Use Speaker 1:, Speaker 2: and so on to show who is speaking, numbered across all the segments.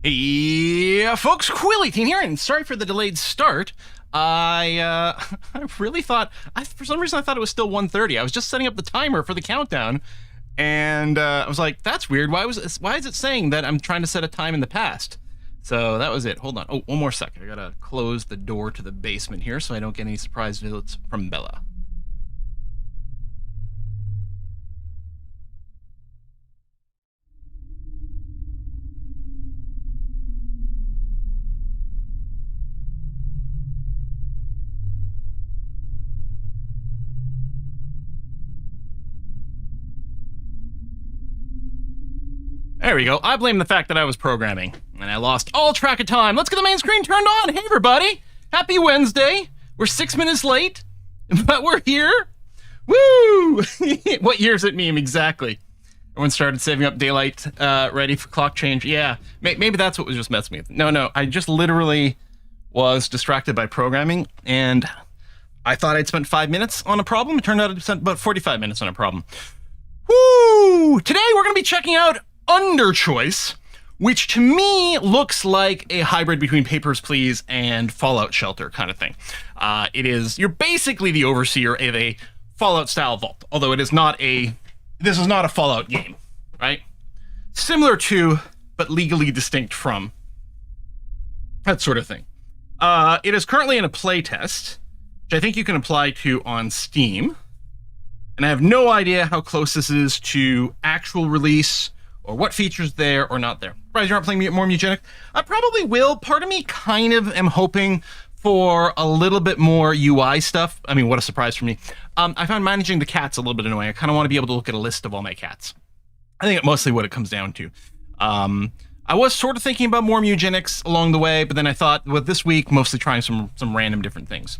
Speaker 1: Yeah, folks, Quill18 here, and sorry for the delayed start. I really thought, for some reason I thought it was still 1:30. I was just setting up the timer for the countdown, and I was like, that's weird. Why is it saying that I'm trying to set a time in the past? So that was it. Hold on. Oh, one more second. I gotta close the door to the basement here so I don't get any surprise visits from Bella. There we go. I blame the fact that I was programming, and I lost all track of time. Let's get the main screen turned on. Hey, everybody. Happy Wednesday. We're 6 minutes late, but we're here. Woo! What year is it meme exactly? Everyone started saving up daylight, ready for clock change. Yeah, maybe that's what was just messing with me. No, I just literally was distracted by programming, and I thought I'd spent 5 minutes on a problem. It turned out I'd spent about 45 minutes on a problem. Woo! Today we're going to be checking out Underchoice, which to me looks like a hybrid between Papers, Please and Fallout Shelter kind of thing. You're basically the overseer of a Fallout style vault, although this is not a Fallout game, right? Similar to, but legally distinct from, that sort of thing. It is currently in a playtest, which I think you can apply to on Steam, and I have no idea how close this is to actual release, or what features there or not there. Surprised you're not playing more Mugenic? I probably will. Part of me kind of am hoping for a little bit more UI stuff. I mean, what a surprise for me. I found managing the cats a little bit annoying. I kind of want to be able to look at a list of all my cats. I think mostly what it comes down to. I was sort of thinking about more Mugenics along the way, but then I thought, well, this week, mostly trying some random different things.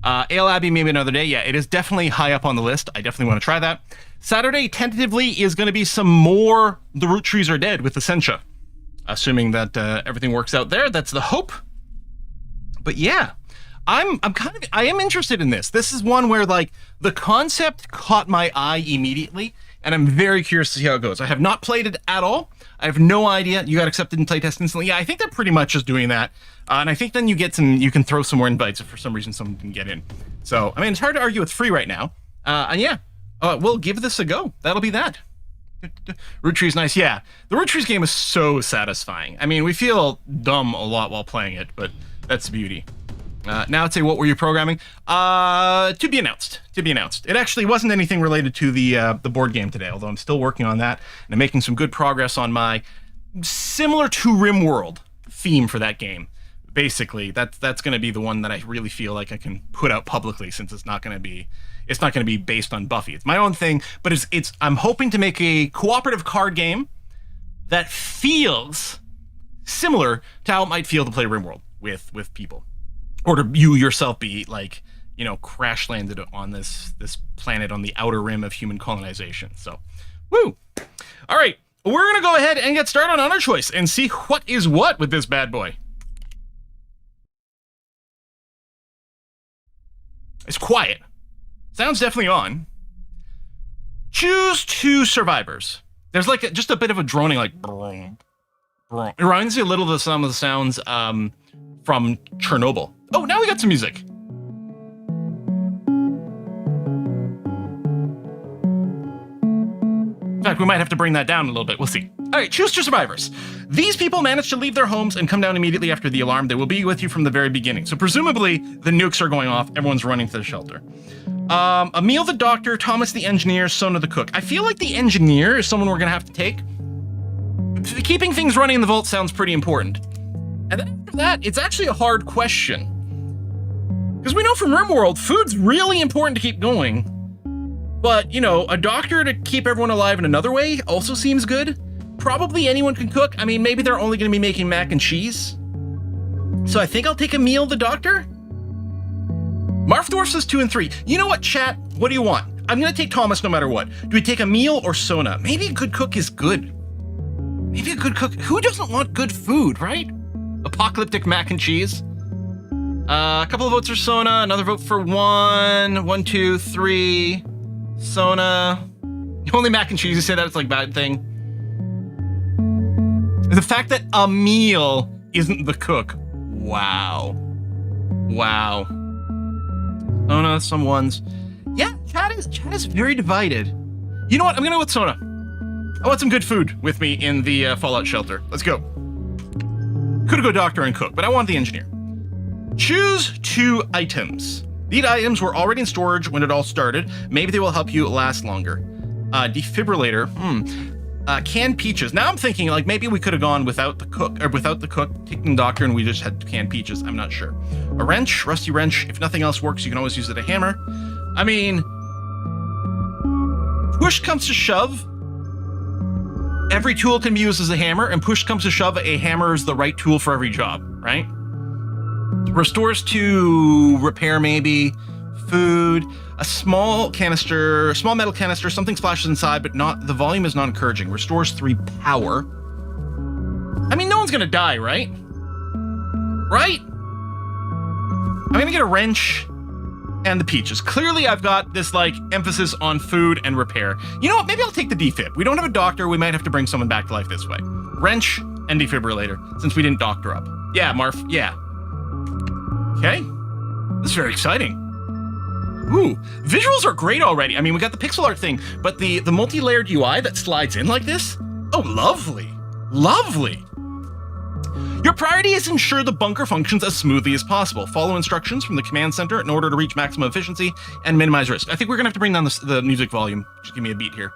Speaker 1: Ale Abbey, maybe another day. Yeah, it is definitely high up on the list. I definitely want to try that. Saturday, tentatively, is going to be some more The Root Trees Are Dead with Essentia. Assuming that everything works out there. That's the hope. But yeah, I am interested in this. This is one where, like, the concept caught my eye immediately, and I'm very curious to see how it goes. I have not played it at all. I have no idea. You got accepted in playtest instantly. Yeah, I think they're pretty much just doing that. And I think then you can throw some more invites if for some reason someone can get in. So, I mean, it's hard to argue it's free right now. And yeah, we'll give this a go. That'll be that. Root Tree's nice. Yeah, the Root Trees game is so satisfying. I mean, we feel dumb a lot while playing it, but that's the beauty. Now I'd say, what were you programming? To be announced. To be announced. It actually wasn't anything related to the board game today, although I'm still working on that, and I'm making some good progress on my similar to RimWorld theme for that game. Basically, that's going to be the one that I really feel like I can put out publicly, since it's not going to be based on Buffy. It's my own thing, but I'm hoping to make a cooperative card game that feels similar to how it might feel to play RimWorld with people. Or to you yourself be, like, you know, crash landed on this planet on the outer rim of human colonization. So, woo! All right, we're going to go ahead and get started on Underchoice and see what is what with this bad boy. It's quiet. Sound's definitely on. Choose 2 survivors. There's like just a bit of a droning, like, brrr, brrr. It reminds me a little of some of the sounds from Chernobyl. Oh, now we got some music. In fact, we might have to bring that down a little bit. We'll see. All right, choose 2 survivors. These people managed to leave their homes and come down immediately after the alarm. They will be with you from the very beginning. So presumably, the nukes are going off. Everyone's running to the shelter. Emil the doctor, Thomas the engineer, Sona the cook. I feel like the engineer is someone we're going to have to take. Keeping things running in the vault sounds pretty important. And then after that, it's actually a hard question. Because we know from RimWorld, food's really important to keep going. But, you know, a doctor to keep everyone alive in another way also seems good. Probably anyone can cook. I mean, maybe they're only going to be making mac and cheese. So I think I'll take Emil the doctor. Marfdorf says 2 and 3. You know what, chat? What do you want? I'm going to take Thomas no matter what. Do we take Emil or Sona? Maybe a good cook is good. Maybe a good cook. Who doesn't want good food, right? Apocalyptic mac and cheese. A couple of votes for Sona. Another vote for 1. 1, 2, 3. Sona. Only mac and cheese. You say that it's like a bad thing. The The fact that a meal isn't the cook. Wow. Wow. Sona, some ones. Yeah, chat is very divided. You know what? I'm gonna go with Sona. I want some good food with me in the Fallout shelter. Let's go. Could go doctor and cook, but I want the engineer. Choose 2 items. These items were already in storage when it all started. Maybe they will help you last longer. Defibrillator. Canned peaches. Now I'm thinking like maybe we could have gone without the cook, taking the doctor, and we just had canned peaches. I'm not sure. A wrench, rusty wrench. If nothing else works, you can always use it a hammer. I mean, push comes to shove, every tool can be used as a hammer, and push comes to shove, a hammer is the right tool for every job, right? Restores to repair, maybe. Food. A small metal canister, something splashes inside, but the volume is not encouraging. Restores 3 power. I mean, no one's gonna die, right? Right? I'm gonna get a wrench and the peaches. Clearly, I've got this, like, emphasis on food and repair. You know what? Maybe I'll take the defib. We don't have a doctor. We might have to bring someone back to life this way. Wrench and defibrillator, since we didn't doctor up. Yeah, Marf. Yeah. Okay. This is very exciting. Ooh, visuals are great already. I mean, we got the pixel art thing, but the multi-layered UI that slides in like this? Oh, lovely. Lovely. Your priority is to ensure the bunker functions as smoothly as possible. Follow instructions from the command center in order to reach maximum efficiency and minimize risk. I think we're gonna have to bring down the music volume. Just give me a beat here.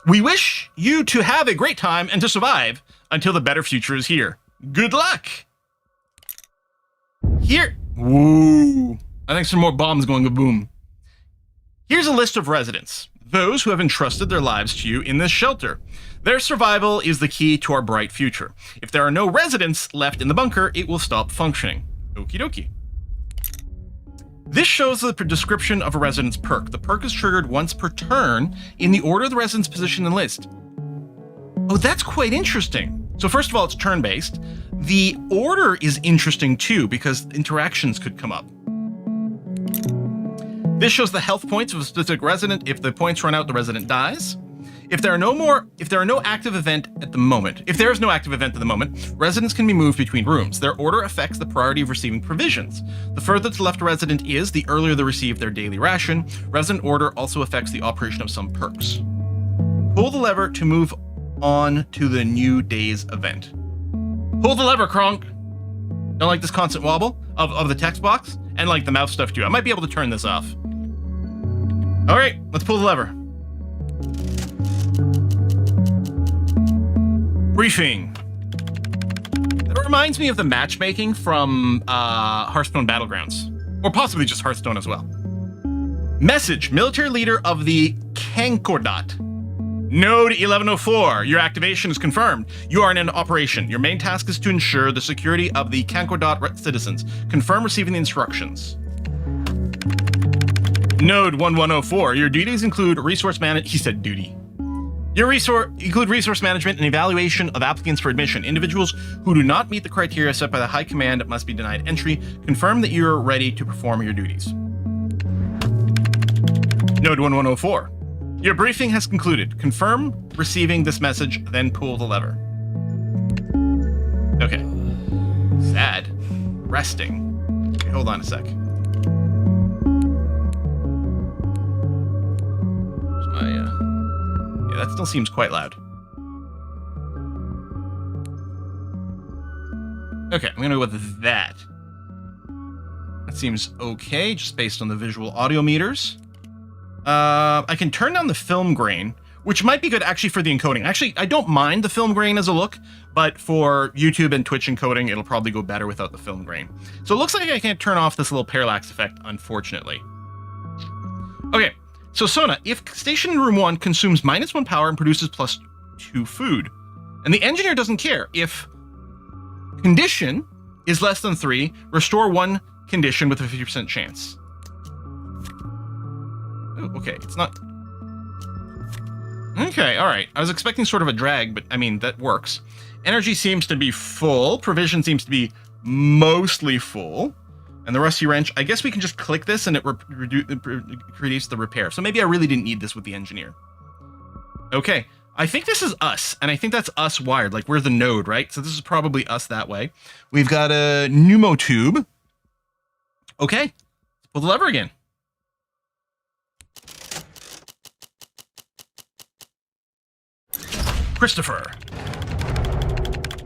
Speaker 1: We wish you to have a great time and to survive until the better future is here. Good luck. Here. Woo. I think some more bombs going kaboom. Here's a list of residents, those who have entrusted their lives to you in this shelter. Their survival is the key to our bright future. If there are no residents left in the bunker, it will stop functioning. Okie dokie. This shows the description of a resident's perk. The perk is triggered once per turn in the order of the resident's position in the list. Oh, that's quite interesting. So first of all, it's turn-based. The order is interesting too, because interactions could come up. This shows the health points of a specific resident. If the points run out, the resident dies. If there is no active event at the moment, residents can be moved between rooms. Their order affects the priority of receiving provisions. The further to the left a resident is, the earlier they receive their daily ration. Resident order also affects the operation of some perks. Pull the lever to move on to the new day's event. Pull the lever, Kronk. Don't like this constant wobble of the text box, and like the mouse stuff too. I might be able to turn this off. All right, let's pull the lever. Briefing. That reminds me of the matchmaking from Hearthstone Battlegrounds, or possibly just Hearthstone as well. Message, military leader of the Kankodot. Node 1104, your activation is confirmed. You are in an operation. Your main task is to ensure the security of the Kankodot citizens. Confirm receiving the instructions. Node 1104, your duties include resource management. He said duty. Your include resource management and evaluation of applicants for admission. Individuals who do not meet the criteria set by the High Command must be denied entry. Confirm that you're ready to perform your duties. Node 1104. Your briefing has concluded. Confirm receiving this message, then pull the lever. Okay. Sad. Resting. Okay, hold on a sec. Yeah, that still seems quite loud. Okay, I'm gonna go with that. That seems okay, just based on the visual audio meters. I can turn down the film grain, which might be good actually for the encoding. Actually, I don't mind the film grain as a look, but for YouTube and Twitch encoding, it'll probably go better without the film grain. So it looks like I can't turn off this little parallax effect, unfortunately. Okay, so Sona, if station in room 1 consumes -1 power and produces +2 food, and the engineer doesn't care, if condition is less than 3, restore 1 condition with a 50% chance. Okay, it's not... Okay, alright. I was expecting sort of a drag, but I mean, that works. Energy seems to be full. Provision seems to be mostly full. And the rusty wrench, I guess we can just click this and it reduces the repair. So maybe I really didn't need this with the engineer. Okay, I think this is us, and I think that's us wired. Like, we're the node, right? So this is probably us that way. We've got a pneumo tube. Okay, pull the lever again. Christopher.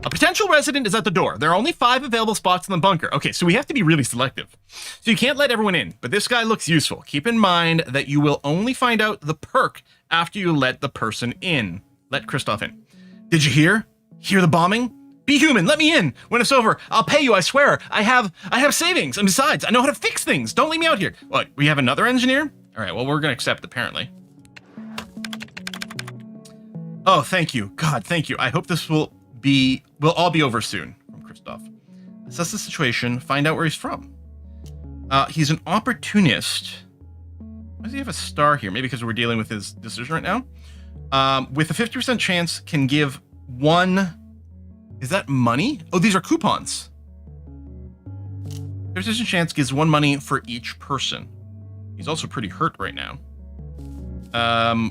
Speaker 1: A potential resident is at the door. There are only 5 available spots in the bunker. Okay, so we have to be really selective. So you can't let everyone in, but this guy looks useful. Keep in mind that you will only find out the perk after you let the person in. Let Christoph in. Did you hear? Hear the bombing? Be human, let me in. When it's over, I'll pay you, I swear. I have savings, and besides, I know how to fix things. Don't leave me out here. What, we have another engineer? All right, well, we're gonna accept, apparently. Oh, thank you. God, thank you. I hope this will all be over soon. From Christoph. Assess the situation, find out where he's from. He's an opportunist. Why does he have a star here? Maybe because we're dealing with his decision right now. With a 50% chance, can give 1... Is that money? Oh, these are coupons. 50% chance gives 1 money for each person. He's also pretty hurt right now.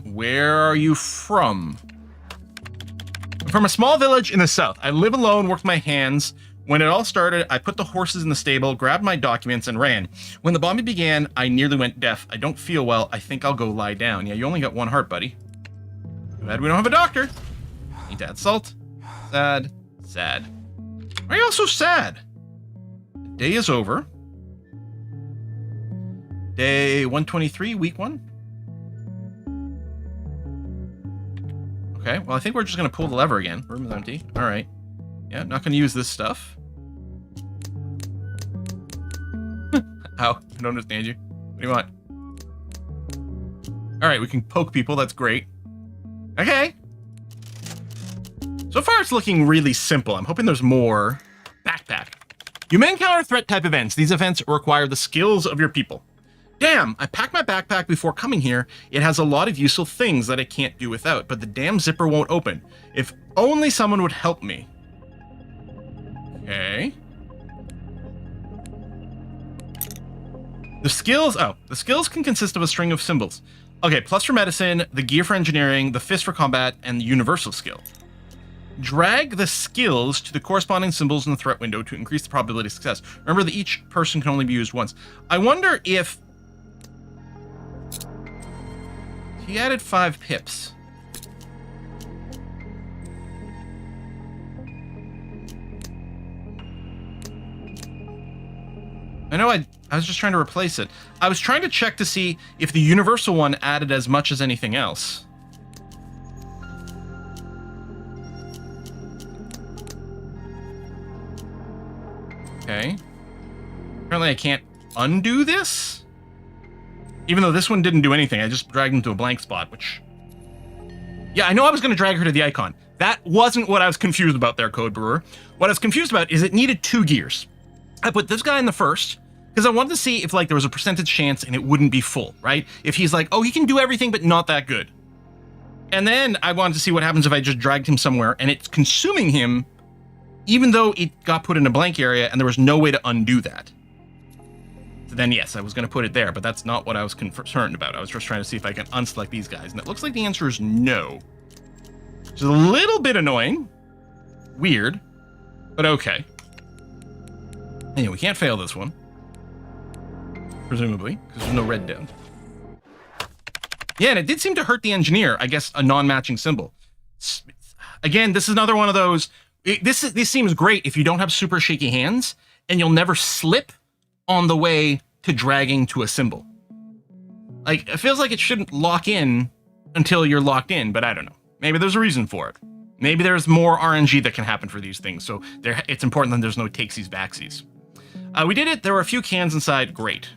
Speaker 1: Where are you from? I'm from a small village in the south. I live alone, work with my hands. When it all started, I put the horses in the stable, grabbed my documents, and ran. When the bombing began, I nearly went deaf. I don't feel well. I think I'll go lie down. Yeah, you only got 1 heart, buddy. Too bad we don't have a doctor. Need to add salt. Sad. Sad. Why are you all so sad? The day is over. Day 123, week 1. Okay, well, I think we're just going to pull the lever again. Room is empty. All right. Yeah, not going to use this stuff. Ow, I don't understand you. What do you want? All right, we can poke people. That's great. Okay. So far, it's looking really simple. I'm hoping there's more. Backpack. You may encounter threat type events. These events require the skills of your people. Damn, I packed my backpack before coming here. It has a lot of useful things that I can't do without, but the damn zipper won't open. If only someone would help me. Okay. The skills can consist of a string of symbols. Okay, plus for medicine, the gear for engineering, the fist for combat, and the universal skill. Drag the skills to the corresponding symbols in the threat window to increase the probability of success. Remember that each person can only be used once. I wonder if... He added 5 pips. I know I was just trying to replace it. I was trying to check to see if the universal one added as much as anything else. Okay. Apparently I can't undo this? Even though this one didn't do anything, I just dragged him to a blank spot, which... Yeah, I know I was going to drag her to the icon. That wasn't what I was confused about there, Code Brewer. What I was confused about is it needed 2 gears. I put this guy in the first, because I wanted to see if, like, there was a percentage chance and it wouldn't be full, right? If he's like, oh, he can do everything, but not that good. And then I wanted to see what happens if I just dragged him somewhere and it's consuming him, even though it got put in a blank area and there was no way to undo that. So then, yes, I was going to put it there, but that's not what I was concerned about. I was just trying to see if I can unselect these guys, and it looks like the answer is no. Which is a little bit annoying. Weird, but okay. Anyway, we can't fail this one. Presumably, because there's no red down. Yeah, and it did seem to hurt the engineer, I guess, a non-matching symbol. Again, this is another one of those... This seems great if you don't have super shaky hands, and you'll never slip on the way to dragging to a symbol. Like, it feels like it shouldn't lock in until you're locked in, but I don't know. Maybe there's a reason for it. Maybe there's more RNG that can happen for these things, so it's important that there's no takesies backsies. We did it. There were a few cans inside. Great.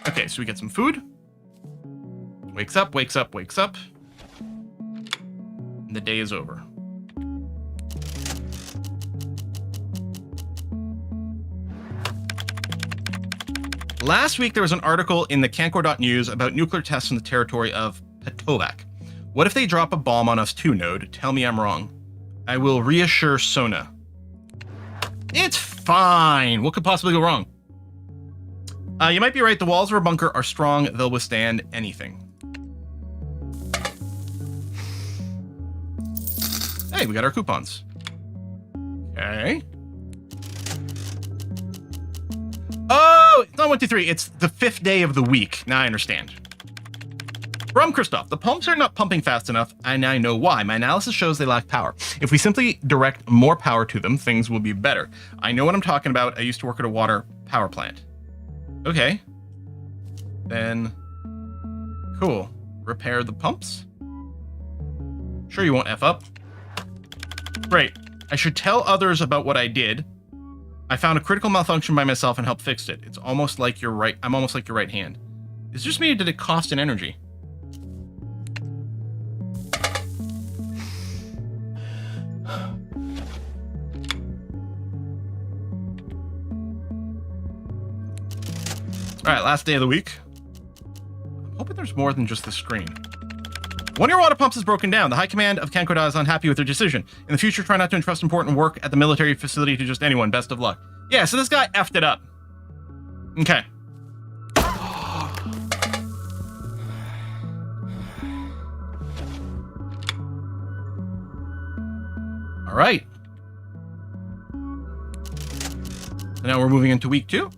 Speaker 1: Okay, so we get some food. Wakes up, wakes up, wakes up. And the day is over. Last week, there was an article in the Cancor.news about nuclear tests in the territory of Petovac. What if they drop a bomb on us too, Node? Tell me I'm wrong. I will reassure Sona. It's fine. What could possibly go wrong? You might be right. The walls of our bunker are strong. They'll withstand anything. Hey, we got our coupons. Okay. Oh, it's not 1, 2, 3. It's the 5th day of the week. Now I understand. From Christoph, the pumps are not pumping fast enough, and I know why. My analysis shows they lack power. If we simply direct more power to them, things will be better. I know what I'm talking about. I used to work at a water power plant. Okay. Then, cool. Repair the pumps? Sure you won't F up. Great. I should tell others about what I did. I found a critical malfunction by myself and helped fix it. It's almost like your right. I'm almost like your right hand. Is just me or did it cost an energy? All right, last day of the week. I'm hoping there's more than just the screen. One of your water pumps is broken down. The High Command of Kankoda is unhappy with their decision. In the future, try not to entrust important work at the military facility to just anyone. Best of luck. Yeah, so this guy effed it up. Okay. All right. So now we're moving into week 2.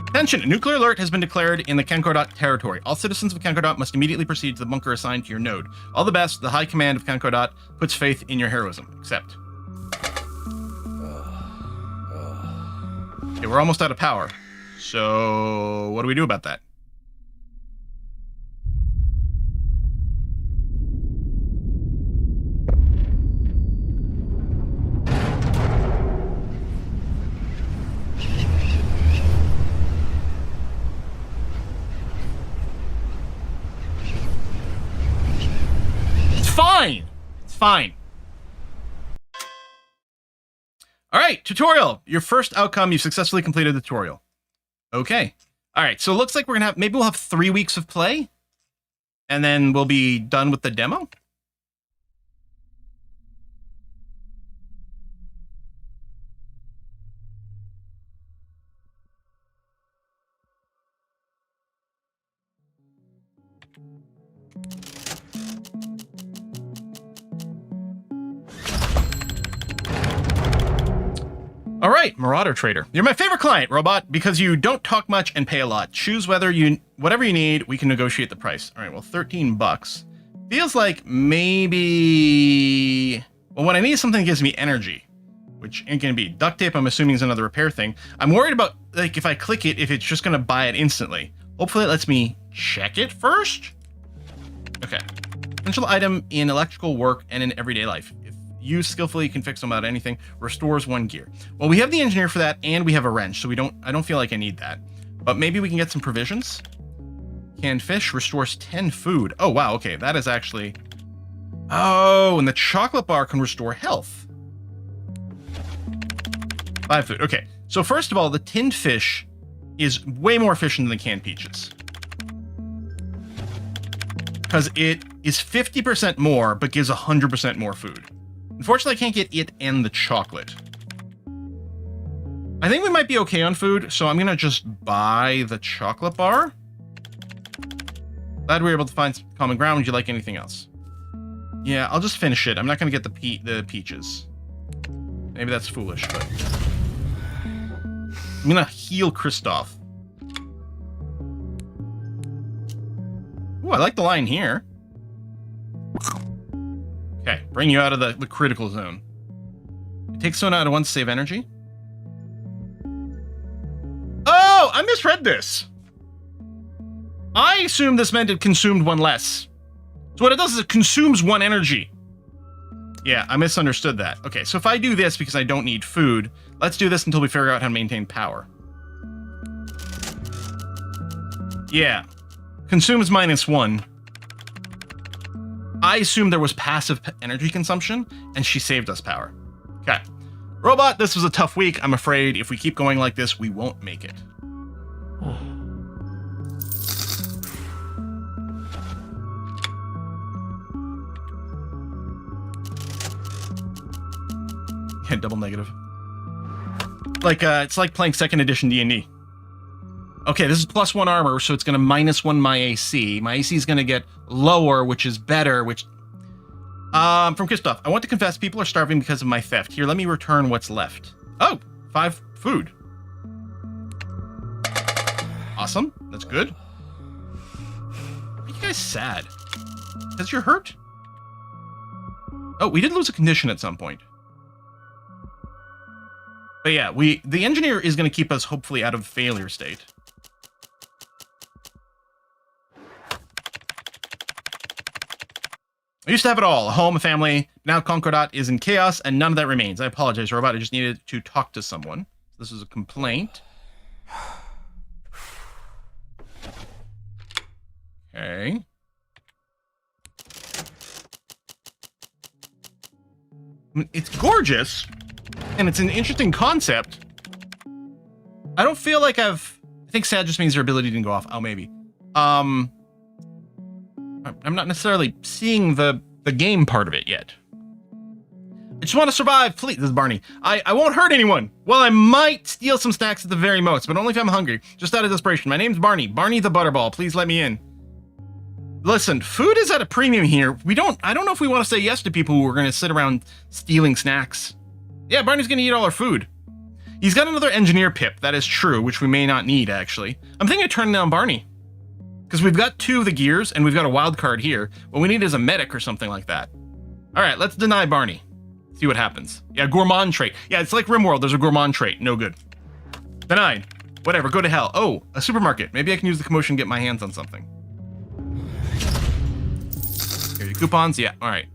Speaker 1: Attention! A nuclear alert has been declared in the Kankodot territory. All citizens of Kankodot must immediately proceed to the bunker assigned to your node. All the best. The High Command of Kankodot puts faith in your heroism. Accept. Okay, we're almost out of power. So, what do we do about that? Fine. It's fine. All right, tutorial. Your first outcome, you've successfully completed the tutorial. Okay. All right, so it looks like we're going to have, maybe we'll have 3 weeks of play, and then we'll be done with the demo. All right, Marauder Trader. You're my favorite client, Robot, because you don't talk much and pay a lot. Choose whatever you need, we can negotiate the price. All right, well, 13 bucks. Feels like maybe... Well, what I need is something that gives me energy, which ain't gonna be. Duct tape, I'm assuming, is another repair thing. I'm worried about, like, if I click it, if it's just gonna buy it instantly. Hopefully it lets me check it first. Okay. Essential item in electrical work and in everyday life. Used skillfully, you can fix them without anything. Restores 1 gear. Well, we have the engineer for that, and we have a wrench, so I don't feel like I need that. But maybe we can get some provisions. Canned fish restores 10 food. Oh, wow, okay, that is actually... Oh, and the chocolate bar can restore health. 5 food, okay. So first of all, the tinned fish is way more efficient than the canned peaches. Because it is 50% more, but gives 100% more food. Unfortunately, I can't get it and the chocolate. I think we might be okay on food, so I'm gonna just buy the chocolate bar. Glad we were able to find some common ground. Would you like anything else? Yeah, I'll just finish it. I'm not gonna get the peaches. Maybe that's foolish, but... I'm gonna heal Christoph. Ooh, I like the line here. Okay, bring you out of the critical zone. It takes someone out of 1 to save energy. Oh, I misread this. I assumed this meant it consumed 1 less. So what it does is it consumes 1 energy. Yeah, I misunderstood that. Okay, so if I do this because I don't need food, let's do this until we figure out how to maintain power. Yeah, consumes -1. I assumed there was passive energy consumption, and she saved us power. Okay. Robot, this was a tough week. I'm afraid if we keep going like this, we won't make it. Yeah, double negative. Like, it's like playing 2nd edition D&D. Okay, this is +1 armor, so it's going to -1 my AC. My AC is going to get lower, which is better, which... From Christoph, I want to confess people are starving because of my theft. Here, let me return what's left. Oh, 5 food. Awesome. That's good. Are you guys sad? Because you're hurt? Oh, we did lose a condition at some point. But yeah, the engineer is going to keep us hopefully out of failure state. I used to have it all, a home, a family. Now Concordat is in chaos, and none of that remains. I apologize, Robot. I just needed to talk to someone. This is a complaint. Okay. I mean, it's gorgeous, and it's an interesting concept. I don't feel like I think sad just means their ability didn't go off. Oh, maybe. I'm not necessarily seeing the game part of it yet. I just want to survive, please. This is Barney. I won't hurt anyone. Well, I might steal some snacks at the very most, but only if I'm hungry. Just out of desperation. My name's Barney. Barney the Butterball. Please let me in. Listen, food is at a premium here. I don't know if we want to say yes to people who are going to sit around stealing snacks. Yeah, Barney's going to eat all our food. He's got another engineer pip. That is true, which we may not need, actually. I'm thinking of turning down Barney. Because we've got 2 of the gears, and we've got a wild card here. What we need is a medic or something like that. All right, let's deny Barney. See what happens. Yeah, gourmand trait. Yeah, it's like RimWorld. There's a gourmand trait. No good. Denied. Whatever, go to hell. Oh, a supermarket. Maybe I can use the commotion and get my hands on something. Here are your coupons. Yeah, all right.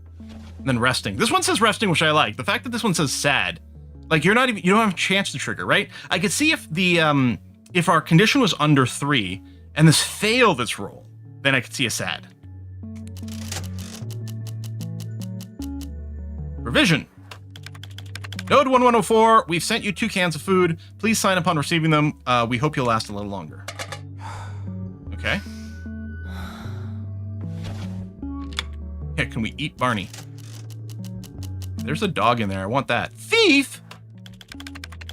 Speaker 1: And then resting. This one says resting, which I like. The fact that this one says sad. Like, you don't have a chance to trigger, right? I could see if if our condition was under 3, and this failed this roll, then I could see a sad. Provision. Node 1104, we've sent you 2 cans of food. Please sign upon receiving them. We hope you'll last a little longer. Okay. Yeah, can we eat Barney? There's a dog in there. I want that. Thief!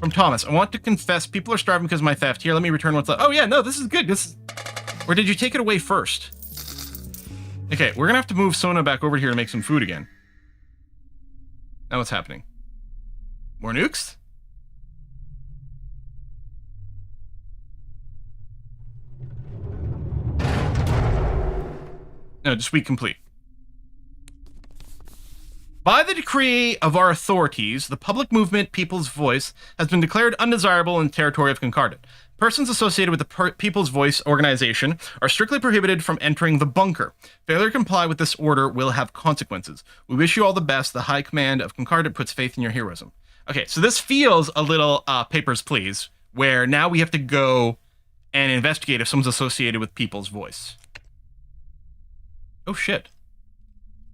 Speaker 1: From Thomas. I want to confess people are starving because of my theft. Here, let me return what's left. Oh, yeah, no, this is good. Or did you take it away first? Okay, we're gonna have to move Sona back over here to make some food again. Now what's happening? More nukes? No, just week complete. By the decree of our authorities, the public movement People's Voice has been declared undesirable in the territory of Concordat. Persons associated with the People's Voice organization are strictly prohibited from entering the bunker. Failure to comply with this order will have consequences. We wish you all the best. The High Command of Concordat puts faith in your heroism. Okay, so this feels a little Papers, Please, where now we have to go and investigate if someone's associated with People's Voice. Oh, shit.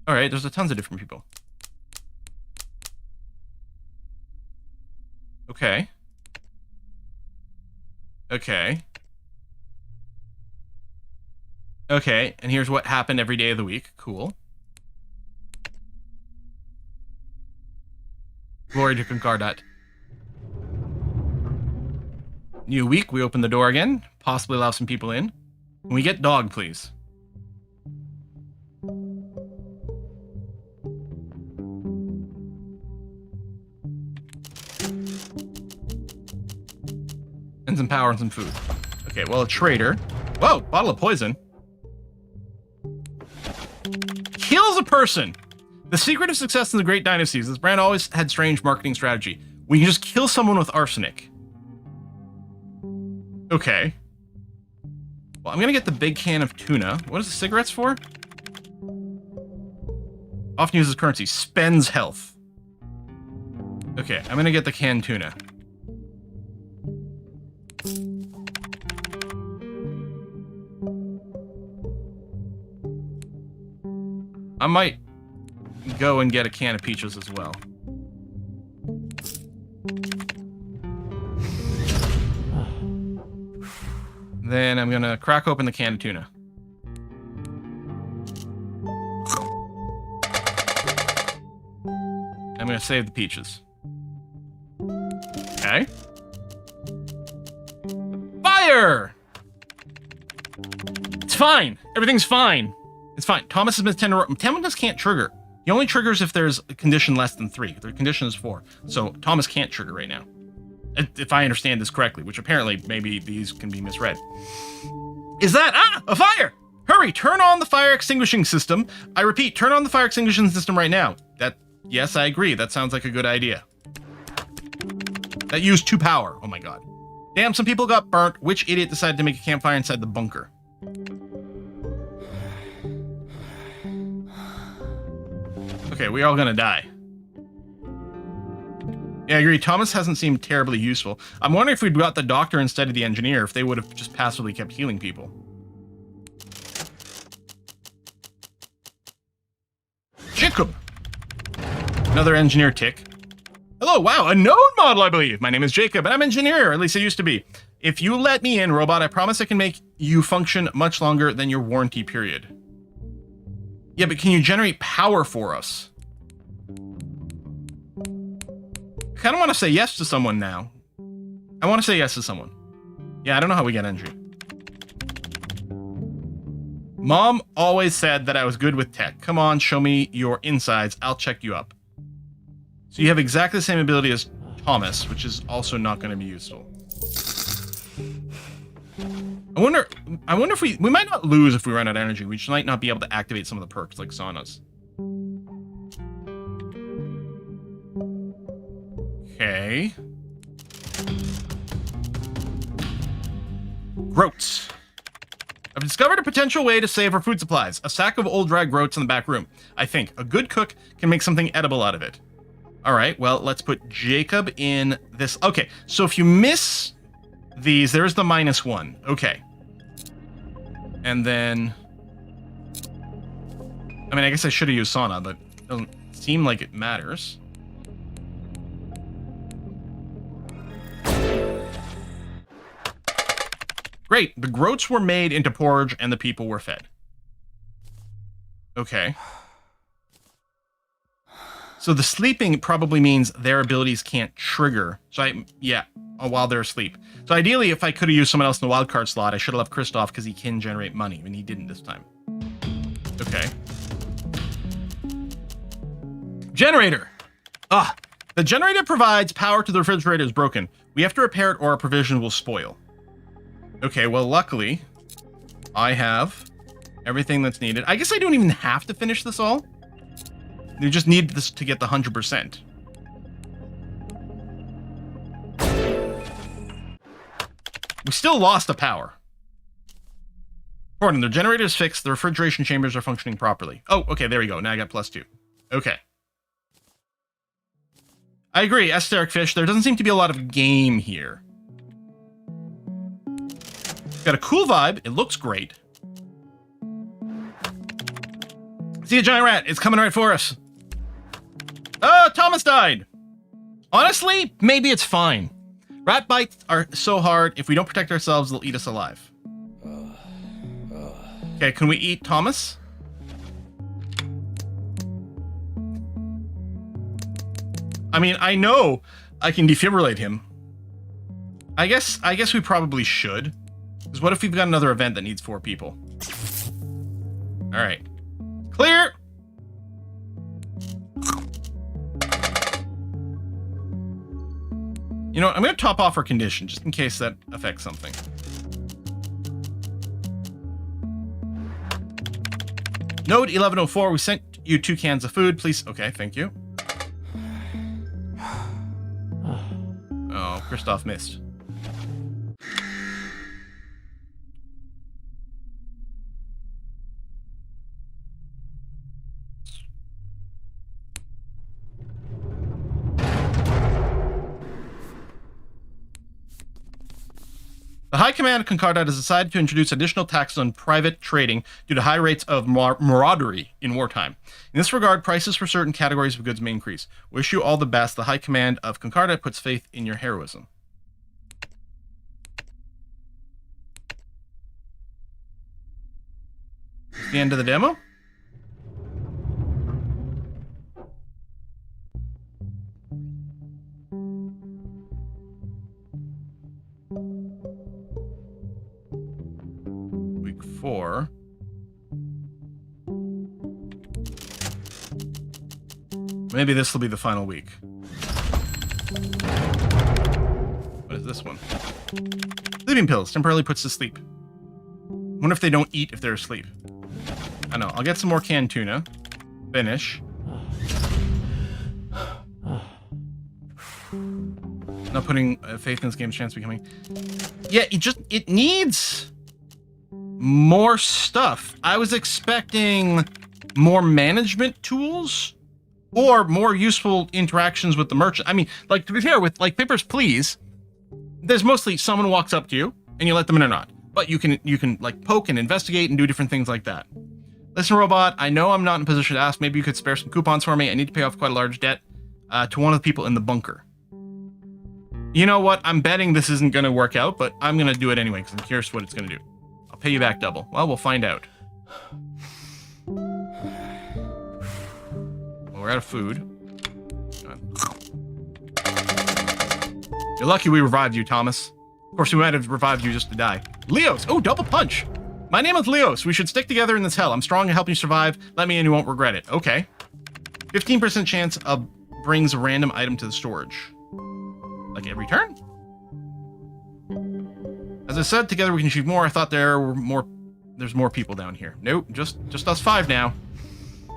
Speaker 1: All right, there's tons of different people. Okay. Okay. Okay, and here's what happened every day of the week. Cool. Glory to Concordat. New week, we open the door again. Possibly allow some people in. Can we get dog, please? And some power and some food. Okay, well, a trader. Whoa, bottle of poison. Kills a person. The secret of success in the great dynasties. This brand always had strange marketing strategy. We can just kill someone with arsenic. Okay. Well, I'm gonna get the big can of tuna. What is the cigarettes for? Often uses currency. Spends health. Okay, I'm gonna get the canned tuna. I might go and get a can of peaches as well. Then I'm gonna crack open the can of tuna. I'm gonna save the peaches. Okay. Fire! It's fine. Everything's fine. It's fine. Thomas has been 10 minutes can't trigger. He only triggers if there's a condition less than 3. The condition is 4. So Thomas can't trigger right now. If I understand this correctly, which apparently maybe these can be misread. Is that... a fire! Hurry, turn on the fire extinguishing system. I repeat, turn on the fire extinguishing system right now. Yes, I agree. That sounds like a good idea. That used 2 power. Oh my god. Damn, some people got burnt. Which idiot decided to make a campfire inside the bunker? Okay, we're all gonna die. Yeah, I agree. Thomas hasn't seemed terribly useful. I'm wondering if we'd got the doctor instead of the engineer, if they would have just passively kept healing people. Jacob! Another engineer tick. Hello, wow, a known model, I believe. My name is Jacob, and I'm engineer, or at least I used to be. If you let me in, robot, I promise I can make you function much longer than your warranty period. Yeah, but can you generate power for us? I kind of want to say yes to someone now. I want to say yes to someone. Yeah, I don't know how we get energy. Mom always said that I was good with tech. Come on, show me your insides. I'll check you up. So you have exactly the same ability as Thomas, which is also not going to be useful. I wonder if we might not lose if we run out of energy. We just might not be able to activate some of the perks like saunas. Okay. Groats. I've discovered a potential way to save our food supplies. A sack of old dry groats in the back room. I think a good cook can make something edible out of it. All right, well, let's put Jacob in this. Okay, so if you miss these, there's the -1. Okay. And then... I mean, I guess I should have used sauna, but it doesn't seem like it matters. Great, the groats were made into porridge and the people were fed. Okay. So the sleeping probably means their abilities can't trigger. So while they're asleep. So ideally, if I could have used someone else in the wildcard slot, I should have left Kristoff because he can generate money, and he didn't this time. Okay. Generator. The generator provides power to the refrigerator is broken. We have to repair it or our provision will spoil. Okay, well, luckily, I have everything that's needed. I guess I don't even have to finish this all. You just need this to get the 100%. We still lost the power. Gordon, the generator is fixed. The refrigeration chambers are functioning properly. Oh, okay, there we go. Now I got +2. Okay. I agree, Esteric Fish. There doesn't seem to be a lot of game here. Got a cool vibe. It looks great. See a giant rat. It's coming right for us. Oh, Thomas died. Honestly, maybe it's fine. Rat bites are so hard. If we don't protect ourselves, they'll eat us alive. Okay, can we eat Thomas? I mean, I know I can defibrillate him. I guess we probably should. Because what if we've got another event that needs 4 people? All right. Clear! You know what? I'm going to top off our condition, just in case that affects something. Node 1104, we sent you 2 cans of food. Please... Okay, thank you. Oh, Kristoff missed. The High Command of Concordat has decided to introduce additional taxes on private trading due to high rates of maraudery in wartime. In this regard, prices for certain categories of goods may increase. Wish you all the best. The High Command of Concordat puts faith in your heroism. The end of the demo? Week 4. Maybe this will be the final week. What is this one? Sleeping pills. Temporarily puts to sleep. Wonder if they don't eat if they're asleep. I know. I'll get some more canned tuna. Finish. Not putting faith in this game's chance of becoming... Yeah, it needs more stuff. I was expecting more management tools or more useful interactions with the merchant. I mean, like, to be fair, with, like, Papers, Please, there's mostly someone walks up to you and you let them in or not. But you can like poke and investigate and do different things like that. Listen, robot, I know I'm not in a position to ask. Maybe you could spare some coupons for me. I need to pay off quite a large debt to one of the people in the bunker. You know what? I'm betting this isn't going to work out, but I'm going to do it anyway because I'm curious what it's going to do. I'll pay you back double. Well, we'll find out. Well, we're out of food. You're lucky we revived you, Thomas. Of course, we might have revived you just to die. Leos! Oh, double punch! My name is Leos. We should stick together in this hell. I'm strong and help you survive. Let me in, you won't regret it. Okay. 15% chance of brings a random item to the storage. Like every turn? As I said, together we can achieve more. I thought there's more people down here. Nope, just us 5 now.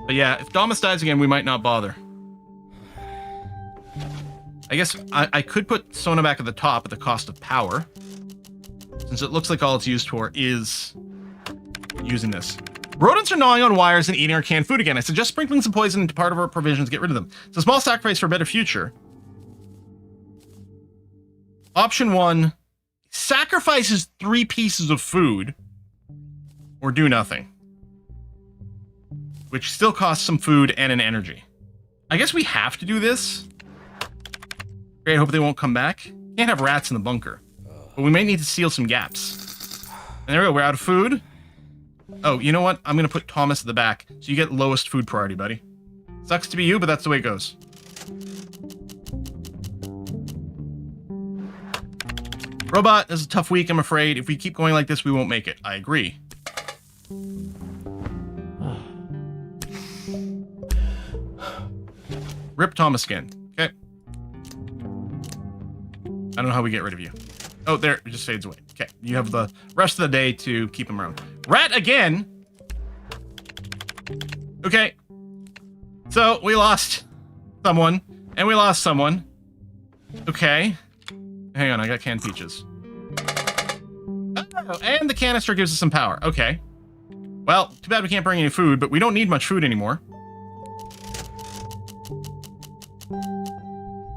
Speaker 1: But yeah, if Thomas dies again, we might not bother. I guess I could put Sona back at the top at the cost of power, since it looks like all it's used for is using this. Rodents are gnawing on wires and eating our canned food again. I suggest sprinkling some poison into part of our provisions to get rid of them. It's a small sacrifice for a better future. Option 1, sacrifices 3 pieces of food or do nothing, which still costs some food and an energy. I guess we have to do this. Great, I hope they won't come back. Can't have rats in the bunker, but we may need to seal some gaps. And there we go, we're out of food. Oh, you know what? I'm gonna put Thomas at the back, so you get lowest food priority, buddy. Sucks to be you, but that's the way it goes. Robot, this is a tough week, I'm afraid. If we keep going like this, we won't make it. I agree. Rip Thomas skin. Okay. I don't know how we get rid of you. Oh, there, it just fades away. Okay, you have the rest of the day to keep him around. Rat again! Okay. So, we lost someone, and we lost someone. Okay. Hang on, I got canned peaches. Oh, and the canister gives us some power. Okay. Well, too bad we can't bring any food, but we don't need much food anymore.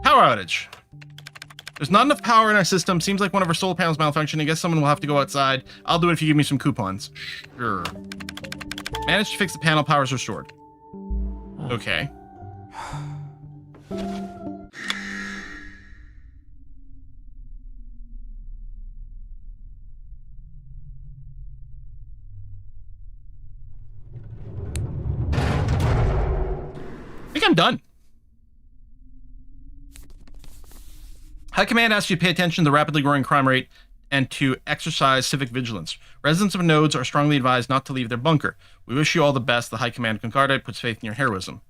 Speaker 1: Power outage. There's not enough power in our system. Seems like one of our solar panels malfunctioned. I guess someone will have to go outside. I'll do it if you give me some coupons. Sure. Managed to fix the panel. Power's restored. Okay. I think I'm done. High Command asks you to pay attention to the rapidly growing crime rate and to exercise civic vigilance. Residents of nodes are strongly advised not to leave their bunker. We wish you all the best. The High Command Concordite puts faith in your heroism.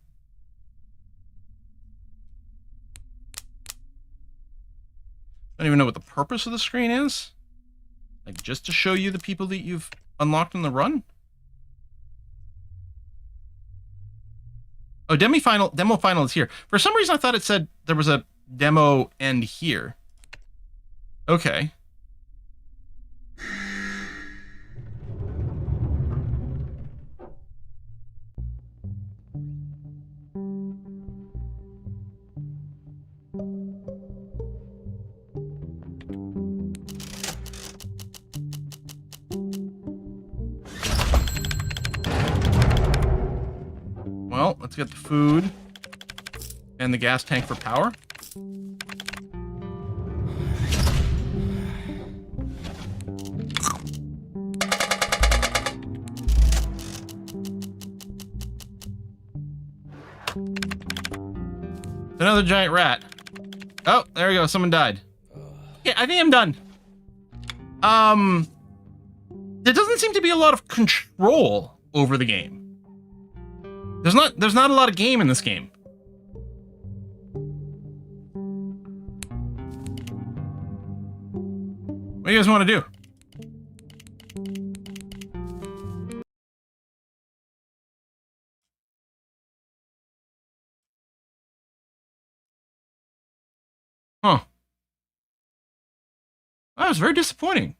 Speaker 1: I don't even know what the purpose of the screen is. Like, just to show you the people that you've unlocked in the run? Oh, demo final is here. For some reason, I thought it said there was a demo end here. Okay. Well, let's get the food and the gas tank for power. Another giant rat. Oh, there we go. Someone died. Yeah, I think I'm done. There doesn't seem to be a lot of control over the game. There's not a lot of game in this game. What do you guys want to do? Huh. That was very disappointing.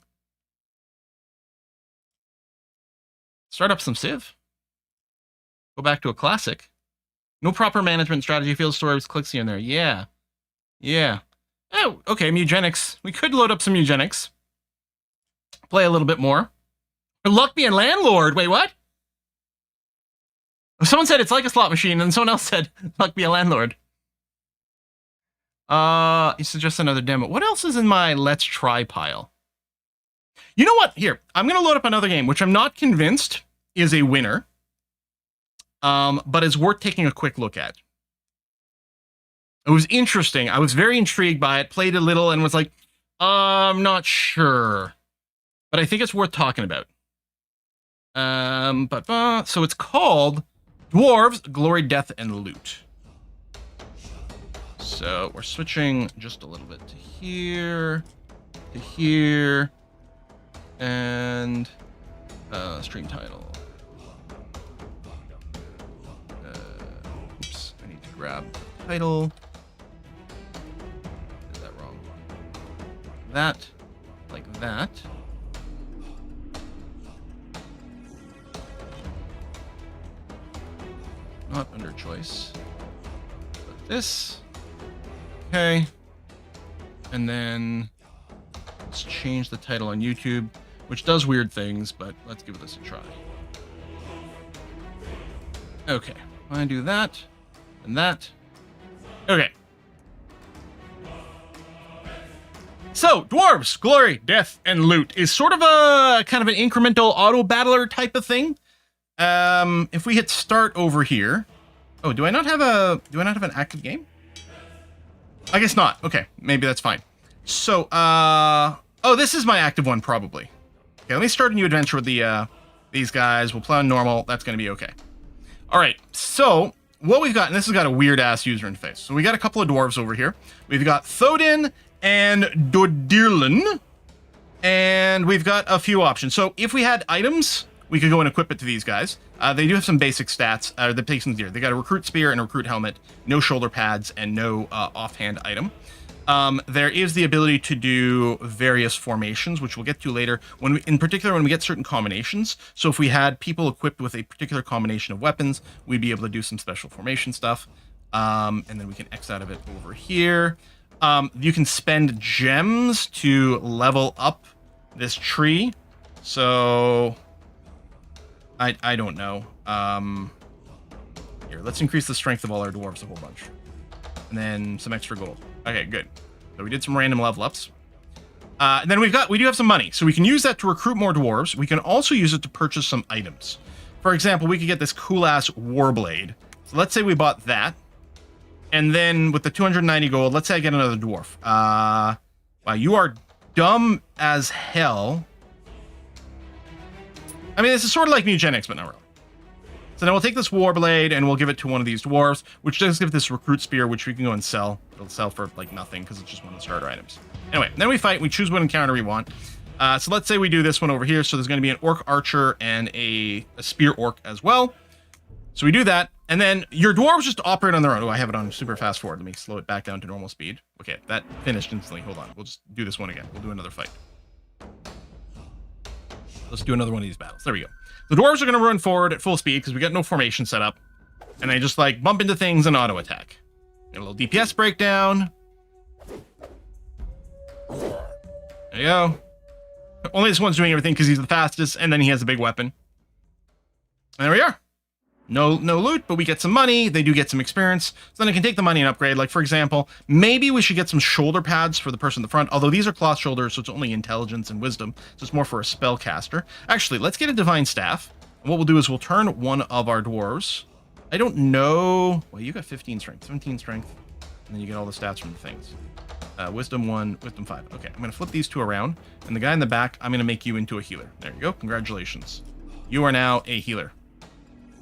Speaker 1: Start up some Civ. Go back to a classic. No proper management strategy, field stories, clicks here and there. Yeah. Yeah. Oh, okay, Mugenics. We could load up some Mugenics. Play a little bit more. Luck be a landlord. Wait, what? Someone said it's like a slot machine, and someone else said luck be a landlord. You suggest another demo. What else is in my let's try pile? You know what? Here, I'm going to load up another game, which I'm not convinced is a winner, but is worth taking a quick look at. It was interesting. I was very intrigued by it, played a little, and was like, I'm not sure. But I think it's worth talking about. So it's called Dwarves, Glory, Death, and Loot. So we're switching just a little bit to here, and stream title. Oops, I need to grab the title. Did that wrong. That, like that. Not Underchoice, but this. Okay, and then let's change the title on YouTube, which does weird things, but let's give this a try. Okay, I do that, and that. Okay. So, Dwarves, Glory, Death, and Loot is sort of a kind of an incremental auto battler type of thing. If we hit start over here, oh, do I not have an active game? I guess not. Okay, maybe that's fine. So, oh, this is my active one, probably. Okay, let me start a new adventure with these guys. We'll play on normal. That's going to be okay. All right, so what we've got, and this has got a weird-ass user interface. So we got a couple of dwarves over here. We've got Thodin and Dodirlin, and we've got a few options. So if we had items, we could go and equip it to these guys. They do have some basic stats. The basic gear. They got a recruit spear and a recruit helmet, no shoulder pads, and no offhand item. There is the ability to do various formations, which we'll get to later. In particular, when we get certain combinations. So if we had people equipped with a particular combination of weapons, we'd be able to do some special formation stuff. And then we can X out of it over here. You can spend gems to level up this tree. So I don't know. Here, let's increase the strength of all our dwarves a whole bunch. And then some extra gold. Okay, good. So we did some random level ups. And then we do have some money. So we can use that to recruit more dwarves. We can also use it to purchase some items. For example, we could get this cool-ass warblade. So let's say we bought that. And then with the 290 gold, let's say I get another dwarf. Wow, you are dumb as hell. I mean, this is sort of like Mugenics, but not really. So then we'll take this warblade and we'll give it to one of these dwarves, which does give this recruit spear, which we can go and sell. It'll sell for like nothing because it's just one of the starter items. Anyway, then we fight. We choose what encounter we want. So let's say we do this one over here. So there's going to be an orc archer and a spear orc as well. So we do that. And then your dwarves just operate on their own. Oh, I have it on super fast forward. Let me slow it back down to normal speed. Okay, that finished instantly. Hold on. We'll just do this one again. We'll do another fight. Let's do another one of these battles. There we go. The dwarves are going to run forward at full speed because we got no formation set up. And they just like bump into things and auto attack. Get a little DPS breakdown. There you go. Only this one's doing everything because he's the fastest and then he has a big weapon. And there we are. No loot, but we get some money. They do get some experience. So then I can take the money and upgrade. Like, for example, maybe we should get some shoulder pads for the person in the front. Although these are cloth shoulders, so it's only intelligence and wisdom. So it's more for a spellcaster. Actually, let's get a divine staff. And what we'll do is we'll turn one of our dwarves. I don't know. Well, you got 15 strength, 17 strength. And then you get all the stats from the things. Wisdom 1, wisdom 5. Okay, I'm going to flip these two around. And the guy in the back, I'm going to make you into a healer. There you go. Congratulations. You are now a healer.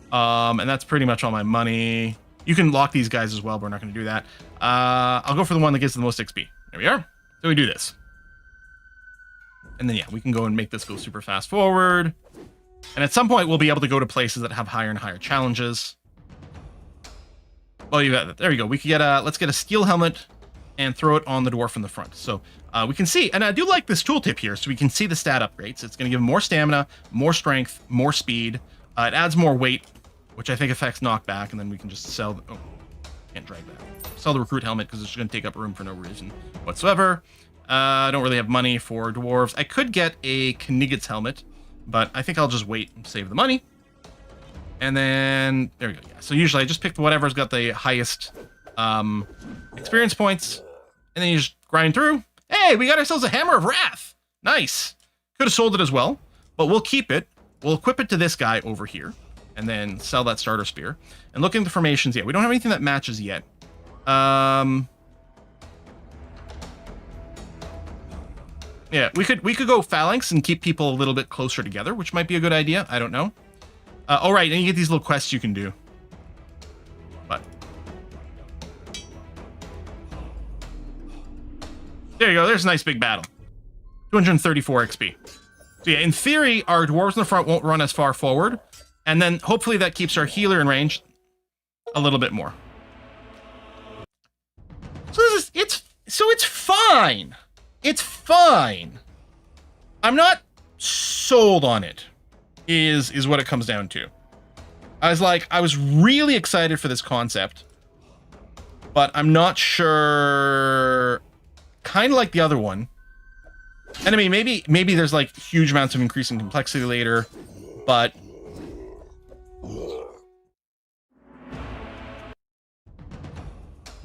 Speaker 1: And that's pretty much all my money. You can lock these guys as well, but we're not going to do that. I'll go for the one that gives the most XP. There we are. So we do this. And then, yeah, we can go and make this go super fast forward. And at some point, we'll be able to go to places that have higher and higher challenges. Oh, there you go. We could get let's get a steel helmet and throw it on the dwarf in the front. So we can see, and I do like this tooltip here, so we can see the stat upgrades. It's going to give more stamina, more strength, more speed. It adds more weight, which I think affects knockback, and then we can just sell... Oh, can't drag that. Sell the recruit helmet because it's going to take up room for no reason whatsoever. I don't really have money for dwarves. I could get a Knigget's helmet, but I think I'll just wait and save the money. And then, there we go. Yeah. So usually I just pick whatever's got the highest experience points, and then you just grind through. Hey, we got ourselves a Hammer of Wrath. Nice. Could have sold it as well, but we'll keep it. We'll equip it to this guy over here, and then sell that starter spear. And look into the formations. Yeah, we don't have anything that matches yet. Yeah, we could go phalanx and keep people a little bit closer together, which might be a good idea. I don't know. All right, and you get these little quests you can do. But there you go. There's a nice big battle. 234 XP. So yeah, in theory, our dwarves in the front won't run as far forward, and then hopefully that keeps our healer in range a little bit more. So it's fine. It's fine. I'm not sold on it, is what it comes down to. I was really excited for this concept, but I'm not sure, kind of like the other one. And I mean, maybe there's like huge amounts of increasing complexity later, but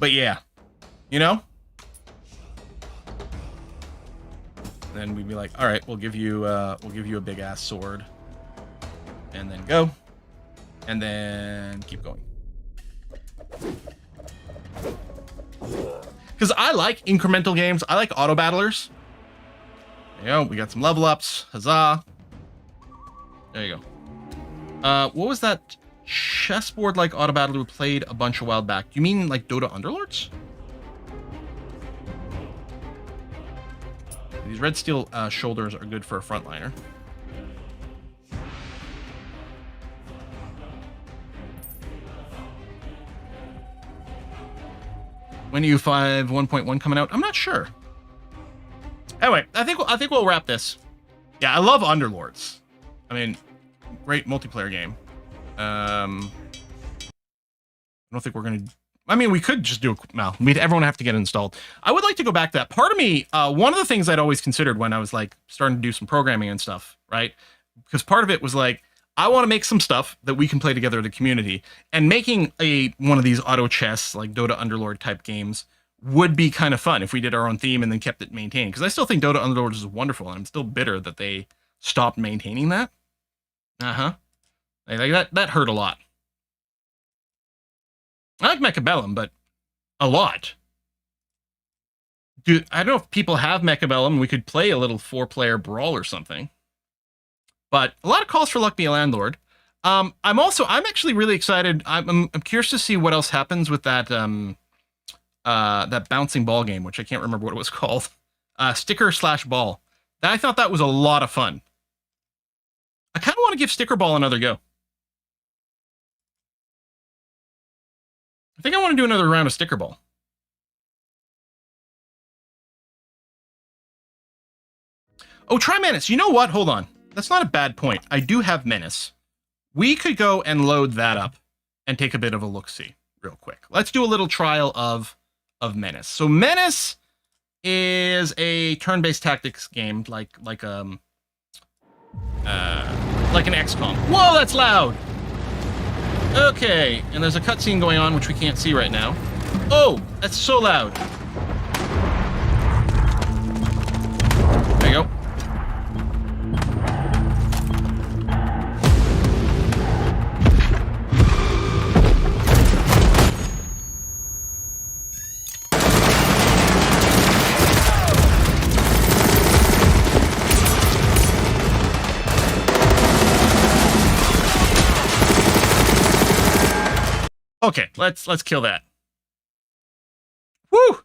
Speaker 1: yeah, you know? Then we'd be like, all right, we'll give you a big ass sword, and then go, and then keep going. Because I like incremental games. I like auto battlers. There you go. We got some level ups. Huzzah! There you go. What was that chessboard like auto battler we played a bunch a while back? Do you mean like Dota Underlords? These red steel shoulders are good for a frontliner. When are U5 1.1 coming out? I'm not sure. Anyway, I think we'll wrap this. Yeah, I love Underlords. I mean, great multiplayer game. I don't think we're gonna. I mean, we could just do a well. Everyone would have to get it installed. I would like to go back to that. Part of me, one of the things I'd always considered when I was like starting to do some programming and stuff, right? Because part of it was like, I want to make some stuff that we can play together as a community, and making one of these auto chess like Dota Underlord type games would be kind of fun if we did our own theme and then kept it maintained. Because I still think Dota Underlords is wonderful, and I'm still bitter that they stopped maintaining that. Like that hurt a lot. I like Mechabellum, but a lot. Dude, I don't know if people have Mechabellum. We could play a little 4-player brawl or something. But a lot of calls for Luck Be a Landlord. I'm actually really excited. I'm curious to see what else happens with that that bouncing ball game, which I can't remember what it was called. Sticker/ball. I thought that was a lot of fun. I kind of want to give Sticker Ball another go. I think I want to do another round of Sticker Ball. Oh, try Menace. You know what? Hold on. That's not a bad point. I do have Menace. We could go and load that up and take a bit of a look-see real quick. Let's do a little trial of Menace. So Menace is a turn-based tactics game like an XCOM. Whoa, that's loud! Okay, and there's a cutscene going on which we can't see right now. Oh, that's so loud. There you go. Okay, let's kill that. Woo!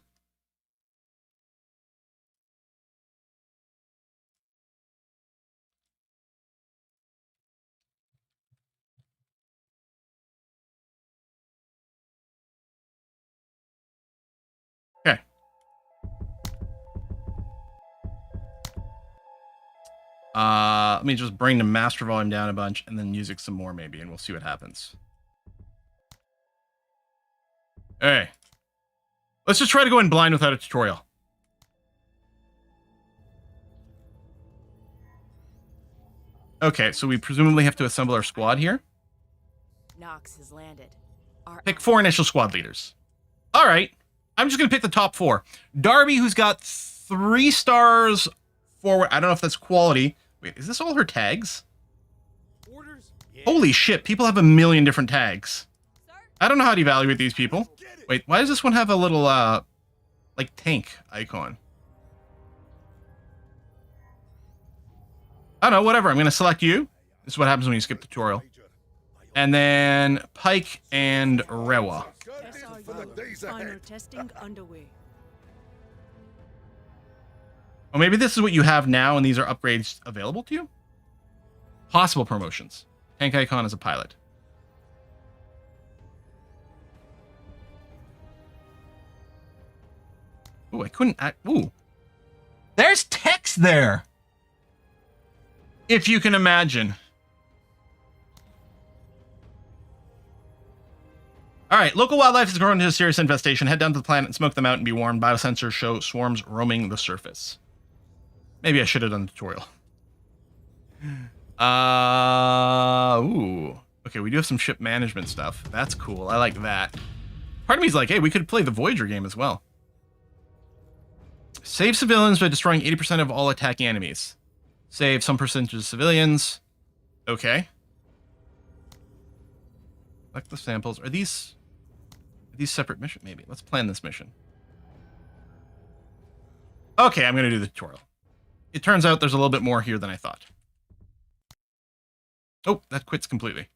Speaker 1: Let me just bring the master volume down a bunch and then music some more maybe, and we'll see what happens. Hey. Let's just try to go in blind without a tutorial. Okay, so we presumably have to assemble our squad here.
Speaker 2: Nox has landed.
Speaker 1: Pick 4 initial squad leaders. All right. I'm just going to pick the top 4. Darby, who's got 3 stars forward. I don't know if that's quality. Wait, is this all her tags?
Speaker 3: Orders? Yeah.
Speaker 1: Holy shit, people have a million different tags. I don't know how to evaluate these people. Wait, why does this one have a little, like, tank icon? I don't know, whatever. I'm going to select you. This is what happens when you skip the tutorial. And then Pike and Rewa.
Speaker 2: Final testing underway.
Speaker 1: Oh, maybe this is what you have now, and these are upgrades available to you? Possible promotions. Tank icon as a pilot. Ooh, I couldn't act. Ooh. There's text there! If you can imagine. Alright, local wildlife has grown into a serious infestation. Head down to the planet and smoke them out and be warned. Biosensors show swarms roaming the surface. Maybe I should have done the tutorial. Ooh. Okay, we do have some ship management stuff. That's cool. I like that. Part of me is like, hey, we could play the Voyager game as well. Save civilians by destroying 80% of all attacking enemies. Save some percentage of civilians. Okay. Collect the samples. Are these separate missions? Maybe. Let's plan this mission. Okay, I'm going to do the tutorial. It turns out there's a little bit more here than I thought. Oh, that quits completely.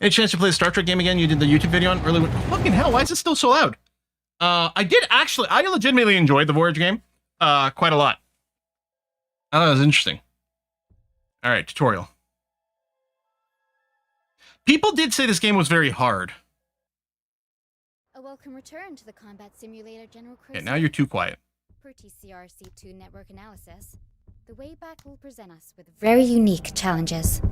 Speaker 1: Any chance to play the Star Trek game again? You did the YouTube video on early. Fucking hell, why is it still so loud? I legitimately enjoyed the Voyager game quite a lot. I thought it was interesting. All right, tutorial. People did say this game was very hard.
Speaker 4: A welcome return to the Combat Simulator General Cruiser.
Speaker 1: Okay, now you're too quiet.
Speaker 4: Per TCR-C2 network analysis, the way back will present us with very unique challenges.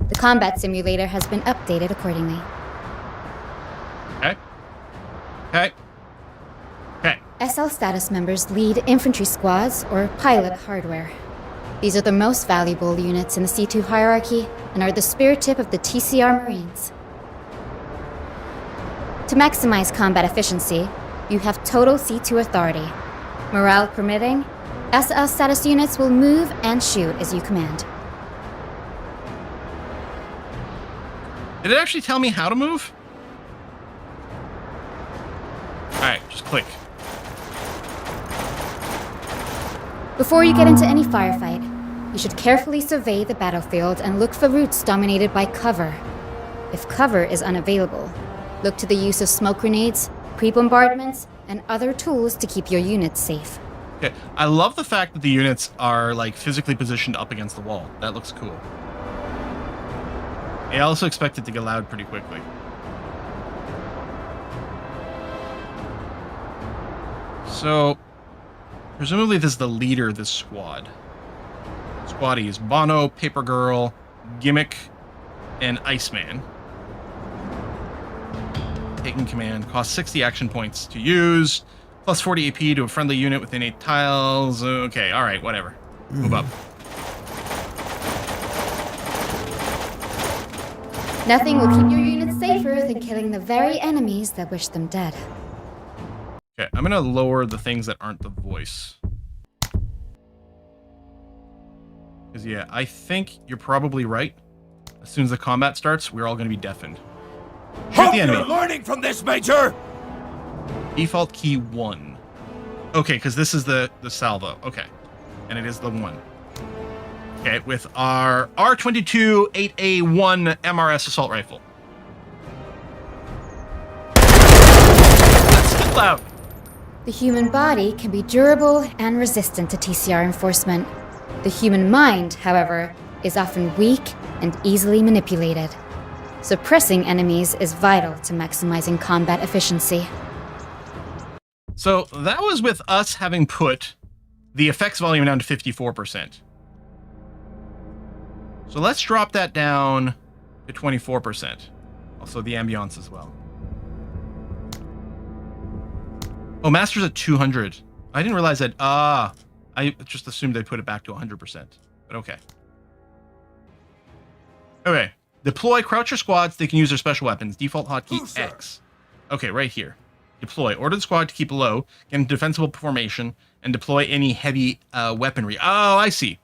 Speaker 4: The combat simulator has been updated accordingly.
Speaker 1: Okay. Okay. Okay.
Speaker 4: SL status members lead infantry squads or pilot hardware. These are the most valuable units in the C2 hierarchy and are the spear tip of the TCR Marines. To maximize combat efficiency, you have total C2 authority. Morale permitting, SL status units will move and shoot as you command.
Speaker 1: Did it actually tell me how to move? Alright, just click.
Speaker 4: Before you get into any firefight, you should carefully survey the battlefield and look for routes dominated by cover. If cover is unavailable, look to the use of smoke grenades, pre-bombardments, and other tools to keep your units safe.
Speaker 1: Okay, I love the fact that the units are like physically positioned up against the wall. That looks cool. I also expect it to get loud pretty quickly. So, presumably this is the leader of this squad. Squaddies: Bono, Paper Girl, Gimmick, and Iceman. Taking command. Costs 60 action points to use. Plus 40 AP to a friendly unit within 8 tiles. Okay, alright, whatever. Move up.
Speaker 4: Nothing will keep your units safer than killing the very enemies that wish them dead.
Speaker 1: Okay, I'm gonna lower the things that aren't the voice. Because, yeah, I think you're probably right. As soon as the combat starts, we're all gonna be deafened. Shoot the enemy.
Speaker 3: You're learning from this, Major!
Speaker 1: Default key 1. Okay, because this is the salvo. Okay. And it is the 1. Okay, with our R22 8A1 MRS assault rifle. That's still loud.
Speaker 4: The human body can be durable and resistant to TCR enforcement. The human mind, however, is often weak and easily manipulated. Suppressing enemies is vital to maximizing combat efficiency.
Speaker 1: So that was with us having put the effects volume down to 54%. So let's drop that down to 24%. Also the ambiance as well. Oh, Master's at 200. I didn't realize that. I just assumed they put it back to 100%. But okay. Okay. Deploy croucher squads. They can use their special weapons. Default hotkey X. Okay, right here. Deploy. Order the squad to keep low, get in defensible formation, and deploy any heavy weaponry. Oh, I see.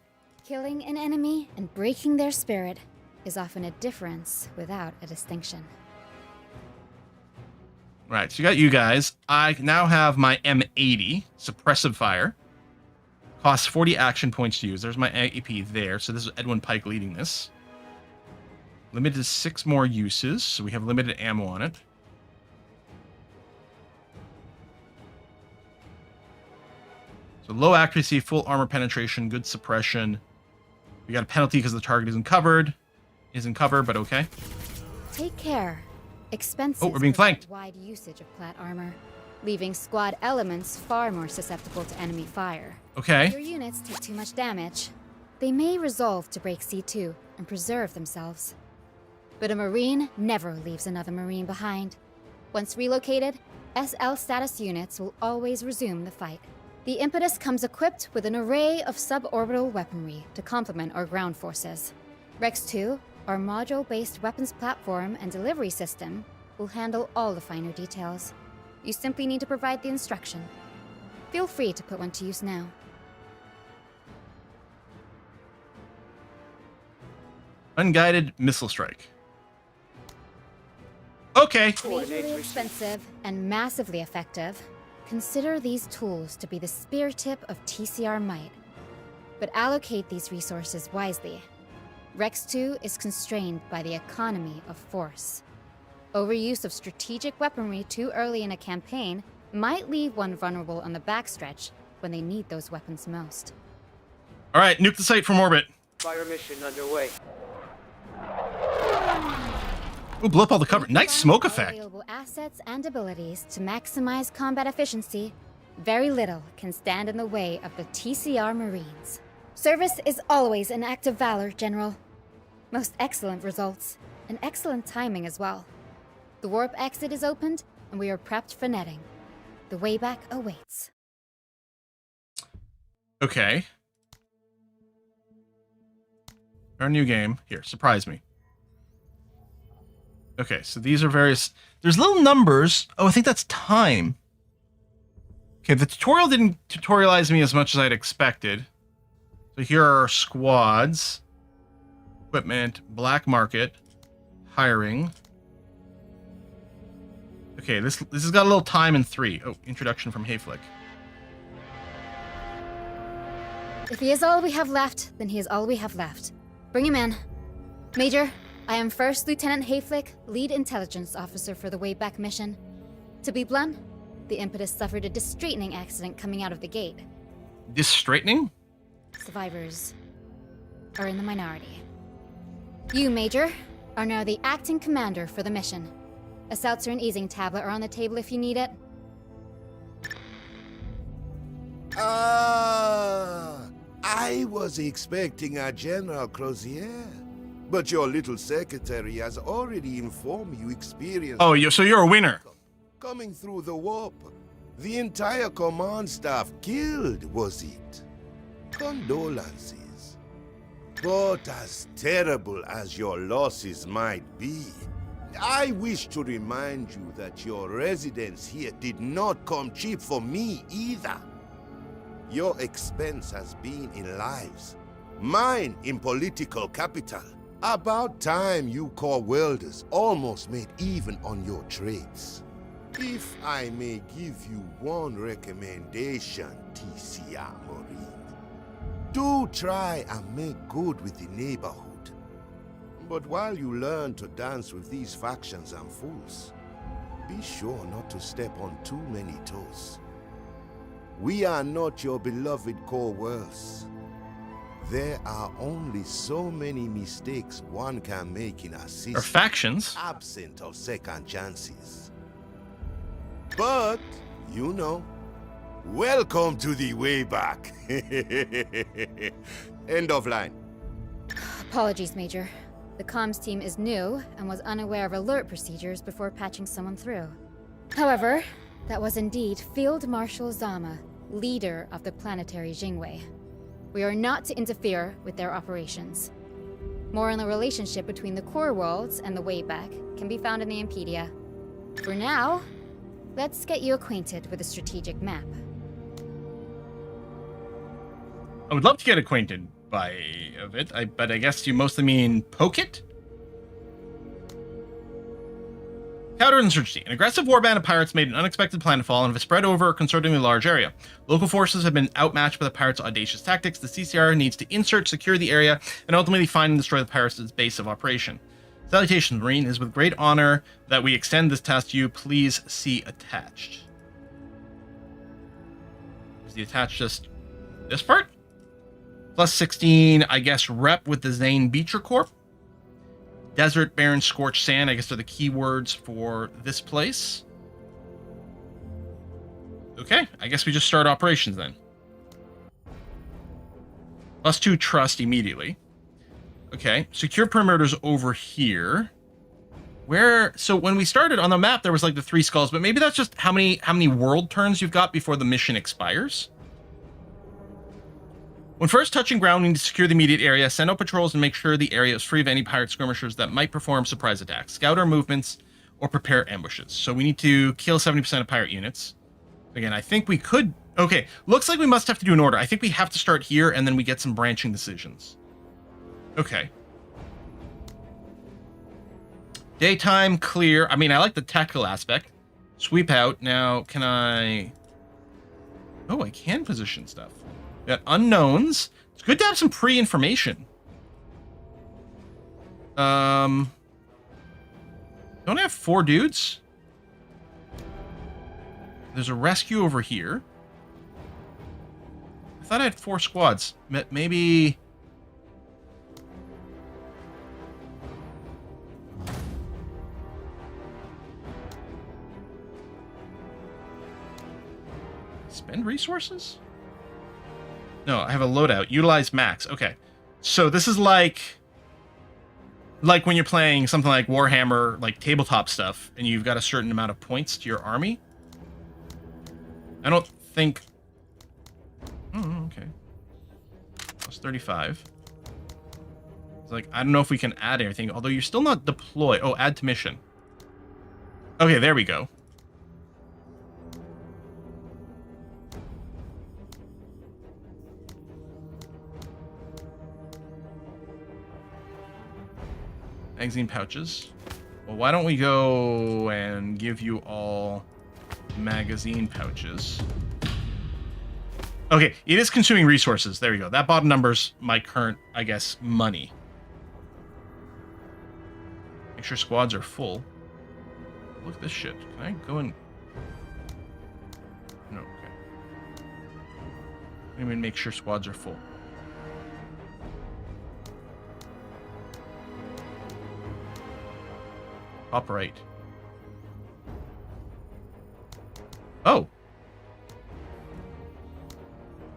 Speaker 4: Killing an enemy and breaking their spirit is often a difference without a distinction.
Speaker 1: Right, so you got you guys. I now have my M80, Suppressive Fire. Costs 40 action points to use. There's my AP there. So this is Edwin Pike leading this. Limited to 6 more uses, so we have limited ammo on it. So low accuracy, full armor penetration, good suppression. We got a penalty because the target isn't covered. Isn't covered, but okay.
Speaker 4: Take care. Expensive.
Speaker 1: Oh, we're being flanked.
Speaker 4: Wide usage of plat armor, leaving squad elements far more susceptible to enemy fire.
Speaker 1: Okay.
Speaker 4: If your units take too much damage, they may resolve to break C2 and preserve themselves. But a Marine never leaves another Marine behind. Once relocated, SL status units will always resume the fight. The Impetus comes equipped with an array of suborbital weaponry to complement our ground forces. Rex 2, our module-based weapons platform and delivery system, will handle all the finer details. You simply need to provide the instruction. Feel free to put one to use now.
Speaker 1: Unguided missile strike. Okay.
Speaker 4: Majorly expensive and massively effective, consider these tools to be the spear tip of TCR might. But allocate these resources wisely. Rex 2 is constrained by the economy of force. Overuse of strategic weaponry too early in a campaign might leave one vulnerable on the backstretch when they need those weapons most.
Speaker 1: All right, nuke the site from orbit.
Speaker 3: Fire mission underway.
Speaker 1: Ooh, blow up all the cover. Nice smoke effect.
Speaker 4: Available assets and abilities to maximize combat efficiency, very little can stand in the way of the TCR Marines. Service is always an act of valor, General. Most excellent results, and excellent timing as well. The warp exit is opened, and we are prepped for netting. The way back awaits.
Speaker 1: Okay. Our new game. Here, surprise me. Okay, so these are various... There's little numbers. Oh, I think that's time. Okay, the tutorial didn't tutorialize me as much as I'd expected. So here are our squads. Equipment, black market, hiring. Okay, this has got a little time in 3. Oh, introduction from Hayflick.
Speaker 4: If he is all we have left, then he is all we have left. Bring him in. Major, I am First Lieutenant Hayflick, Lead Intelligence Officer for the Wayback Mission. To be blunt, the Impetus suffered a distraightening accident coming out of the gate.
Speaker 1: Distraightening?
Speaker 4: Survivors are in the minority. You, Major, are now the acting commander for the mission. A seltzer and easing tablet are on the table if you need it.
Speaker 5: I was expecting a General Crozier, but your little secretary has already informed you experienced...
Speaker 1: Oh, so you're a winner.
Speaker 5: Coming through the warp. The entire command staff killed, was it? Condolences. But as terrible as your losses might be, I wish to remind you that your residence here did not come cheap for me either. Your expense has been in lives, mine in political capital. About time you core welders almost made even on your trades. If I may give you one recommendation, TCR Marine, do try and make good with the neighborhood. But while you learn to dance with these factions and fools, be sure not to step on too many toes. We are not your beloved core worlds. There are only so many mistakes one can make in a
Speaker 1: Or
Speaker 5: system
Speaker 1: factions.
Speaker 5: absent of second chances. But, you know, welcome to the way back. End of line.
Speaker 4: Apologies, Major. The comms team is new and was unaware of alert procedures before patching someone through. However, that was indeed Field Marshal Zama, leader of the planetary Jingwei. We are not to interfere with their operations. More on the relationship between the core worlds and the Wayback can be found in the Impedia. For now, let's get you acquainted with the strategic map.
Speaker 1: I would love to get acquainted of it, but I guess you mostly mean poke it? Counterinsurgency. An aggressive warband of pirates made an unexpected planetfall and have spread over a concertingly large area. Local forces have been outmatched by the pirates' audacious tactics. The CCR needs to insert, secure the area, and ultimately find and destroy the pirates' base of operation. Salutations, Marine. It is with great honor that we extend this task to you. Please see attached. Is the attached just this part? Plus 16, I guess, rep with the Zane Beecher Corp. Desert, barren, scorched sand, I guess are the keywords for this place. Okay, I guess we just start operations then. Plus 2 trust immediately. Okay, secure perimeters over here. Where, so when we started on the map, there was like the 3 skulls, but maybe that's just how many world turns you've got before the mission expires. When first touching ground, we need to secure the immediate area, send out patrols, and make sure the area is free of any pirate skirmishers that might perform surprise attacks, scout our movements, or prepare ambushes. So we need to kill 70% of pirate units. Again, I think we could... Okay, looks like we must have to do an order. I think we have to start here, and then we get some branching decisions. Okay. Daytime, clear. I mean, I like the tactical aspect. Sweep out. Now, can I... Oh, I can position stuff. We got unknowns. It's good to have some pre-information. Don't I have 4 dudes? There's a rescue over here. I thought I had 4 squads. Maybe... Spend resources? No, I have a loadout. Utilize max. Okay. So this is like when you're playing something like Warhammer, like tabletop stuff, and you've got a certain amount of points to your army. I don't think... Oh, okay. Plus 35. It's like, I don't know if we can add anything, although you're still not deployed. Oh, add to mission. Okay, there we go. Magazine pouches. Well, why don't we go and give you all magazine pouches? Okay, it is consuming resources. There we go. That bottom number's my current, I guess, money. Make sure squads are full. Look at this shit. Can I go and... No, okay. Let me make sure squads are full. Top right. Oh.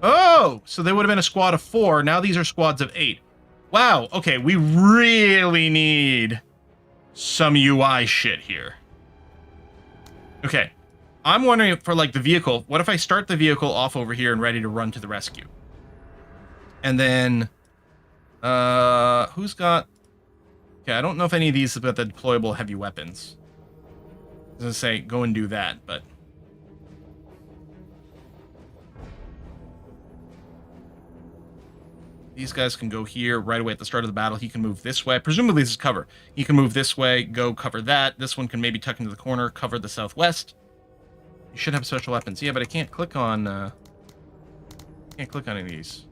Speaker 1: Oh! So they would have been a squad of 4. Now these are squads of 8. Wow. Okay, we really need some UI shit here. Okay. I'm wondering for, like, the vehicle. What if I start the vehicle off over here and ready to run to the rescue? And then... who's got... Okay, I don't know if any of these have got the deployable heavy weapons. I was gonna say, go and do that, but... These guys can go here right away at the start of the battle. He can move this way. Presumably this is cover. He can move this way, go cover that. This one can maybe tuck into the corner, cover the southwest. You should have special weapons. Yeah, but I can't click on... can't click on any of these.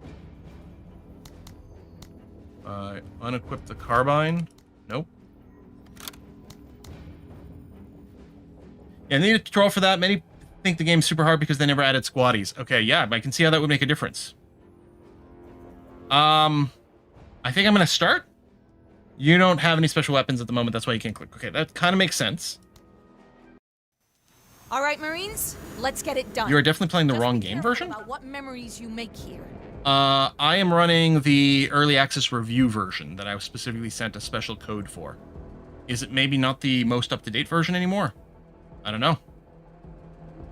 Speaker 1: Unequip the carbine. Nope. Yeah, I need a tutorial for that. Many think the game's super hard because they never added squaddies. Okay, yeah, I can see how that would make a difference. I think I'm gonna start. You don't have any special weapons at the moment, that's why you can't click. Okay, that kind of makes sense.
Speaker 2: All right, Marines, let's get it done.
Speaker 1: You are definitely playing the
Speaker 2: Just
Speaker 1: wrong
Speaker 2: be
Speaker 1: game
Speaker 2: careful
Speaker 1: version.
Speaker 2: about what memories you make here.
Speaker 1: I am running the early access review version that I specifically sent a special code for. Is it maybe not the most up-to-date version anymore? I don't know.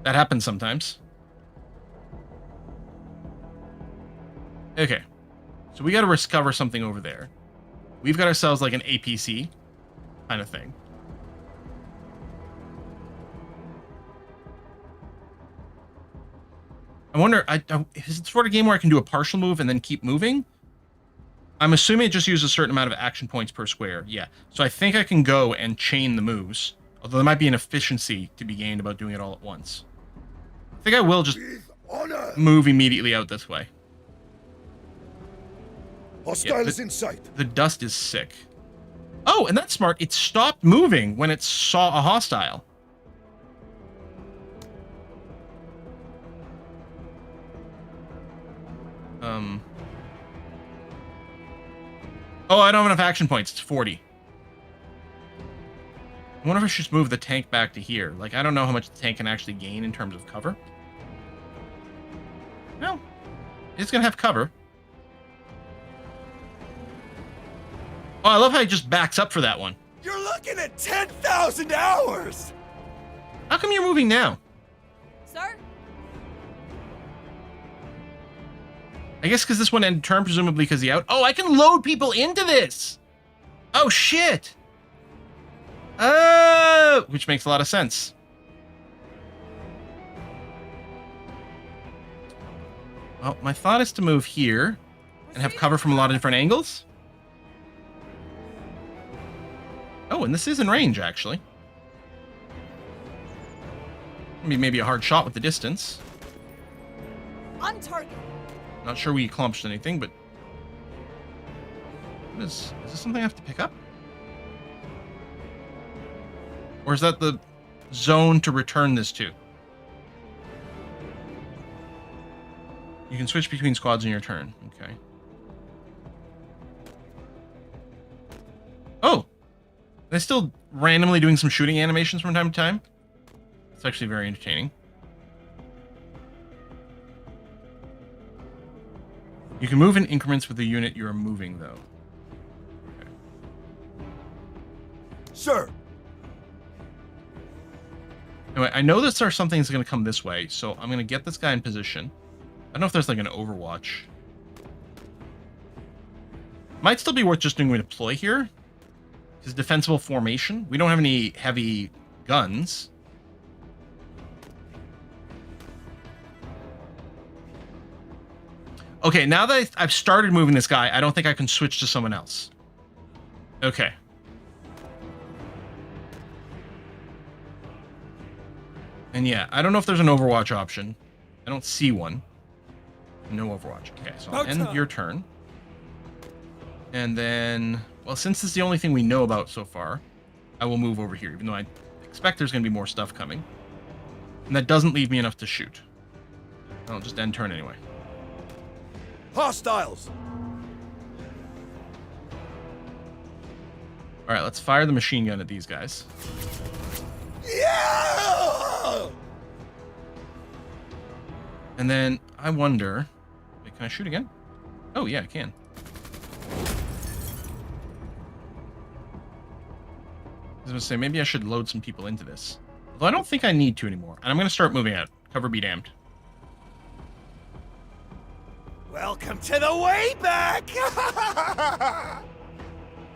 Speaker 1: That happens sometimes. Okay. So we got to discover something over there. We've got ourselves like an APC kind of thing. I wonder, is it sort of game where I can do a partial move and then keep moving? I'm assuming it just uses a certain amount of action points per square. Yeah. So I think I can go and chain the moves. Although there might be an efficiency to be gained about doing it all at once. I think I will just move immediately out this way.
Speaker 3: Hostile is in sight.
Speaker 1: The dust is sick. Oh, and that's smart. It stopped moving when it saw a hostile. Oh, I don't have enough action points. It's 40. I wonder if I should just move the tank back to here. Like, I don't know how much the tank can actually gain in terms of cover. No. It's going to have cover. Oh, I love how he just backs up for that one.
Speaker 3: You're looking at 10,000 hours!
Speaker 1: How come you're moving now?
Speaker 2: Sir?
Speaker 1: I guess because this one ended turn, presumably because he out. Oh, I can load people into this! Oh, shit! Oh! Which makes a lot of sense. Well, my thought is to move here and have cover from a lot of different angles. Oh, and this is in range, actually. Maybe a hard shot with the distance.
Speaker 2: On target.
Speaker 1: Not sure we accomplished anything, but... Is this something I have to pick up? Or is that the zone to return this to? You can switch between squads in your turn. Okay. Oh! They're still randomly doing some shooting animations from time to time. It's actually very entertaining. You can move in increments with the unit you are moving, though. Okay.
Speaker 3: Sir!
Speaker 1: Anyway, I know that there's something that's going to come this way, so I'm going to get this guy in position. I don't know if there's like an overwatch. Might still be worth just doing a deploy here. Because defensible formation. We don't have any heavy guns. Okay, now that I've started moving this guy, I don't think I can switch to someone else. Okay. And yeah, I don't know if there's an Overwatch option. I don't see one. No Overwatch. Okay, so I'll end your turn. And then, well, since this is the only thing we know about so far, I will move over here, even though I expect there's going to be more stuff coming. And that doesn't leave me enough to shoot. I'll just end turn anyway.
Speaker 3: Hostiles!
Speaker 1: Alright, let's fire the machine gun at these guys.
Speaker 3: Yeah!
Speaker 1: And then, I wonder... Wait, can I shoot again? Oh, yeah, I can. I was going to say, maybe I should load some people into this. Although I don't think I need to anymore. And I'm going to start moving out. Cover be damned.
Speaker 3: Welcome to the way back!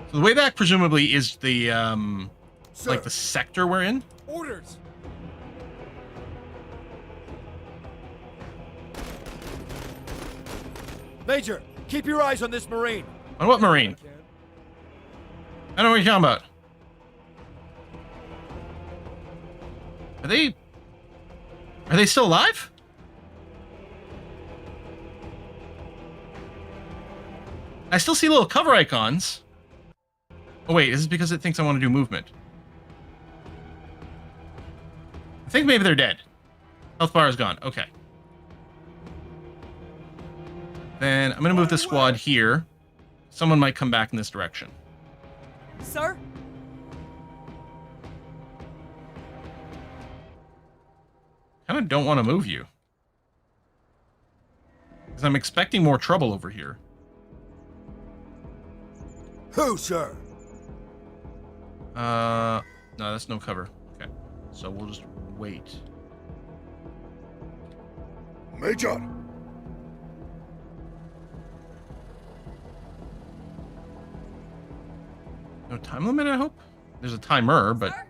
Speaker 1: So the way back, presumably, is the,
Speaker 3: Sir.
Speaker 1: like the sector we're in.
Speaker 3: Orders! Major, keep your eyes on this Marine.
Speaker 1: On what Marine? I don't know what you're talking about. Are they still alive? I still see little cover icons. Oh wait, is this because it thinks I want to do movement? I think maybe they're dead. Health bar is gone. Okay. Then I'm going to move the squad here. Someone might come back in this direction.
Speaker 2: Sir?
Speaker 1: Kind of don't want to move you. Because I'm expecting more trouble over here.
Speaker 3: Who, sir?
Speaker 1: No, that's no cover. Okay. So we'll just wait.
Speaker 5: Major!
Speaker 1: No time limit, I hope? There's a timer, but...
Speaker 2: Sir?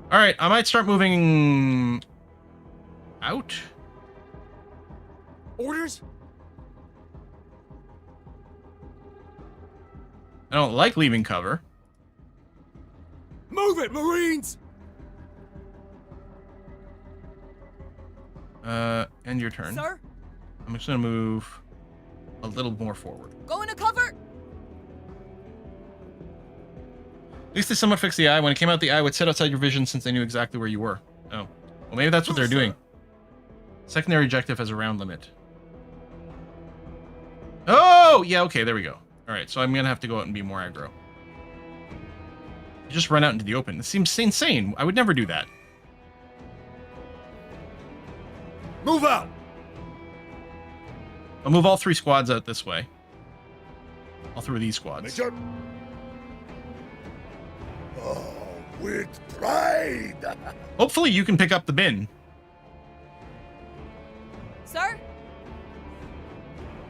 Speaker 1: Alright, I might start moving... out?
Speaker 3: Orders?
Speaker 1: I don't like leaving cover.
Speaker 3: Move it, Marines!
Speaker 1: End your turn.
Speaker 2: Sir?
Speaker 1: I'm just gonna move a little more forward.
Speaker 2: Go into cover?
Speaker 1: At least they somewhat fixed the eye. When it came out, the eye would sit outside your vision since they knew exactly where you were. Oh. Well, maybe that's what they're doing. Secondary objective has a round limit. Oh! Yeah, okay, there we go. Alright, so I'm gonna have to go out and be more aggro. Just run out into the open. This seems insane. I would never do that.
Speaker 3: Move out!
Speaker 1: I'll move all 3 squads out this way. All 3 of these squads.
Speaker 5: Major! Oh, with pride!
Speaker 1: Hopefully you can pick up the bin.
Speaker 2: Sir?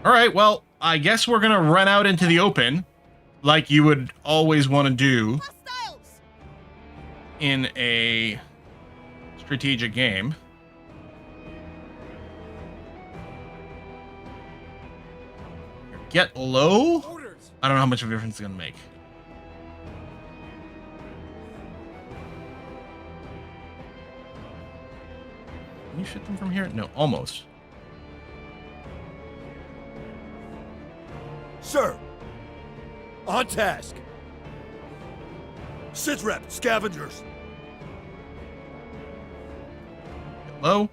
Speaker 1: Alright, well, I guess we're gonna run out into the open. Like you would always want to do
Speaker 2: Hostiles!
Speaker 1: in a strategic game. Get low?
Speaker 3: Orders!
Speaker 1: I don't know how much of a difference it's gonna make. Can you shoot them from here? No, almost.
Speaker 3: Sir! On task! Sit rep, scavengers!
Speaker 1: Get low.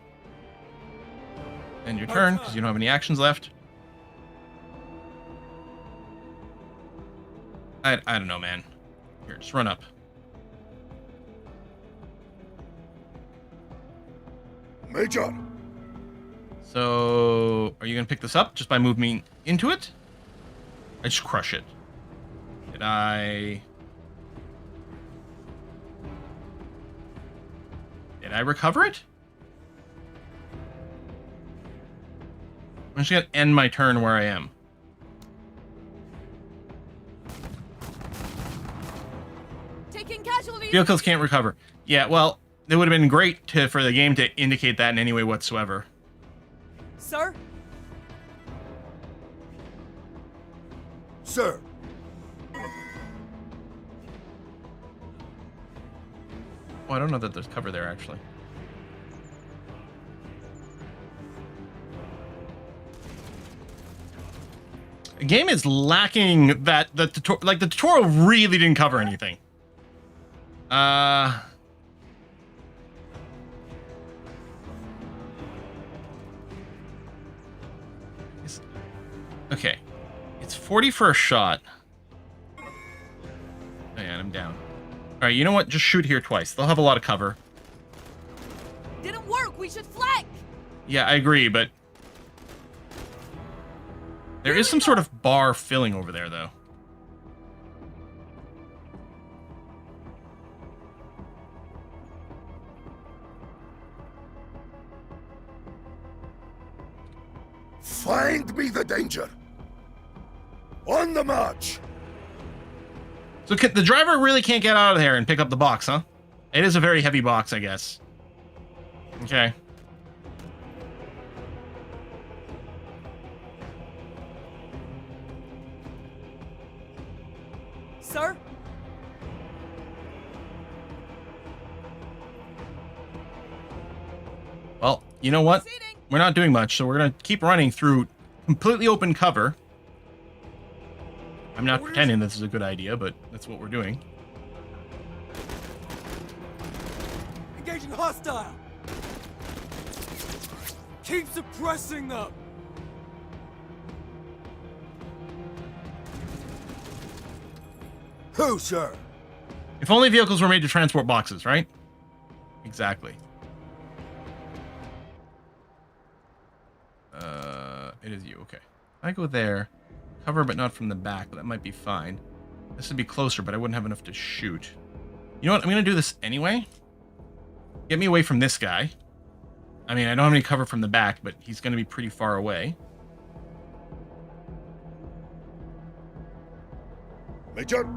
Speaker 1: End your turn, because you don't have any actions left. I don't know, man. Here, just run up.
Speaker 5: Major!
Speaker 1: So, are you going to pick this up just by moving into it? I just crush it. Did I recover it? I'm just going to end my turn where I am.
Speaker 2: Taking casualties!
Speaker 1: Vehicles can't recover. Yeah, well, it would have been great for the game to indicate that in any way whatsoever.
Speaker 2: Sir?
Speaker 3: Sir!
Speaker 1: Oh, I don't know that there's cover there, actually. The game is lacking that the tutorial really didn't cover anything. Okay. It's 40 for a shot. Oh, yeah, I'm down. Alright, you know what? Just shoot here twice. They'll have a lot of cover.
Speaker 2: Didn't work! We should flank!
Speaker 1: Yeah, I agree, but... there is some sort of bar filling over there, though.
Speaker 5: Find me the danger! On the march!
Speaker 1: So the driver really can't get out of there and pick up the box, huh? It is a very heavy box, I guess. Okay.
Speaker 2: Sir?
Speaker 1: Well, you know what?
Speaker 2: Proceeding.
Speaker 1: We're not doing much, so we're going to keep running through completely open cover. I'm not pretending this is a good idea, but that's what we're doing.
Speaker 3: Engaging hostile! Keep suppressing them! Who, sir?
Speaker 1: If only vehicles were made to transport boxes, right? Exactly. It is you. Okay. I go there. Cover, but not from the back. That might be fine. This would be closer, but I wouldn't have enough to shoot. You know what? I'm going to do this anyway. Get me away from this guy. I mean, I don't have any cover from the back, but he's going to be pretty far away.
Speaker 3: Major.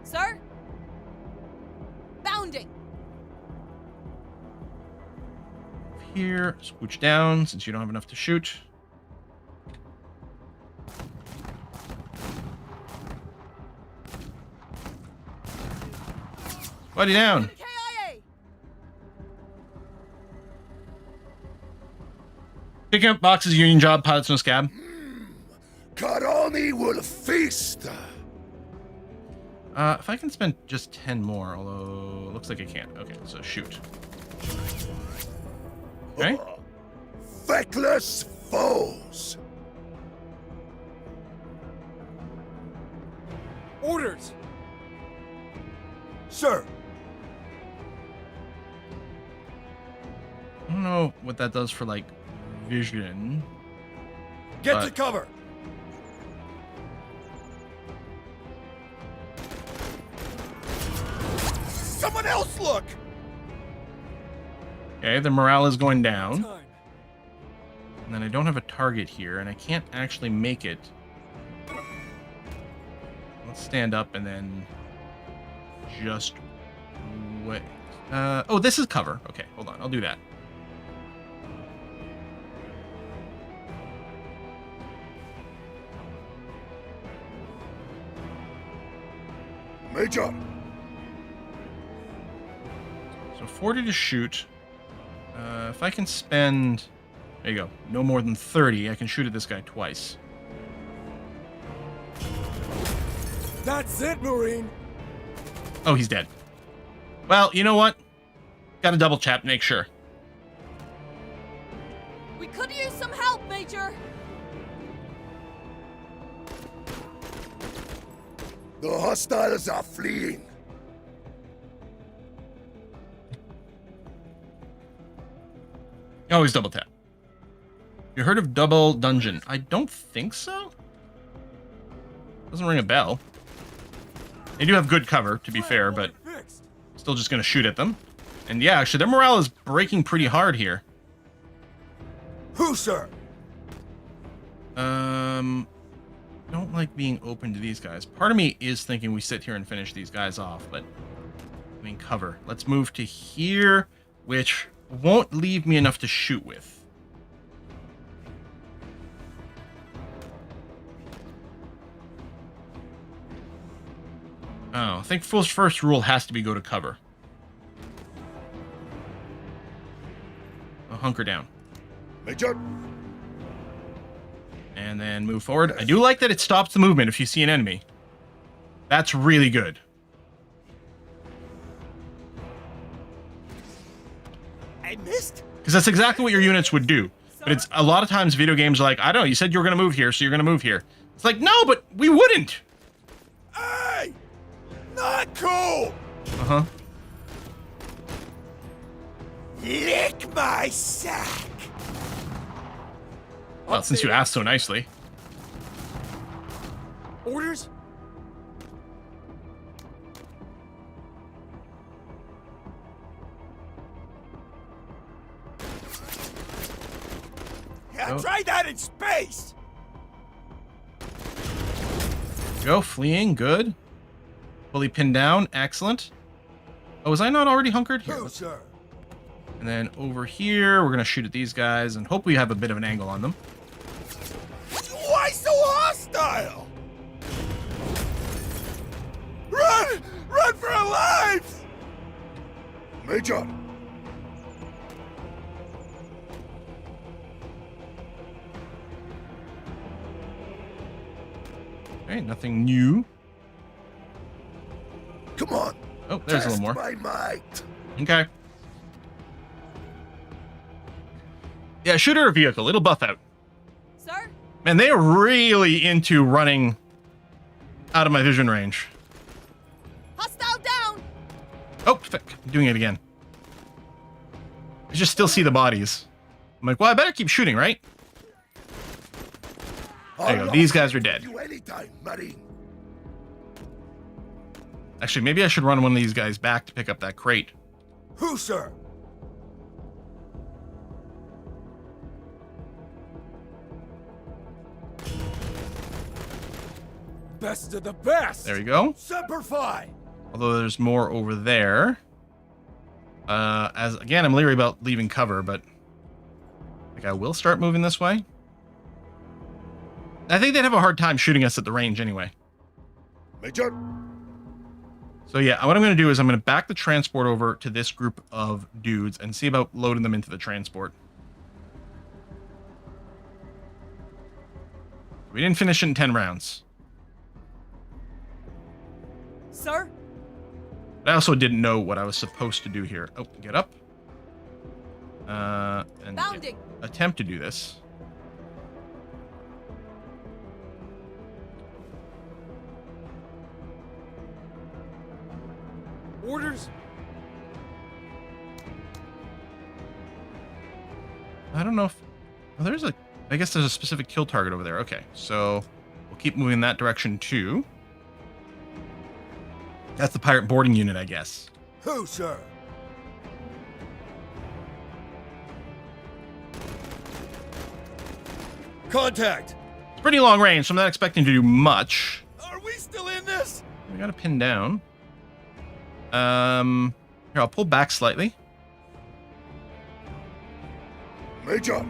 Speaker 2: Sir? Bounding.
Speaker 1: Here, scooch down since you don't have enough to shoot. Buddy down.
Speaker 2: KIA.
Speaker 1: Picking up boxes, union job, pilots no scab.
Speaker 3: Karani will feast.
Speaker 1: If I can spend just 10 more, although it looks like I can't. Okay, so shoot. Okay.
Speaker 3: Feckless foes.
Speaker 2: Orders.
Speaker 3: Sir.
Speaker 1: I don't know what that does for, like, vision.
Speaker 3: Get to cover. Someone else look.
Speaker 1: Okay, the morale is going down.
Speaker 2: Time.
Speaker 1: And then I don't have a target here, and I can't actually make it. Let's stand up and then just wait. Oh, this is cover. Okay, hold on. I'll do that.
Speaker 3: Major.
Speaker 1: So 40 to shoot. If I can spend... There you go. No more than 30. I can shoot at this guy twice.
Speaker 3: That's it, Marine.
Speaker 1: Oh, he's dead. Well, you know what? Gotta double check, make sure.
Speaker 2: We could use some help, Major.
Speaker 3: The hostiles are fleeing.
Speaker 1: Always double tap. You heard of Double Dungeon? I don't think so. Doesn't ring a bell. They do have good cover, to be fair, but still just gonna shoot at them. And yeah, actually, their morale is breaking pretty hard here.
Speaker 3: Who, sir?
Speaker 1: Don't like being open to these guys. Part of me is thinking we sit here and finish these guys off, but I mean, cover. Let's move to here, which won't leave me enough to shoot with. Oh, I think first rule has to be go to cover. I'll hunker down.
Speaker 3: Major.
Speaker 1: And then move forward. I do like that it stops the movement if you see an enemy. That's really good.
Speaker 3: I missed.
Speaker 1: Because that's exactly what your units would do. But it's a lot of times video games are like, I don't know, you said you were going to move here, so you're going to move here. It's like, no, but we wouldn't.
Speaker 3: Hey! Not cool!
Speaker 1: Uh-huh.
Speaker 3: Lick my sack!
Speaker 1: Well, since you asked so nicely.
Speaker 3: Orders? Yeah,
Speaker 1: Oh.
Speaker 3: try that in space!
Speaker 1: Go, fleeing, good. Fully pinned down, excellent. Oh, was I not already hunkered? Here,
Speaker 3: Who,
Speaker 1: let's-
Speaker 3: sir?
Speaker 1: and then over here, we're going to shoot at these guys and hope we have a bit of an angle on them.
Speaker 3: Why so hostile? Run! Run for our lives! Major.
Speaker 1: Okay, nothing new.
Speaker 3: Come on.
Speaker 1: Oh, there's a little more.
Speaker 3: My might.
Speaker 1: Okay. Yeah, shoot her a vehicle. It'll buff out.
Speaker 2: Sir?
Speaker 1: Man, they are really into running out of my vision range.
Speaker 2: Hostile down!
Speaker 1: Oh, fuck. I'm doing it again. I just still see the bodies. I'm like, well, I better keep shooting, right? There you go. These guys are dead.
Speaker 3: You anytime, Marine.
Speaker 1: Actually, maybe I should run one of these guys back to pick up that crate.
Speaker 3: Who, sir? Best of the best.
Speaker 1: There we go.
Speaker 3: Semper Fi.
Speaker 1: Although there's more over there. As again, I'm leery about leaving cover, but like I will start moving this way. I think they'd have a hard time shooting us at the range anyway.
Speaker 3: Major.
Speaker 1: So yeah, what I'm going to do is I'm going to back the transport over to this group of dudes and see about loading them into the transport. We didn't finish it in 10 rounds.
Speaker 2: Sir?
Speaker 1: I also didn't know what I was supposed to do here. Oh, get up. And
Speaker 2: Bounding.
Speaker 1: attempt to do this.
Speaker 2: Orders?
Speaker 1: I don't know if... Oh, there's a... I guess there's a specific kill target over there. Okay, so we'll keep moving in that direction too. That's the pirate boarding unit, I guess.
Speaker 3: Who, sir? Contact.
Speaker 1: It's pretty long range, so I'm not expecting to do much.
Speaker 3: Are we still in this?
Speaker 1: We got to pin down. Here, I'll pull back slightly.
Speaker 3: Major.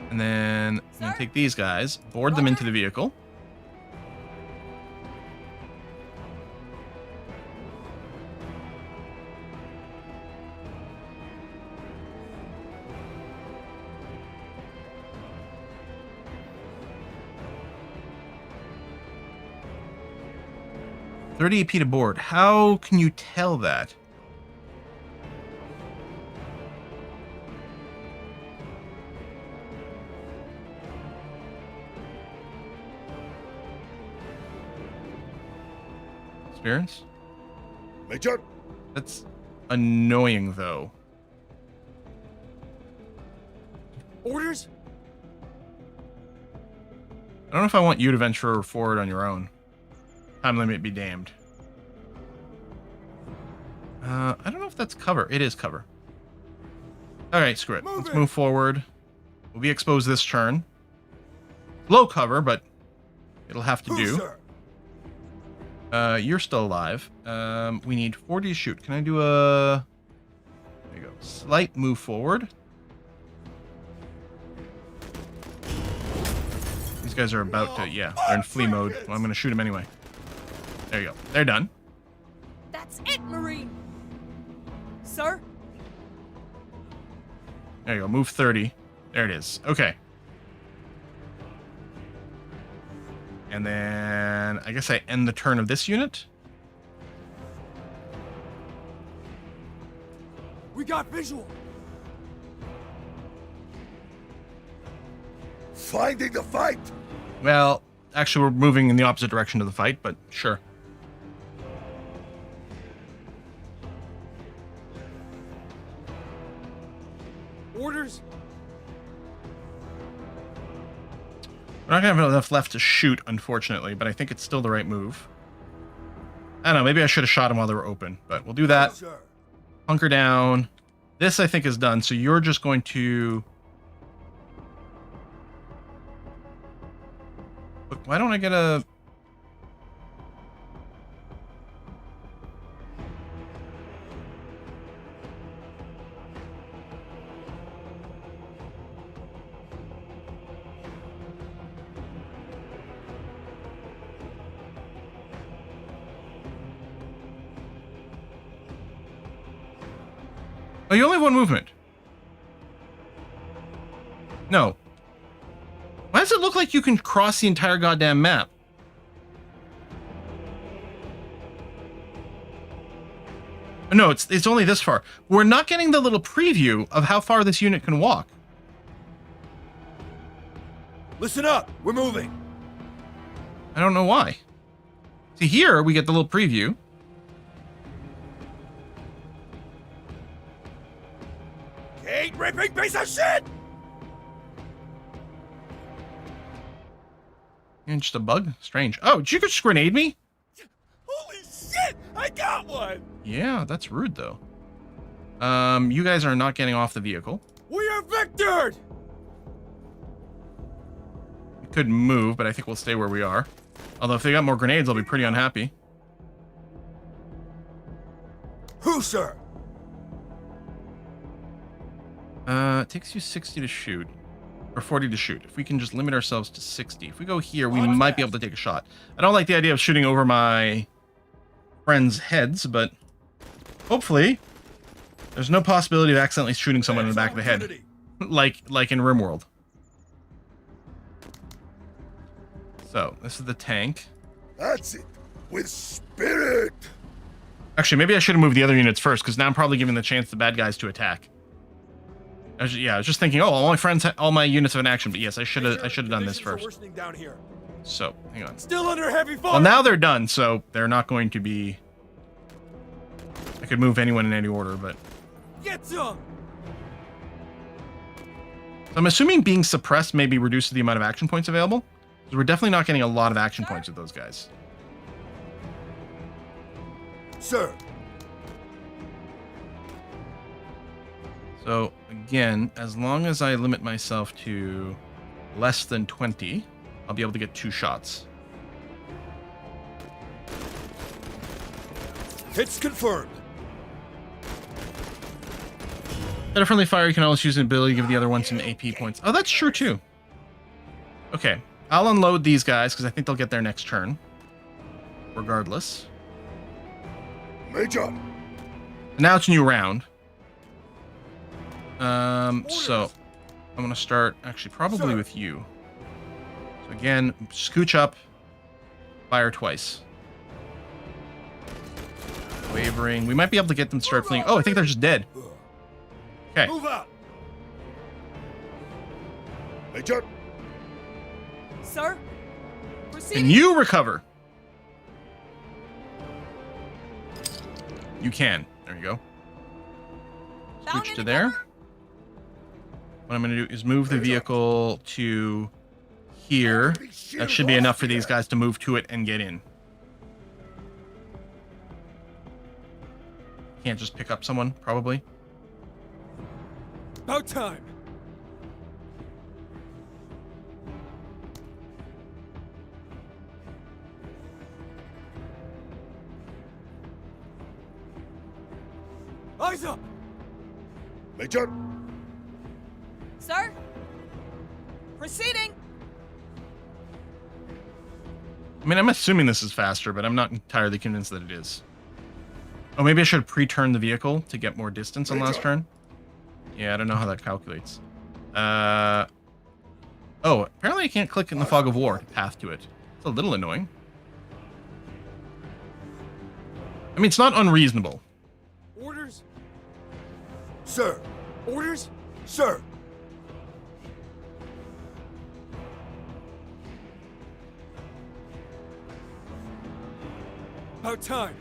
Speaker 1: And then I'm going to
Speaker 2: Sir?
Speaker 1: take these guys, board them into the vehicle. $30 AP to board. How can you tell that? Experience?
Speaker 3: Major.
Speaker 1: That's annoying, though.
Speaker 2: Orders?
Speaker 1: I don't know if I want you to venture forward on your own. Time limit be damned. I don't know if that's cover. It is cover. Alright, screw it. Let's move forward. We'll be exposed this turn. Low cover, but it'll have to
Speaker 3: Who,
Speaker 1: do.
Speaker 3: sir?
Speaker 1: You're still alive. We need 40 to shoot. Can I do a... There you go. Slight move forward. These guys are about to... Yeah, they're in flee mode. Well, I'm going to shoot them anyway. There you go. They're done.
Speaker 2: That's it, Marine! Sir?
Speaker 1: There you go. Move 30. There it is. Okay. And then I guess I end the turn of this unit.
Speaker 2: We got visual!
Speaker 3: Finding the fight.
Speaker 1: Well, actually, we're moving in the opposite direction to the fight, but sure.
Speaker 2: Orders?
Speaker 1: We're not going to have enough left to shoot, unfortunately, but I think it's still the right move. I don't know, maybe I should have shot them while they were open, but we'll do that.
Speaker 3: Sir.
Speaker 1: Hunker down. This, I think, is done, so you're just going to... Look, why don't I get a... Oh, you only have one movement. No. Why does it look like you can cross the entire goddamn map? No, it's only this far. We're not getting the little preview of how far this unit can walk.
Speaker 3: Listen up. We're moving.
Speaker 1: I don't know why. See, here we get the little preview.
Speaker 3: Ain't ripping piece of shit!
Speaker 1: And just a bug? Strange. Oh, did you just grenade me?
Speaker 3: Holy shit! I got one!
Speaker 1: Yeah, that's rude, though. You guys are not getting off the vehicle.
Speaker 3: We are victored!
Speaker 1: We could move, but I think we'll stay where we are. Although if they got more grenades, I'll be pretty unhappy.
Speaker 3: Who, sir?
Speaker 1: It takes you 60 to shoot. Or 40 to shoot. If we can just limit ourselves to 60. If we go here, we might be able to take a shot. I don't like the idea of shooting over my friends' heads, but hopefully there's no possibility of accidentally shooting someone in the back of the head. like in RimWorld. So, this is the tank.
Speaker 3: That's it. With spirit.
Speaker 1: Actually, maybe I should have moved the other units first, because now I'm probably giving the chance the bad guys to attack. I was just thinking, oh, all my units have an action, but yes, I should have done this first.
Speaker 3: Down here.
Speaker 1: So, hang on.
Speaker 3: Still under heavy fire.
Speaker 1: Well, now they're done, so they're not going to be... I could move anyone in any order, but...
Speaker 2: Get some!
Speaker 1: So I'm assuming being suppressed maybe reduces the amount of action points available. Because we're definitely not getting a lot of action points with those guys.
Speaker 3: Sir.
Speaker 1: So, again, as long as I limit myself to less than 20, I'll be able to get 2 shots.
Speaker 3: Hits confirmed.
Speaker 1: At a friendly fire, you can always use an ability to give the other one some AP points. Oh, that's true, too. Okay, I'll unload these guys, because I think they'll get their next turn. Regardless.
Speaker 3: Major.
Speaker 1: Now it's a new round. So I'm gonna start actually probably with you. So again, scooch up, fire twice. Wavering. We might be able to get them to start fleeing. Oh, I think they're just dead. Okay.
Speaker 3: Move out. Major.
Speaker 2: Sir?
Speaker 1: Can
Speaker 2: Proceeding.
Speaker 1: you recover? You can. There you go.
Speaker 2: Found
Speaker 1: Scooch
Speaker 2: any
Speaker 1: to there.
Speaker 2: cover?
Speaker 1: What I'm going to do is move the vehicle to here. That should be enough for these guys to move to it and get in. Can't just pick up someone, probably.
Speaker 2: About time. Eyes up!
Speaker 3: Major.
Speaker 2: Sir? Proceeding!
Speaker 1: I mean, I'm assuming this is faster, but I'm not entirely convinced that it is. Oh, maybe I should have pre-turned the vehicle to get more distance on last turn. Yeah, I don't know how that calculates. Oh, apparently I can't click in the Fog of War path to it. It's a little annoying. I mean, it's not unreasonable.
Speaker 2: Orders?
Speaker 3: Sir.
Speaker 2: Orders?
Speaker 3: Sir.
Speaker 2: About time.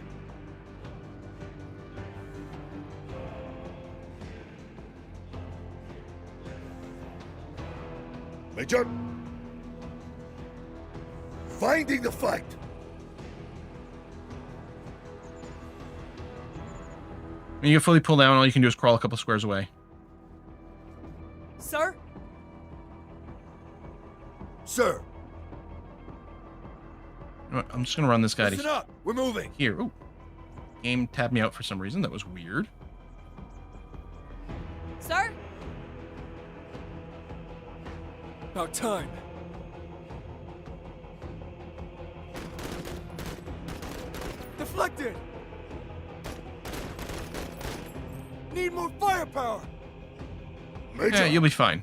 Speaker 3: Major. Finding the fight.
Speaker 1: When you get fully pulled down, all you can do is crawl a couple squares away.
Speaker 2: Sir?
Speaker 3: Sir.
Speaker 1: You know what? I'm just going to run this guy
Speaker 3: Listen
Speaker 1: to
Speaker 3: up. We're moving.
Speaker 1: here. Ooh. Game tabbed me out for some reason. That was weird.
Speaker 2: Sir? About time. Deflected! Need more firepower!
Speaker 3: Major.
Speaker 1: Yeah, you'll be fine.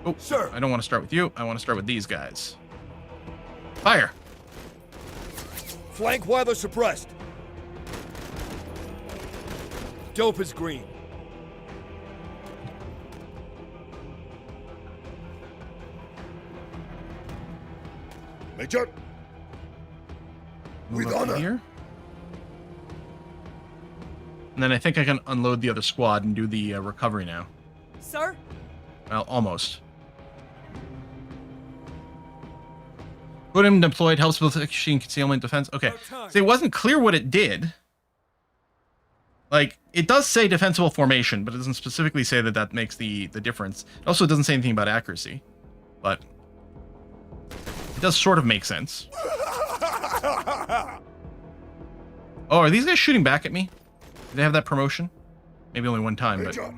Speaker 1: Oh,
Speaker 3: Sir.
Speaker 1: I don't want to start with you. I want to start with these guys. Fire!
Speaker 3: Flank while they're suppressed. Dope is green. Major,
Speaker 1: Move
Speaker 3: With
Speaker 1: up to
Speaker 3: honor.
Speaker 1: here. And then I think I can unload the other squad and do the recovery now.
Speaker 2: Sir?
Speaker 1: Well, almost. Put him deployed, helps with machine concealment defense. Okay. So it wasn't clear what it did. Like, it does say defensible formation, but it doesn't specifically say that that makes the difference. It also doesn't say anything about accuracy. But it does sort of make sense. Oh, are these guys shooting back at me? Do they have that promotion? Maybe only one time, but...
Speaker 3: Major,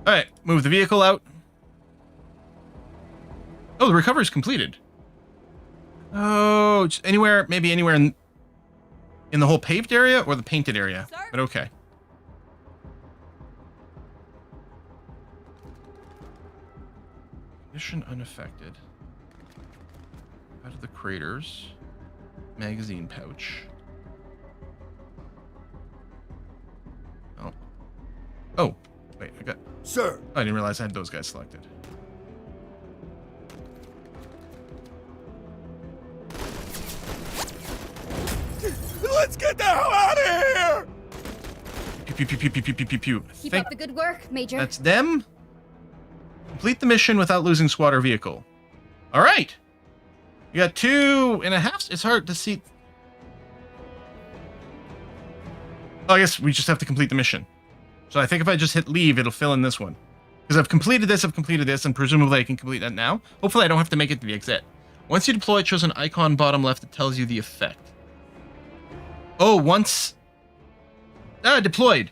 Speaker 1: Alright, move the vehicle out. Oh, the recovery's completed. Oh, just anywhere, maybe anywhere in the whole paved area or the painted area.
Speaker 2: Sir?
Speaker 1: But okay. Mission unaffected. Out of the craters. Magazine pouch. Oh. Oh, wait, I got...
Speaker 3: sir.
Speaker 1: I didn't realize I had those guys selected.
Speaker 3: Let's get the hell out of here!
Speaker 1: Pew, pew, pew, pew, pew, pew, pew, pew, pew. I
Speaker 4: Keep
Speaker 1: think
Speaker 4: up the good work, Major.
Speaker 1: that's them. Complete the mission without losing squad or vehicle. All right. You got 2.5. It's hard to see. Oh, I guess we just have to complete the mission. So I think if I just hit leave, it'll fill in this one. Because I've completed this, and presumably I can complete that now. Hopefully I don't have to make it to the exit. Once you deploy, it shows an icon bottom left that tells you the effect. Oh, once... deployed.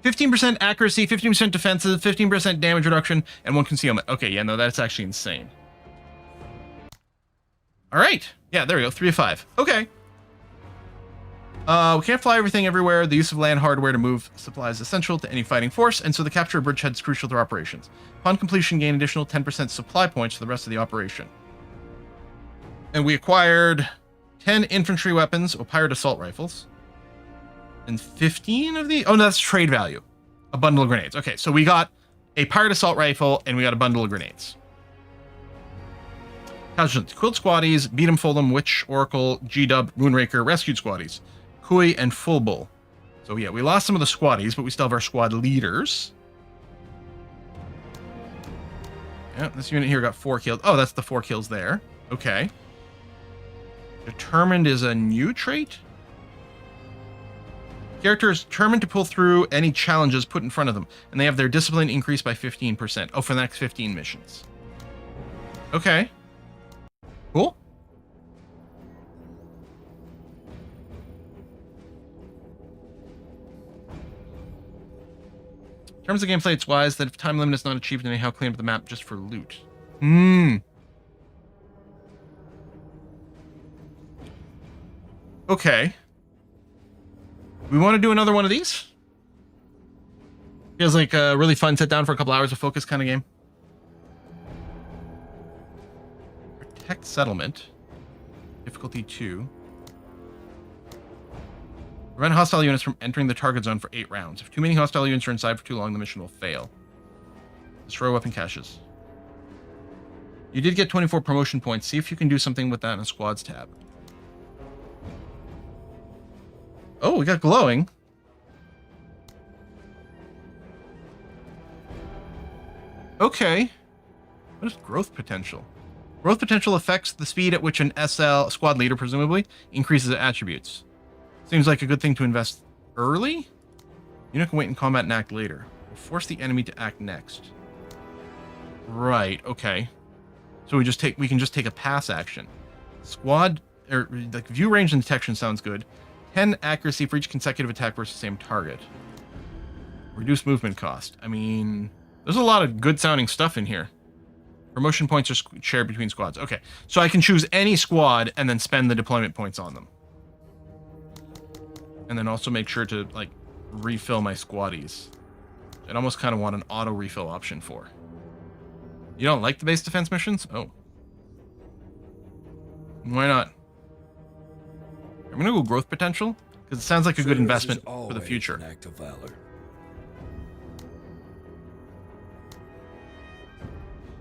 Speaker 1: 15% accuracy, 15% defensive, 15% damage reduction, and 1 concealment. Okay, yeah, no, that's actually insane. Alright. Yeah, there we go. 3 of 5. Okay. We can't fly everything everywhere. The use of land hardware to move supplies is essential to any fighting force, and so the capture of bridgehead is crucial to our operations. Upon completion, gain additional 10% supply points for the rest of the operation. And we acquired 10 infantry weapons, or pirate assault rifles, and 15 of the... Oh, no, that's trade value. A bundle of grenades. Okay, so we got a pirate assault rifle, and we got a bundle of grenades. Casualties. Quilt squaddies, beat 'em, fold 'em, witch, oracle, G-dub, moonraker, rescued squaddies. Kui and full bull. So yeah, we lost some of the squaddies, but we still have our squad leaders. Yeah, this unit here got 4 kills. Oh, that's the 4 kills there. Okay. Determined is a new trait. Character is determined to pull through any challenges put in front of them, and they have their discipline increased by 15%. Oh, for the next 15 missions. Okay. Cool. In terms of gameplay, it's wise that if time limit is not achieved, anyhow, clean up the map just for loot. Okay. We want to do another one of these? Feels like a really fun sit down for a couple hours of focus kind of game. Protect settlement. Difficulty 2. Prevent hostile units from entering the target zone for 8 rounds. If too many hostile units are inside for too long, the mission will fail. Destroy weapon caches. You did get 24 promotion points. See if you can do something with that in a squads tab. Oh, we got glowing. Okay. What is growth potential? Growth potential affects the speed at which an SL, squad leader presumably, increases attributes. Seems like a good thing to invest early. Unit can wait in combat and act later. We'll force the enemy to act next. Right, okay. So we can just take a pass action. Squad, or like view range and detection sounds good. 10 accuracy for each consecutive attack versus the same target. Reduce movement cost. I mean, there's a lot of good sounding stuff in here. Promotion points are shared between squads. Okay, so I can choose any squad and then spend the deployment points on them. And then also make sure to, like, refill my squaddies. I'd almost kind of want an auto refill option for. You don't like the base defense missions? Oh. Why not? I'm gonna go growth potential, because it sounds like a good investment for the future.
Speaker 3: An act of valor.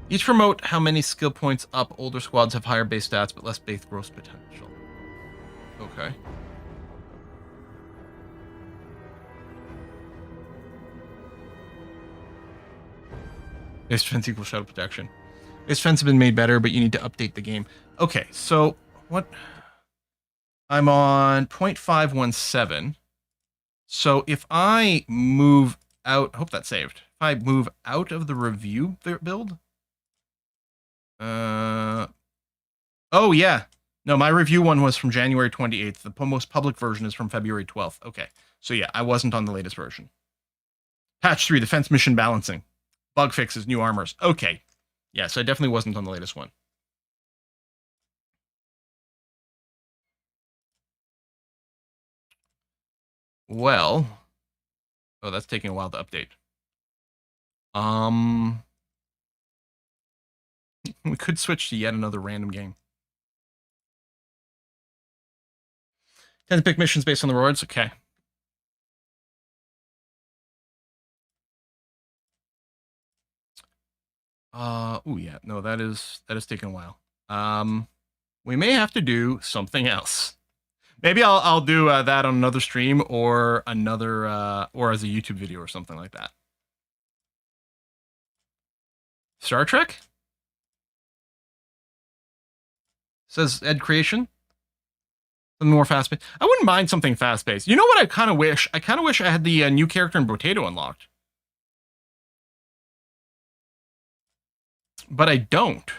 Speaker 1: Each promote how many skill points up. Older squads have higher base stats, but less base growth potential. Okay. Base defense equals shadow protection. Base defense has been made better, but you need to update the game. Okay, so what? I'm on 0.517. So if I move out, I hope that's saved. If I move out of the review build, oh yeah, no, my review one was from January 28th. The most public version is from February 12th. Okay, so yeah, I wasn't on the latest version. Patch 3, defense mission balancing, bug fixes, new armors. Okay, yeah, so I definitely wasn't on the latest one. Well, oh, that's taking a while to update. We could switch to yet another random game. Tend to pick missions based on the rewards. Okay. Oh yeah, no, that is taking a while. We may have to do something else. Maybe I'll do that on another stream or another or as a YouTube video or something like that. Star Trek? Says Ed Creation. Something more fast-paced. I wouldn't mind something fast-paced. You know what I kind of wish? I kind of wish I had the new character in Potato unlocked. But I don't.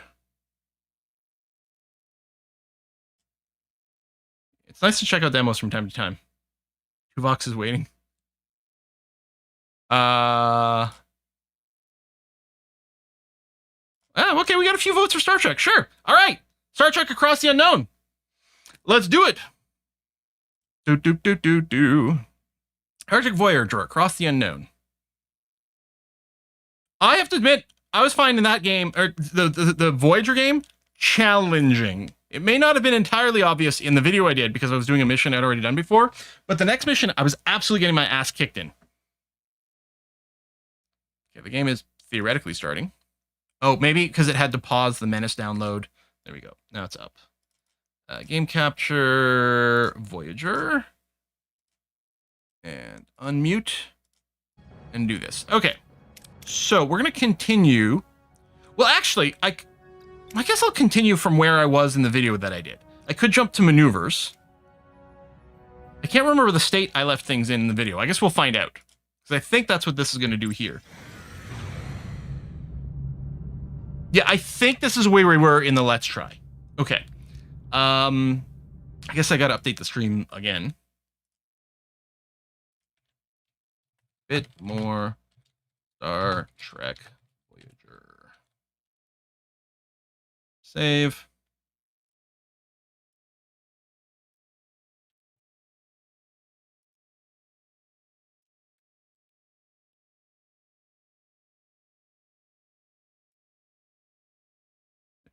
Speaker 1: It's nice to check out demos from time to time. Tuvox is waiting. Okay, we got a few votes for Star Trek. Sure. All right. Star Trek Across the Unknown. Let's do it. Arctic Voyager Across the Unknown. I have to admit, I was finding that game, or the Voyager game, challenging. It may not have been entirely obvious in the video I did because I was doing a mission I'd already done before, but the next mission, I was absolutely getting my ass kicked in. Okay, the game is theoretically starting. Oh, maybe because it had to pause the Menace download. There we go. Now it's up. Game capture, Voyager. And unmute. And do this. Okay. So we're going to continue. Well, actually, I guess I'll continue from where I was in the video that I did. I could jump to maneuvers. I can't remember the state I left things in the video. I guess we'll find out. Because I think that's what this is going to do here. Yeah, I think this is where we were in the Let's Try. Okay. I guess I got to update the stream again. Bit more Star Trek Voyager. Save.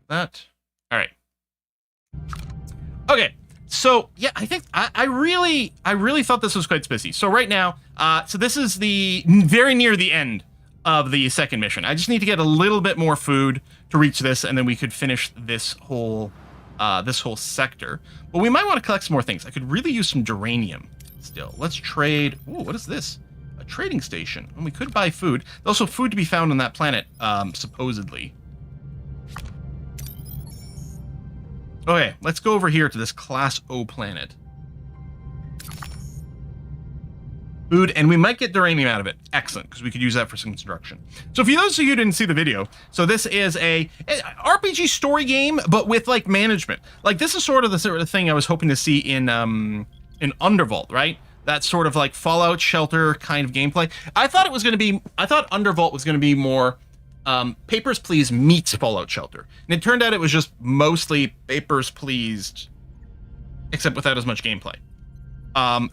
Speaker 1: That. All right. Okay. So yeah, I think I really thought this was quite spicy. So right now, so this is the very near the end of the second mission. I just need to get a little bit more food to reach this, and then we could finish this whole sector. But we might want to collect some more things. I could really use some geranium still. Let's trade. Ooh, what is this? A trading station. And we could buy food. There's also food to be found on that planet, supposedly. Okay, let's go over here to this Class O planet. Food, and we might get uranium out of it. Excellent, because we could use that for some construction. So for those of you who didn't see the video, so this is a RPG story game, but with like management. Like this is sort of the thing I was hoping to see in Undervault, right? That sort of like Fallout Shelter kind of gameplay. I thought Undervault was going to be more Papers, Please meets Fallout Shelter. And it turned out it was just mostly Papers, Please, except without as much gameplay.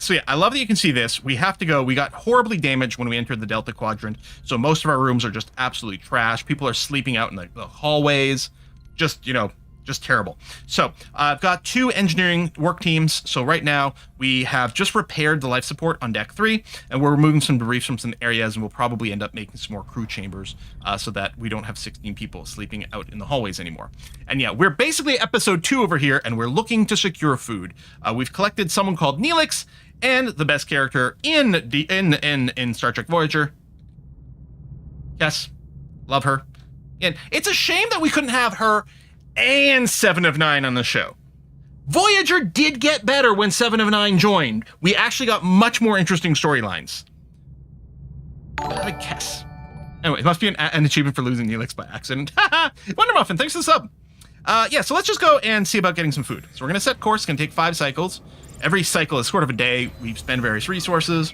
Speaker 1: So yeah, I love that you can see this. We have to go. We got horribly damaged when we entered the Delta Quadrant. So most of our rooms are just absolutely trash. People are sleeping out in the hallways. Just, you know, Just terrible. So I've got 2 engineering work teams. So right now we have just repaired the life support on deck 3, and we're removing some debris from some areas, and we'll probably end up making some more crew chambers so that we don't have 16 people sleeping out in the hallways anymore. And yeah, we're basically episode 2 over here, and we're looking to secure food. We've collected someone called Neelix, and the best character in Star Trek Voyager. Yes, love her. And it's a shame that we couldn't have her and 7 of 9 on the show. Voyager did get better when 7 of 9 joined. We actually got much more interesting storylines. I guess. Anyway, it must be an achievement for losing Neelix by accident. Wonder Muffin, thanks for the sub. Yeah, so let's just go and see about getting some food. So we're going to set course. It's going to take 5 cycles. Every cycle is sort of a day. We spend various resources.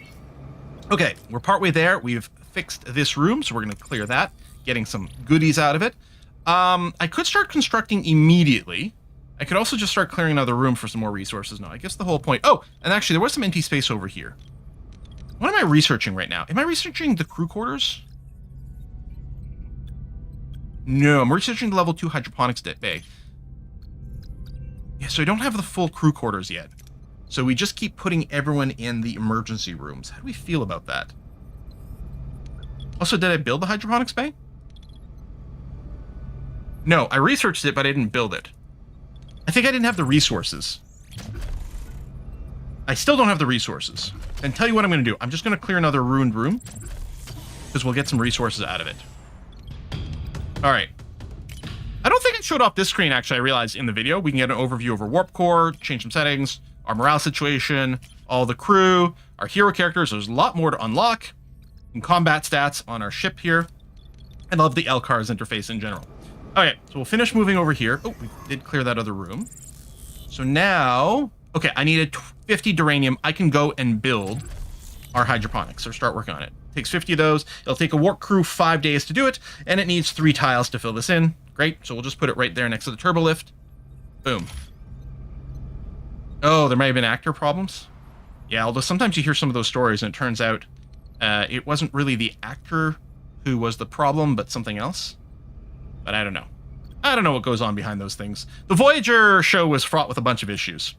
Speaker 1: Okay, we're partway there. We've fixed this room, so we're going to clear that, getting some goodies out of it. I could start constructing immediately. I could also just start clearing another room for some more resources. No, I guess the whole point... Oh, and actually, there was some empty space over here. What am I researching right now? Am I researching the crew quarters? No, I'm researching the level 2 hydroponics bay. Yeah, so I don't have the full crew quarters yet. So we just keep putting everyone in the emergency rooms. How do we feel about that? Also, did I build the hydroponics bay? No, I researched it, but I didn't build it. I think I didn't have the resources. I still don't have the resources. And tell you what I'm going to do. I'm just going to clear another ruined room, because we'll get some resources out of it. All right. I don't think I showed off this screen, actually. I realized in the video. We can get an overview of our warp core, change some settings, our morale situation, all the crew, our hero characters. There's a lot more to unlock. And combat stats on our ship here. I love the LCARS interface in general. Okay, so we'll finish moving over here. Oh, we did clear that other room. So now... Okay, I needed 50 duranium. I can go and build our hydroponics, or start working on it. Takes 50 of those. It'll take a work crew 5 days to do it, and it needs 3 tiles to fill this in. Great, so we'll just put it right there next to the turbo lift. Boom. Oh, there may have been actor problems. Yeah, although sometimes you hear some of those stories, and it turns out it wasn't really the actor who was the problem, but something else. But I don't know. I don't know what goes on behind those things. The Voyager show was fraught with a bunch of issues.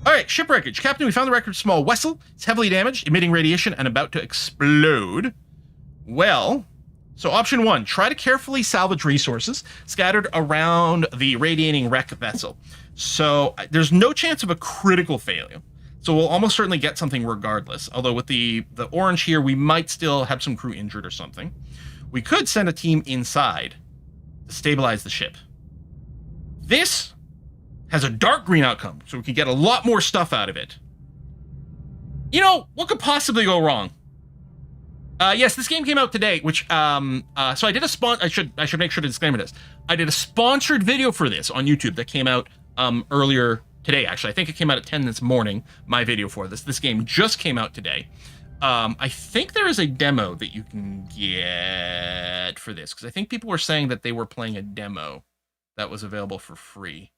Speaker 1: All right, ship wreckage. Captain, we found the wrecked small vessel. It's heavily damaged, emitting radiation, and about to explode. Well, so option 1, try to carefully salvage resources scattered around the radiating wreck vessel. So there's no chance of a critical failure. So we'll almost certainly get something regardless. Although with the orange here, we might still have some crew injured or something. We could send a team inside to stabilize the ship. This has a dark green outcome, so we can get a lot more stuff out of it. You know, what could possibly go wrong? Yes, this game came out today, which, so I did a I should make sure to disclaim this. I did a sponsored video for this on YouTube that came out, earlier today, actually. I think it came out at 10 this morning, my video for this. This game just came out today. I think there is a demo that you can get for this, because I think people were saying that they were playing a demo that was available for free.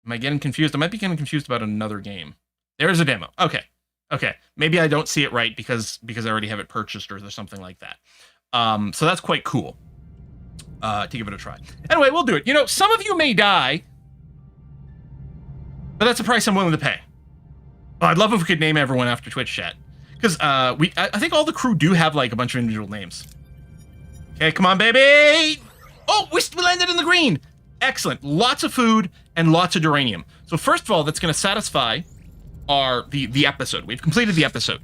Speaker 1: Am I getting confused? I might be getting confused about another game. There's a demo. Okay. Okay. Maybe I don't see it right because I already have it purchased or there's something like that. So that's quite cool to give it a try. Anyway, we'll do it. You know, some of you may die, but that's a price I'm willing to pay. Oh, I'd love if we could name everyone after Twitch chat. Because I think all the crew do have like a bunch of individual names. Okay, come on, baby! Oh, we landed in the green! Excellent. Lots of food and lots of duranium. So first of all, that's going to satisfy the episode. We've completed the episode.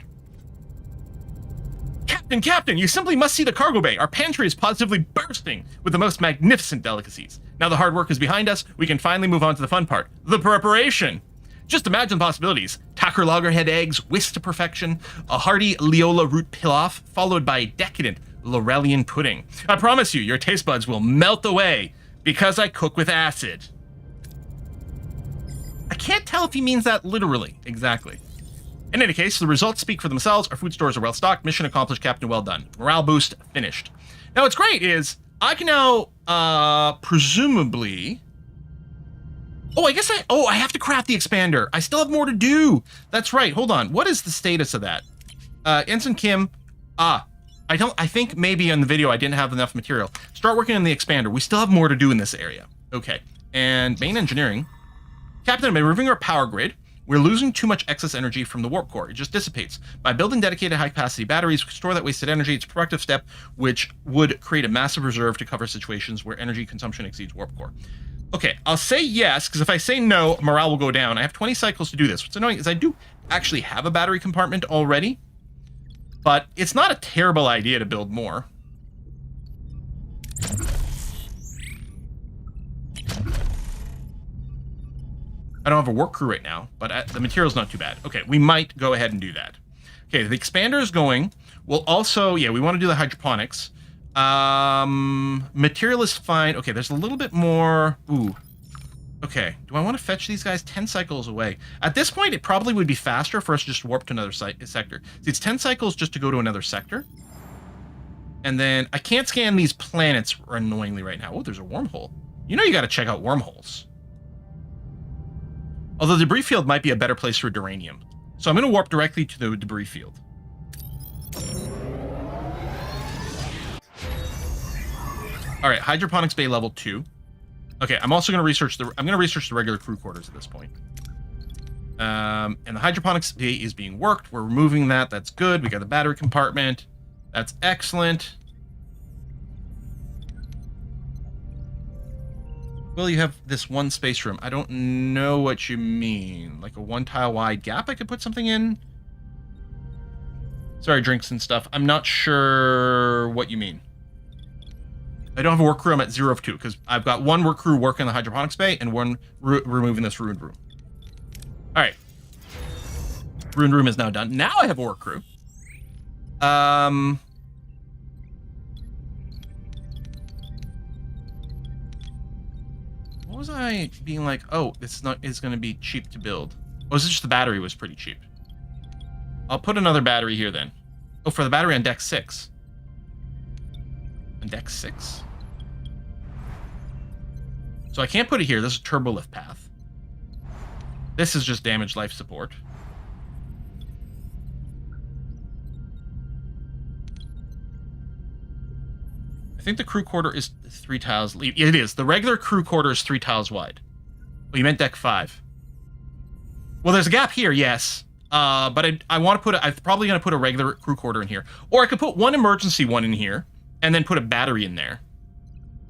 Speaker 1: Captain, you simply must see the cargo bay. Our pantry is positively bursting with the most magnificent delicacies. Now the hard work is behind us, we can finally move on to the fun part, the preparation. Just imagine the possibilities. Tucker loggerhead eggs whisked to perfection, a hearty Leola root pilaf, followed by decadent Laurelian pudding. I promise you, your taste buds will melt away because I cook with acid. I can't tell if he means that literally, exactly. In any case, the results speak for themselves. Our food stores are well stocked. Mission accomplished, Captain. Well done. Morale boost finished. Now, what's great is I can now, presumably... Oh, I have to craft the expander. I still have more to do. That's right. Hold on. What is the status of that? Ensign Kim. I think maybe in the video I didn't have enough material. Start working on the expander. We still have more to do in this area. Okay. And main engineering. Captain, by removing our power grid, we're losing too much excess energy from the warp core. It just dissipates. By building dedicated high-capacity batteries, we store that wasted energy. It's a proactive step which would create a massive reserve to cover situations where energy consumption exceeds warp core. Okay, I'll say yes, because if I say no, morale will go down. I have 20 cycles to do this. What's annoying is I do actually have a battery compartment already, but it's not a terrible idea to build more. I don't have a work crew right now, but the material's not too bad. Okay, we might go ahead and do that. Okay, the expander is going. We'll also, yeah, we want to do the hydroponics. Material is fine. Okay, there's a little bit more. Ooh. Okay, do I want to fetch these guys 10 cycles away? At this point, it probably would be faster for us to just warp to another sector. See, it's 10 cycles just to go to another sector. And then I can't scan these planets annoyingly right now. Oh, there's a wormhole. You know you got to check out wormholes. Although the debris field might be a better place for duranium. So I'm going to warp directly to the debris field. All right, hydroponics bay level 2. Okay, I'm also going to research the regular crew quarters at this point. And the hydroponics bay is being worked. We're removing that. That's good. We got the battery compartment. That's excellent. Well, you have this one space room. I don't know what you mean. Like a one tile wide gap I could put something in? Sorry, drinks and stuff. I'm not sure what you mean. I don't have a work crew. I'm at 0 of 2 because I've got one work crew working in the hydroponics bay and one removing this ruined room. All right. Ruined room is now done. Now I have a work crew. What was I being like? Oh, it's going to be cheap to build. Oh, is it just the battery was pretty cheap? I'll put another battery here then. Oh, for the battery on deck 6. On deck 6. So I can't put it here. This is a turbo lift path. This is just damaged life support. I think the crew quarter is 3 tiles. It is. The regular crew quarter is 3 tiles wide. Oh, you meant deck 5. Well, there's a gap here, yes. But I want to put I'm probably going to put a regular crew quarter in here. Or I could put one emergency one in here and then put a battery in there.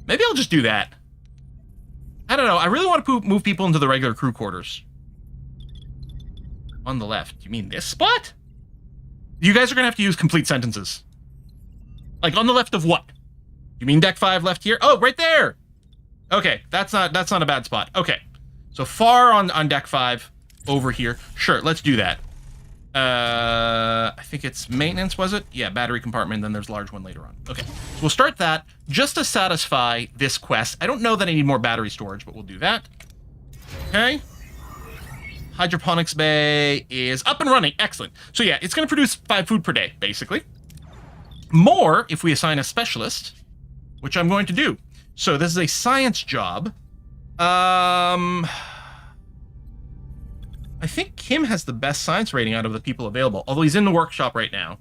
Speaker 1: Maybe I'll just do that. I don't know. I really want to move people into the regular crew quarters. On the left. You mean this spot? You guys are going to have to use complete sentences. Like, on the left of what? You mean deck 5 left here? Oh, right there! Okay, that's not a bad spot. Okay. So far on deck 5, over here. Sure, let's do that. I think it's maintenance, was it? Yeah, battery compartment, then there's a large one later on. Okay, so we'll start that just to satisfy this quest. I don't know that I need more battery storage, but we'll do that. Okay. Hydroponics bay is up and running. Excellent. So yeah, it's going to produce 5 food per day, basically. More if we assign a specialist, which I'm going to do. So this is a science job. I think Kim has the best science rating out of the people available, although he's in the workshop right now.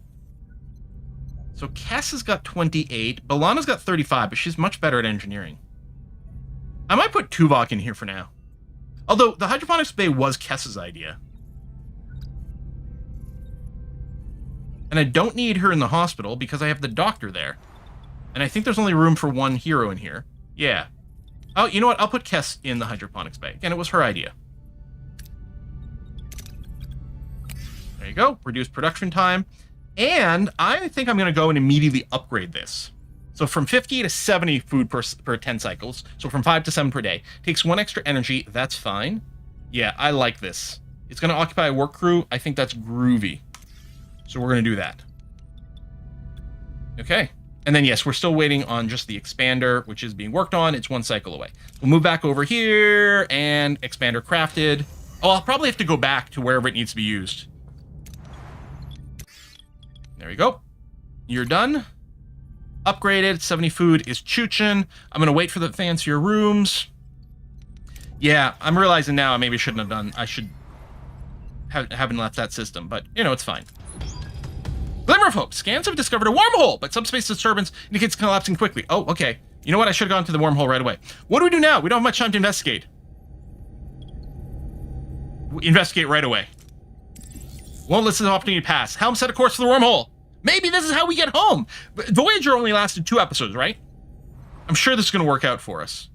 Speaker 1: So Cass has got 28. Balana's got 35, but she's much better at engineering. I might put Tuvok in here for now. Although the hydroponics bay was Kess's idea. And I don't need her in the hospital because I have the doctor there. And I think there's only room for one hero in here. Yeah. Oh, you know what? I'll put Kess in the hydroponics bay. Again, it was her idea. There you go. Reduce production time. And I think I'm going to go and immediately upgrade this. So from 50 to 70 food per 10 cycles. So from 5 to 7 per day. Takes 1 extra energy. That's fine. Yeah, I like this. It's going to occupy a work crew. I think that's groovy. So we're going to do that. Okay. And then, yes, we're still waiting on just the expander, which is being worked on. It's 1 cycle away. We'll move back over here and expander crafted. Oh, I'll probably have to go back to wherever it needs to be used. There we go. You're done. Upgraded. 70 food is chooching. I'm going to wait for the fancier rooms. Yeah, I'm realizing now I maybe shouldn't have done. I should haven't left that system, but, you know, it's fine. Glimmer of hope. Scans have discovered a wormhole, but subspace disturbance indicates collapsing quickly. Oh, okay. You know what? I should have gone to the wormhole right away. What do we do now? We don't have much time to investigate. Investigate right away. Won't let this opportunity pass. Helm set a course for the wormhole. Maybe this is how we get home. Voyager only lasted 2 episodes, right? I'm sure this is going to work out for us.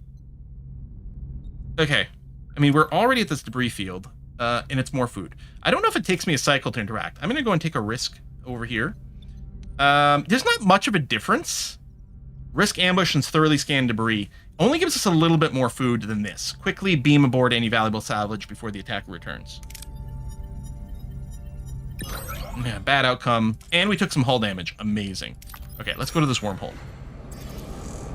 Speaker 1: Okay. I mean, we're already at this debris field, and it's more food. I don't know if it takes me a cycle to interact. I'm going to go and take a risk over here. There's not much of a difference. Risk ambush and thoroughly scan debris only gives us a little bit more food than this. Quickly beam aboard any valuable salvage before the attacker returns. Yeah, bad outcome. And we took some hull damage. Amazing. Okay, let's go to this wormhole.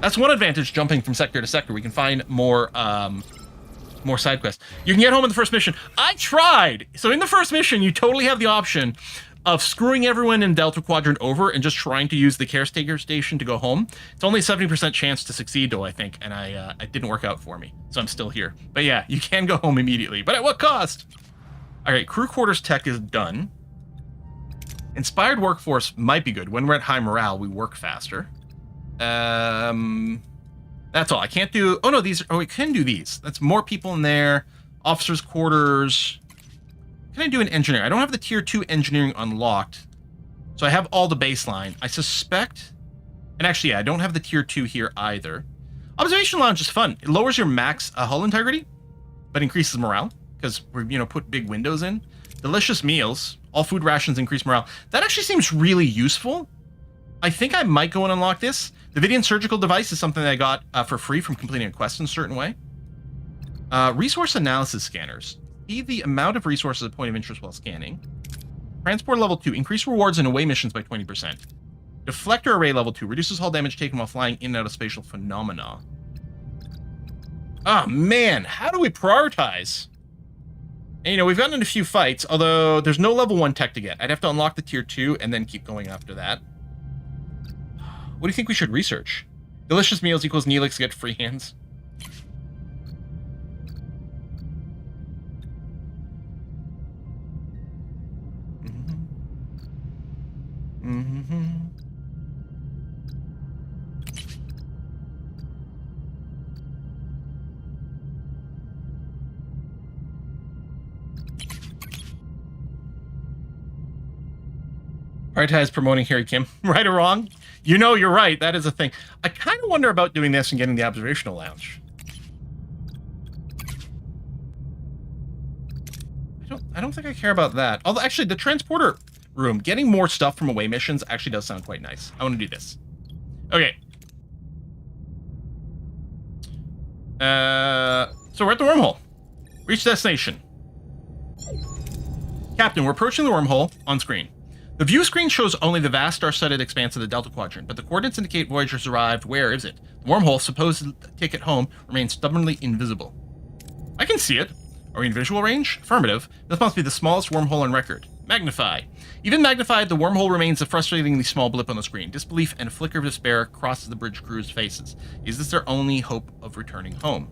Speaker 1: That's one advantage jumping from sector to sector. We can find more side quests. You can get home in the first mission. I tried! So in the first mission, you totally have the option of screwing everyone in Delta Quadrant over and just trying to use the caretaker station to go home. It's only a 70% chance to succeed, though, I think, and it didn't work out for me, so I'm still here. But yeah, you can go home immediately, but at what cost? All right, crew quarters tech is done. Inspired workforce might be good. When we're at high morale, we work faster. That's all. I can't do... Oh, no, these... Oh, we can do these. That's more people in there. Officers' quarters. Can I do an engineering? I don't have the tier 2 engineering unlocked. So I have all the baseline. I suspect... And actually, yeah, I don't have the tier 2 here either. Observation lounge is fun. It lowers your max hull integrity, but increases morale. Because we're, put big windows in. Delicious meals. All food rations increase morale. That actually seems really useful. I think I might go and unlock this. The Vidian surgical device is something that I got for free from completing a quest in a certain way. Resource analysis scanners. See the amount of resources at point of interest while scanning. Transport level 2. Increase rewards in away missions by 20%. Deflector array level 2. Reduces hull damage taken while flying in and out of spatial phenomena. Oh, man. How do we prioritize? And, we've gotten in a few fights, although there's no level 1 tech to get. I'd have to unlock the tier 2 and then keep going after that. What do you think we should research? Delicious meals equals Neelix get free hands. Prioritize promoting Harry Kim. Right or wrong? You're right. That is a thing. I kind of wonder about doing this and getting the observational lounge. I don't think I care about that. Although, actually, the transporter room, getting more stuff from away missions actually does sound quite nice. I want to do this. Okay. So we're at the wormhole. Reach destination. Captain, we're approaching the wormhole on screen. The view screen shows only the vast star-studded expanse of the Delta Quadrant, but the coordinates indicate Voyager's arrived. Where is it? The wormhole, supposed ticket home, remains stubbornly invisible. I can see it. Are we in visual range? Affirmative. This must be the smallest wormhole on record. Magnify. Even magnified, the wormhole remains a frustratingly small blip on the screen. Disbelief and a flicker of despair crosses the bridge crew's faces. Is this their only hope of returning home?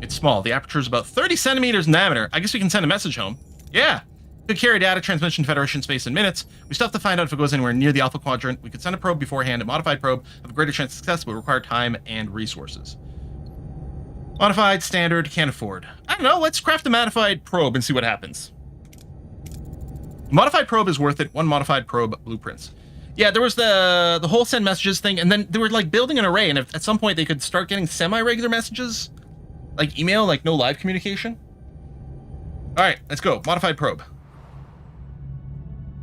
Speaker 1: It's small. The aperture is about 30 centimeters in diameter. I guess we can send a message home. Yeah. Could carry data transmission to Federation space in minutes. We still have to find out if it goes anywhere near the Alpha Quadrant. We could send a probe beforehand. A modified probe of a greater chance of success, but require time and resources. Modified, standard, can't afford. I don't know. Let's craft a modified probe and see what happens. Modified probe is worth it. 1 modified probe blueprints. Yeah, there was the whole send messages thing, and then they were like building an array, and at some point they could start getting semi-regular messages. Like email, like no live communication. All right, let's go. Modified probe.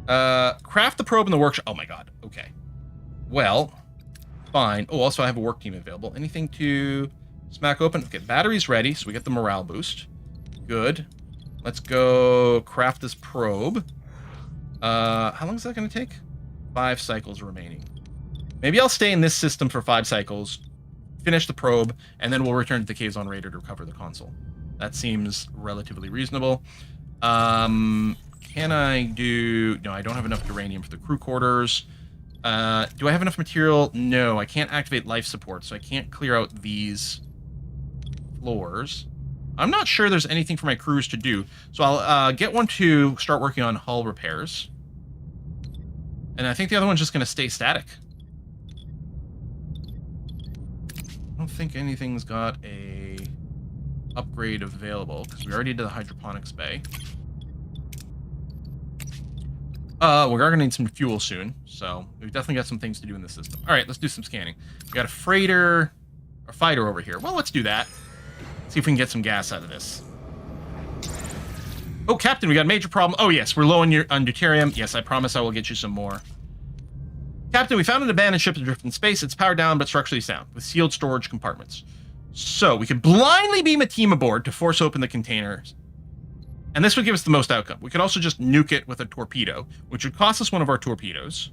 Speaker 1: Craft the probe in the workshop. Oh my god. Okay. Well, fine. Oh, also I have a work team available. Anything to smack open? Okay, batteries ready, so we get the morale boost. Good. Let's go craft this probe. How long is that going to take? 5 cycles remaining. Maybe I'll stay in this system for 5 cycles. Finish the probe, and then we'll return to the Caves on Raider to recover the console. That seems relatively reasonable. Can I do... No, I don't have enough uranium for the crew quarters. Do I have enough material? No, I can't activate life support, so I can't clear out these floors. I'm not sure there's anything for my crews to do, so I'll get one to start working on hull repairs. And I think the other one's just going to stay static. I don't think anything's got a upgrade available, because we already did the hydroponics bay. We're going to need some fuel soon, so we've definitely got some things to do in the system. All right, let's do some scanning. We got a freighter, or fighter over here. Well, let's do that. See if we can get some gas out of this. Oh, Captain, we got a major problem. Oh, yes, we're low on deuterium. Yes, I promise I will get you some more. Captain, we found an abandoned ship adrift in space. It's powered down, but structurally sound, with sealed storage compartments. So, we could blindly beam a team aboard to force open the containers. And this would give us the most outcome. We could also just nuke it with a torpedo, which would cost us one of our torpedoes,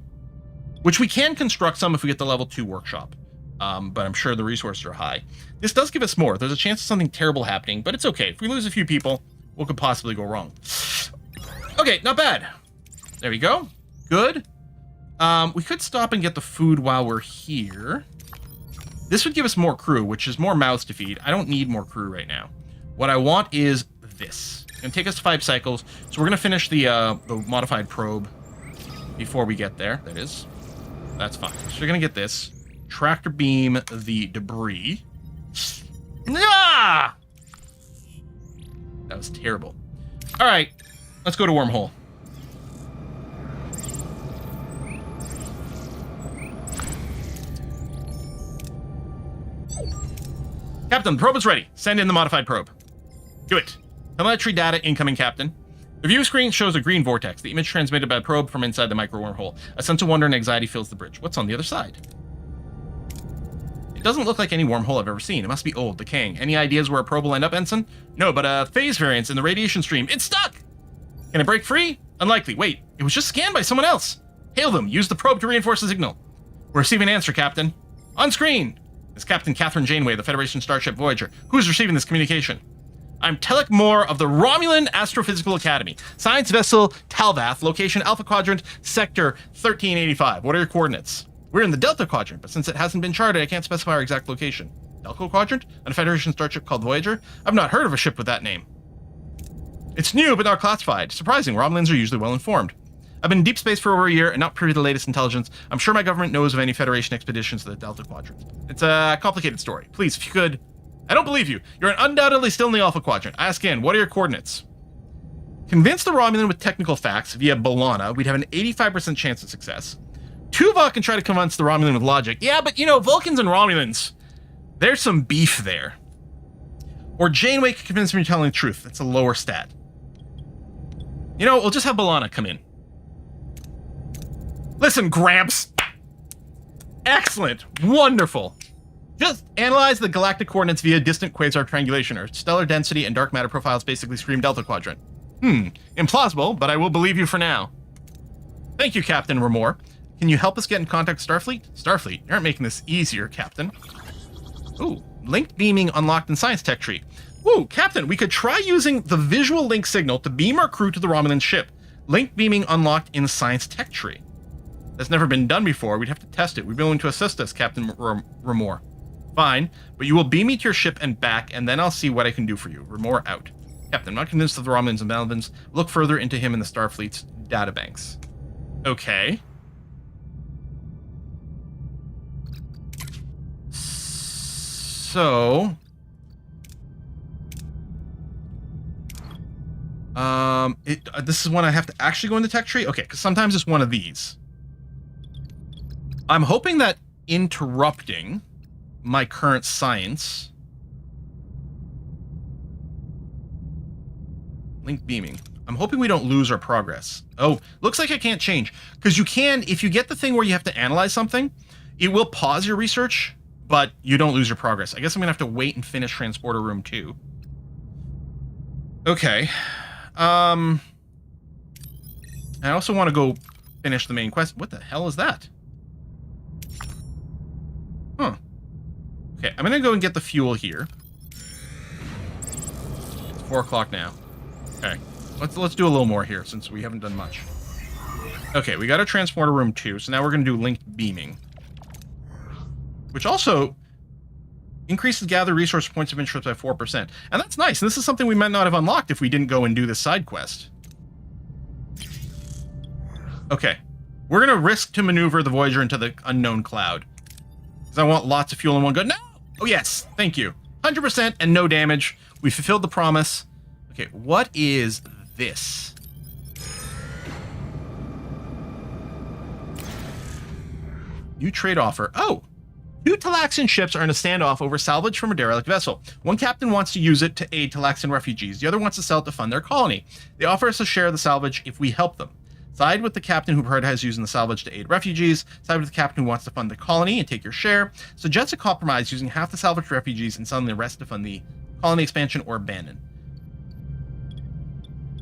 Speaker 1: which we can construct some if we get the level 2 workshop. But I'm sure the resources are high. This does give us more. There's a chance of something terrible happening, but it's okay. If we lose a few people, what could possibly go wrong? Okay, not bad. There we go. Good. We could stop and get the food while we're here. This would give us more crew, which is more mouths to feed. I don't need more crew right now. What I want is this. It's going to take us 5 cycles, so we're going to finish the modified probe before we get there. That is. That's fine. So we're going to get this. Tractor beam the debris. Ah! That was terrible. All right, let's go to wormhole. Captain, the probe is ready. Send in the modified probe. Do it. Telemetry data incoming, Captain. The view screen shows a green vortex, the image transmitted by the probe from inside the micro wormhole. A sense of wonder and anxiety fills the bridge. What's on the other side? It doesn't look like any wormhole I've ever seen. It must be old, decaying. Any ideas where a probe will end up, Ensign? No, but a phase variance in the radiation stream. It's stuck! Can it break free? Unlikely. Wait, it was just scanned by someone else. Hail them. Use the probe to reinforce the signal. We're receiving an answer, Captain. On screen! It's Captain Catherine Janeway, the Federation starship Voyager. Who's receiving this communication? I'm Telek Moore of the Romulan Astrophysical Academy. Science vessel Talvath, location Alpha Quadrant, sector 1385. What are your coordinates? We're in the Delta Quadrant, but since it hasn't been charted, I can't specify our exact location. Delta Quadrant? On a Federation starship called Voyager? I've not heard of a ship with that name. It's new, but not classified. Surprising, Romulans are usually well informed. I've been in deep space for over a year and not privy to the latest intelligence. I'm sure my government knows of any Federation expeditions to the Delta Quadrant. It's a complicated story. Please, if you could... I don't believe you. You're undoubtedly still in the Alpha Quadrant. I ask again, what are your coordinates? Convince the Romulan with technical facts via B'Elanna, we'd have an 85% chance of success. Tuvok can try to convince the Romulan with logic. Yeah, but, you know, Vulcans and Romulans, there's some beef there. Or Janeway can convince me you're telling the truth. That's a lower stat. You know, we'll just have B'Elanna come in. Listen, Gramps. Excellent. Wonderful. Just analyze the galactic coordinates via distant quasar triangulation. Or stellar density and dark matter profiles basically scream Delta Quadrant. Implausible, but I will believe you for now. Thank you, Captain Ramore. Can you help us get in contact with Starfleet? Starfleet, you aren't making this easier, Captain. Ooh, linked beaming unlocked in Science Tech Tree. Woo, Captain, we could try using the visual link signal to beam our crew to the Romulan ship. Linked beaming unlocked in the Science Tech Tree. That's never been done before. We'd have to test it. We'd be willing to assist us, Captain Ramore. Fine, but you will beam me to your ship and back, and then I'll see what I can do for you. Ramore out. Captain, I'm not convinced of the Romulans and Melvins. Look further into him in the Starfleet's databanks. Okay. So... this is one I have to actually go into Tech Tree? Okay, because sometimes it's one of these. I'm hoping that interrupting my current science... Link beaming. I'm hoping we don't lose our progress. Oh, looks like I can't change. Because you can, if you get the thing where you have to analyze something, it will pause your research, but you don't lose your progress. I guess I'm going to have to wait and finish Transporter Room 2. Okay. I also want to go finish the main quest. What the hell is that? Huh. Okay, I'm going to go and get the fuel here. It's 4 o'clock now. Okay, let's do a little more here since we haven't done much. Okay, we got a Transporter Room 2, so now we're going to do linked beaming. Which also... Increases gather resource points of interest by 4%. And that's nice. And this is something we might not have unlocked if we didn't go and do this side quest. Okay. We're going to risk to maneuver the Voyager into the unknown cloud. Because I want lots of fuel in one go. No! Oh, yes. Thank you. 100% and no damage. We fulfilled the promise. Okay, what is this? New trade offer. Oh! 2 Talaxian ships are in a standoff over salvage from a derelict vessel. One captain wants to use it to aid Talaxian refugees. The other wants to sell it to fund their colony. They offer us a share of the salvage if we help them. Side with the captain who prioritizes using the salvage to aid refugees. Side with the captain who wants to fund the colony and take your share. Suggest a compromise using half the salvage refugees and selling the rest to fund the colony expansion or abandon.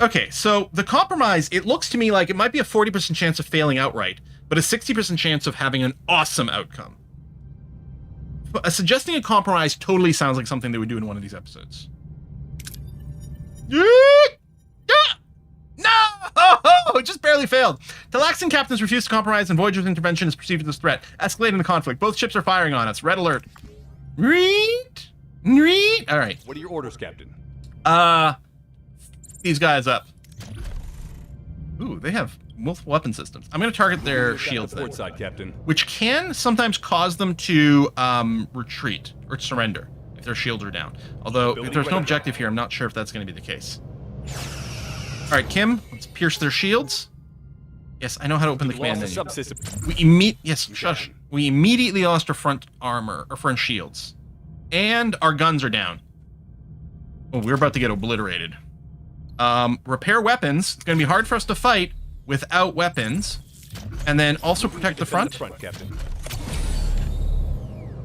Speaker 1: Okay, so the compromise, it looks to me like it might be a 40% chance of failing outright, but a 60% chance of having an awesome outcome. Suggesting a compromise totally sounds like something they would do in one of these episodes. No! It just barely failed. Talaxian captains refuse to compromise and Voyager's intervention is perceived as a threat, escalating the conflict. Both ships are firing on us. Red alert. Read. All right.
Speaker 3: What are your orders, Captain?
Speaker 1: These guys up. Ooh, they have multiple weapon systems. I'm going to target their shields then,
Speaker 3: Side, Captain.
Speaker 1: which can sometimes cause them to retreat or surrender if their shields are down. Although if there's no objective here, I'm not sure if that's going to be the case. All right, Kim, let's pierce their shields. Yes, I know how to open the command menu.
Speaker 3: Shush.
Speaker 1: We immediately lost our front armor, or front shields, and our guns are down. Oh, we're about to get obliterated. Repair weapons. It's going to be hard for us to fight without weapons, and then also protect the front.
Speaker 3: Captain.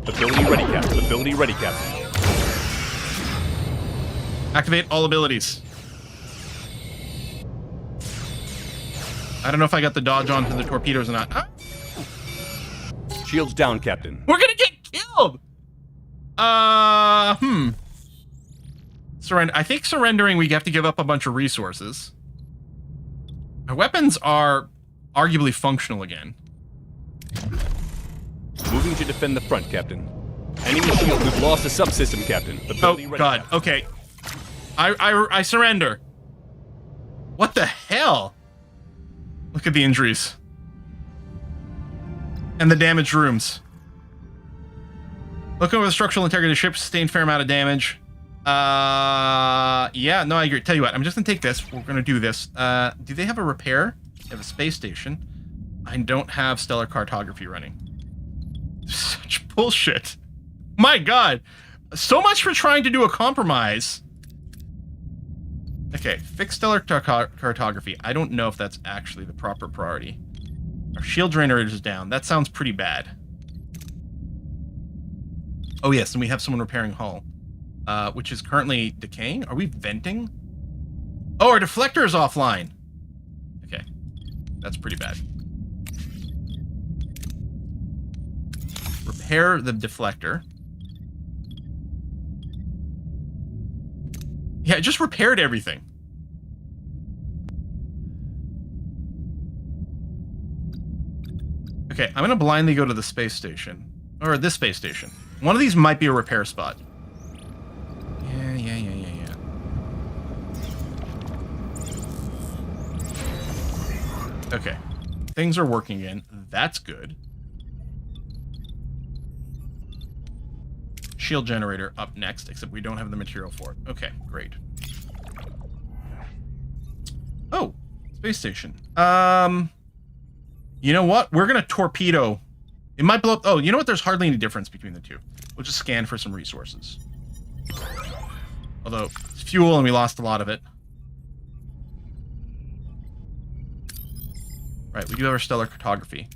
Speaker 3: Ability ready, Captain. Ability ready, Captain.
Speaker 1: Activate all abilities. I don't know if I got the dodge onto the torpedoes or not. Ah!
Speaker 3: Shields down, Captain.
Speaker 1: We're gonna get killed! Surrender. I think surrendering, we have to give up a bunch of resources. Our weapons are arguably functional again.
Speaker 3: Moving to defend the front, Captain. Enemy shield. We've lost a subsystem, Captain. Ability ready,
Speaker 1: God.
Speaker 3: Captain.
Speaker 1: Okay. I surrender. What the hell? Look at the injuries. And the damaged rooms. Look over the structural integrity of the ship. Sustained fair amount of damage. Yeah, no, I agree. Tell you what, I'm just gonna take this. We're gonna do this. Do they have a repair? They have a space station. I don't have stellar cartography running. Such bullshit. My God. So much for trying to do a compromise. Okay, fix stellar cartography. I don't know if that's actually the proper priority. Our shield drainer is down. That sounds pretty bad. Oh yes, and we have someone repairing hull, which is currently decaying. Are we venting? Oh, our deflector is offline. Okay, that's pretty bad. Repair the deflector. Yeah, it just repaired everything. Okay, I'm gonna blindly go to the space station. Or this space station. One of these might be a repair spot. Yeah. Okay. Things are working again. That's good. Shield generator up next, except we don't have the material for it. Okay, great. Oh, space station. You know what? We're gonna torpedo. It might blow up. Oh, you know what? There's hardly any difference between the two. We'll just scan for some resources. Although, it's fuel and we lost a lot of it. Right, we do have our stellar cartography.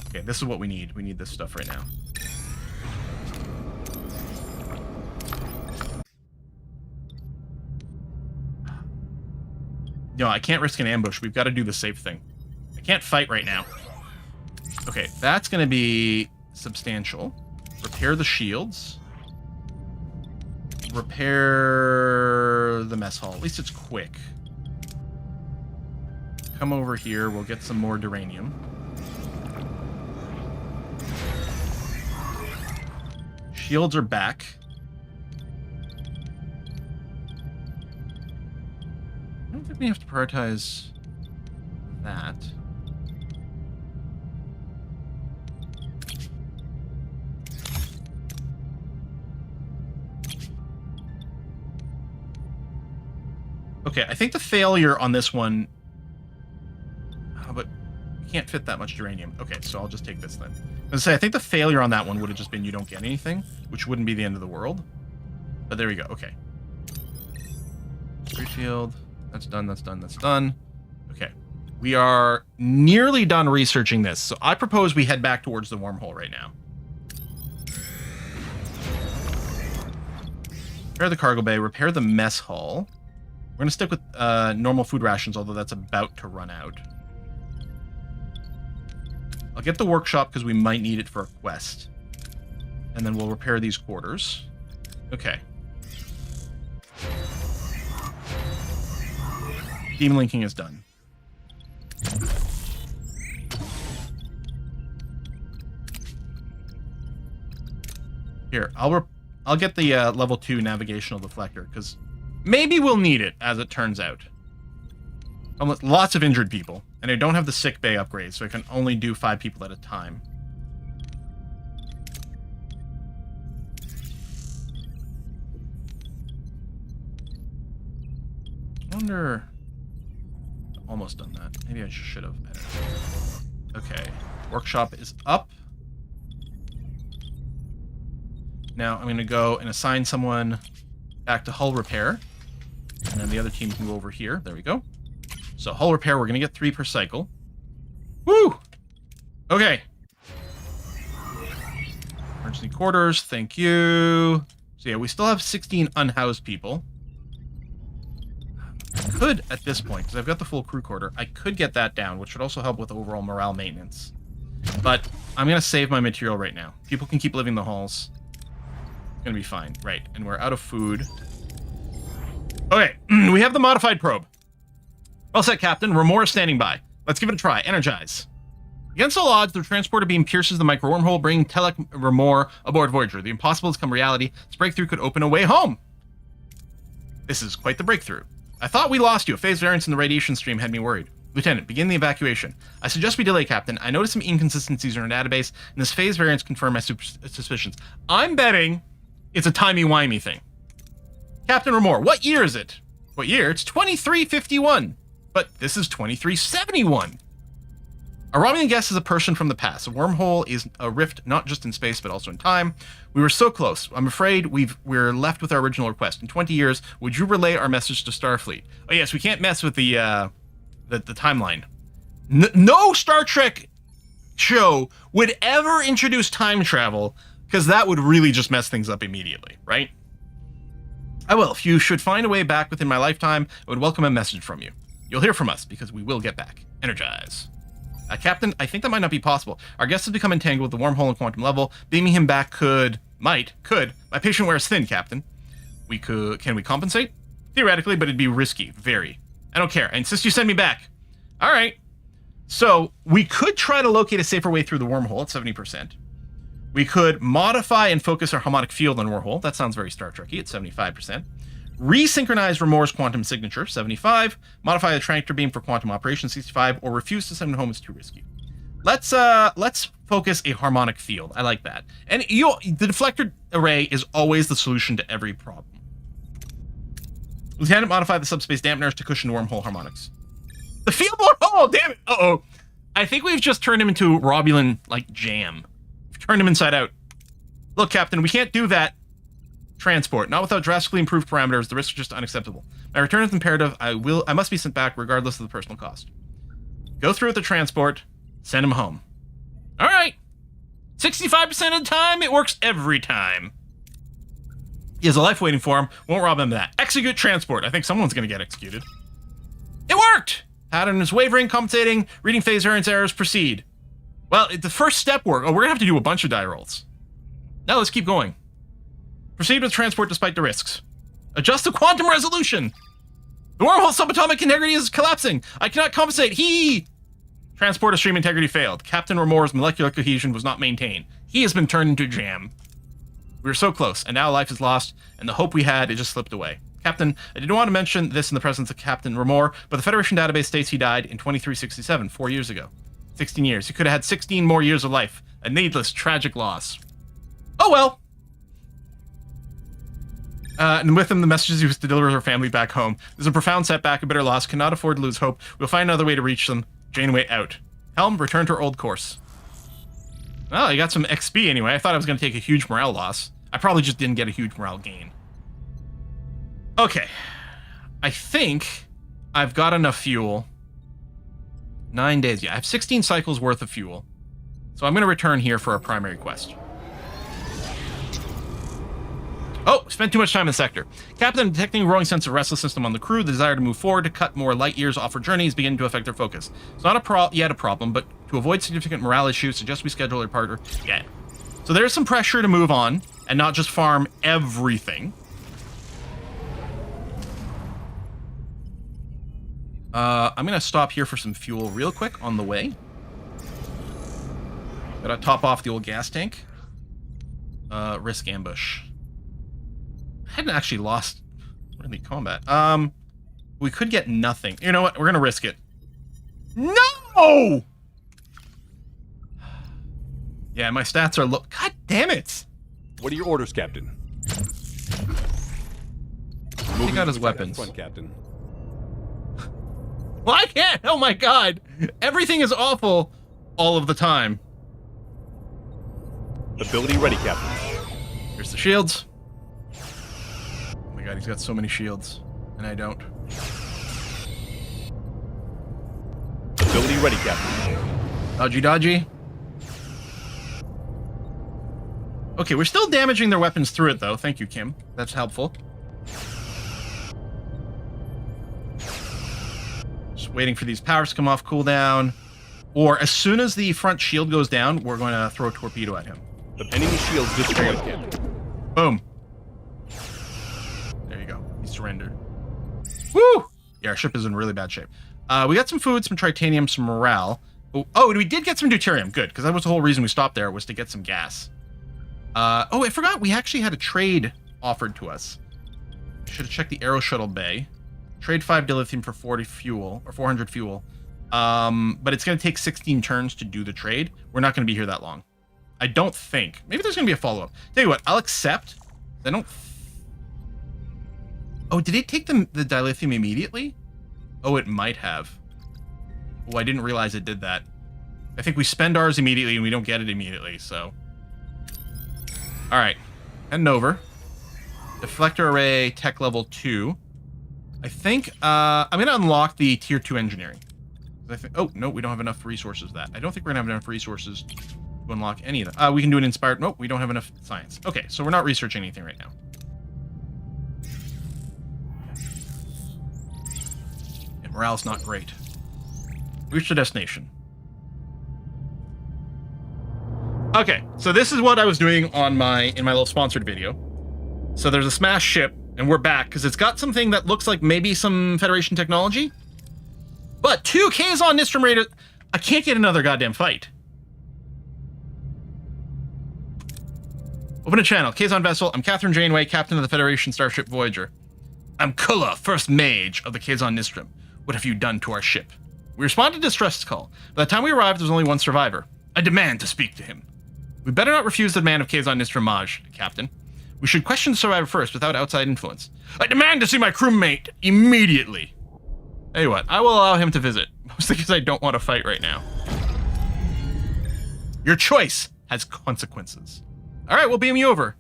Speaker 1: Okay, this is what we need. We need this stuff right now. No, I can't risk an ambush. We've got to do the safe thing. I can't fight right now. Okay, that's going to be substantial. Repair the shields. Repair the mess hall. At least it's quick. Come over here. We'll get some more duranium. Shields are back. I don't think we have to prioritize that. Okay, I think the failure on this one... but we can't fit that much geranium. Okay, so I'll just take this then. I was gonna say, I think the failure on that one would have just been you don't get anything, which wouldn't be the end of the world. But there we go, okay. Field. That's done, that's done, that's done. Okay. We are nearly done researching this, so I propose we head back towards the wormhole right now. Repair the cargo bay, repair the mess hall. We're going to stick with normal food rations, although that's about to run out. I'll get the workshop because we might need it for a quest. And then we'll repair these quarters. Okay. Demon linking is done. Here, I'll get the level 2 navigational deflector, because maybe we'll need it, as it turns out. Lots of injured people, and I don't have the sick bay upgrade, so I can only do 5 people at a time. I wonder... Almost done that. Maybe I should have. Okay. Workshop is up. Now I'm going to go and assign someone back to hull repair. And then the other team can go over here. There we go. So hull repair, we're going to get 3 per cycle. Woo! Okay. Emergency quarters, thank you. So yeah, we still have 16 unhoused people. I could, at this point, because I've got the full crew quarter, I could get that down, which would also help with overall morale maintenance. But I'm going to save my material right now. People can keep living the halls. It's going to be fine. Right, and we're out of food. Okay, we have the modified probe. Well set, Captain. Remor is standing by. Let's give it a try. Energize. Against all odds, the transporter beam pierces the micro wormhole, bringing Telek Remor aboard Voyager. The impossible has come reality. This breakthrough could open a way home. This is quite the breakthrough. I thought we lost you. A phase variance in the radiation stream had me worried. Lieutenant, begin the evacuation. I suggest we delay, Captain. I noticed some inconsistencies in our database, and this phase variance confirmed my suspicions. I'm betting it's a timey-wimey thing. Captain Remor, what year is it? What year? It's 2351. But this is 2371. A Romulan guest is a person from the past. A wormhole is a rift not just in space, but also in time. We were so close. I'm afraid we're left with our original request. In 20 years, would you relay our message to Starfleet? Oh yes, we can't mess with the timeline. No Star Trek show would ever introduce time travel, because that would really just mess things up immediately, right? I will. If you should find a way back within my lifetime, I would welcome a message from you. You'll hear from us, because we will get back. Energize. Captain, I think that might not be possible. Our guest has become entangled with the wormhole and quantum level. Beaming him back could. My patient wears thin, Captain. Can we compensate? Theoretically, but it'd be risky. Very. I don't care. I insist you send me back. All right. So, we could try to locate a safer way through the wormhole at 70%. We could modify and focus our harmonic field on wormhole. That sounds very Star Trek-y at 75%. Resynchronize Remor's quantum signature, 75. Modify the tractor beam for quantum operation, 65. Or refuse to send it home, it's too risky. Let's focus a harmonic field. I like that. And the deflector array is always the solution to every problem. Lieutenant, modify the subspace dampeners to cushion wormhole harmonics. The field board. Oh, damn it. Uh-oh. I think we've just turned him into Romulan, like, jam. We've turned him inside out. Look, Captain, we can't do that. Transport. Not without drastically improved parameters. The risks are just unacceptable. My return is imperative. I must be sent back regardless of the personal cost. Go through with the transport. Send him home. All right. 65% of the time, it works every time. He has a life waiting for him. Won't rob him of that. Execute transport. I think someone's going to get executed. It worked! Pattern is wavering, compensating, reading phase variance errors, proceed. Well, the first step worked. Oh, we're going to have to do a bunch of die rolls. Now let's keep going. Proceed with transport despite the risks. Adjust the quantum resolution. The wormhole subatomic integrity is collapsing. I cannot compensate. Transporter stream integrity failed. Captain Remor's molecular cohesion was not maintained. He has been turned into jam. We were so close, and now life is lost, and the hope we had, it just slipped away. Captain, I didn't want to mention this in the presence of Captain Ramor, but the Federation database states he died in 2367, 4 years ago. 16 years. He could have had 16 more years of life. A needless, tragic loss. Oh well! And with him, the messages he was to deliver her family back home. There's a profound setback, a bitter loss, cannot afford to lose hope. We'll find another way to reach them. Janeway out. Helm, return to our old course. Well, you got some XP anyway. I thought I was going to take a huge morale loss. I probably just didn't get a huge morale gain. Okay. I think I've got enough fuel. 9 days. Yeah, I have 16 cycles worth of fuel. So I'm going to return here for our primary quest. Oh, spent too much time in the sector. Captain, detecting a growing sense of restlessness among the crew, the desire to move forward to cut more light years off our journey is beginning to affect their focus. It's not yet a problem, but to avoid significant morale issues, suggest we schedule a partner. Yeah. So there's some pressure to move on and not just farm everything. I'm going to stop here for some fuel real quick on the way. Gotta top off the old gas tank. Risk ambush. I hadn't actually lost really combat. We could get nothing. You know what? We're gonna risk it. No! Yeah, my stats are low. God damn it!
Speaker 3: What are your orders, Captain?
Speaker 1: Take out his weapons.
Speaker 3: Front, Captain.
Speaker 1: Well, I can't! Oh my god! Everything is awful all of the time.
Speaker 3: Ability ready, Captain.
Speaker 1: Here's the shields. Oh my god, he's got so many shields. And I don't.
Speaker 3: Ability ready, Captain.
Speaker 1: Dodgy, dodgy. Okay, we're still damaging their weapons through it, though. Thank you, Kim. That's helpful. Just waiting for these powers to come off cooldown. Or as soon as the front shield goes down, we're going to throw a torpedo at him.
Speaker 3: The enemy shield's destroyed, Captain.
Speaker 1: Boom. There you go. He surrendered. Woo! Yeah, our ship is in really bad shape. We got some food, some tritanium, some morale. Oh, and we did get some deuterium. Good, because that was the whole reason we stopped there, was to get some gas. Oh, I forgot. We actually had a trade offered to us. Should have checked the Aero Shuttle Bay. Trade 5 dilithium for 40 fuel, or 400 fuel. But it's going to take 16 turns to do the trade. We're not going to be here that long. I don't think. Maybe there's going to be a follow-up. Tell you what, I'll accept. I don't... Oh, did it take the dilithium immediately? Oh, it might have. Oh, I didn't realize it did that. I think we spend ours immediately and we don't get it immediately, so... Alright. Heading over. Deflector array, tech level 2. I think, I'm going to unlock the tier 2 engineering. Oh, no, we don't have enough resources for that. I don't think we're going to have enough resources to unlock any of them. We can do an inspired... Nope, we don't have enough science. Okay, so we're not researching anything right now. Yeah, morale's not great. Reach the destination. Okay, so this is what I was doing on in my little sponsored video. So there's a smashed ship, and we're back, because it's got something that looks like maybe some Federation technology. But 2 Kazon Nistrum Raiders... I can't get another goddamn fight. Open a channel. Kazon vessel. I'm Catherine Janeway, captain of the Federation Starship Voyager. I'm Kulla, first mage of the Kazon Nistrum. What have you done to our ship? We responded to distress call. By the time we arrived, there was only one survivor. I demand to speak to him. We better not refuse the demand of Kazon Nistrum Maj, Captain. We should question the survivor first, without outside influence. I demand to see my crewmate immediately. Tell you what, I will allow him to visit. Mostly because I don't want to fight right now. Your choice has consequences. Alright, we'll beam you over.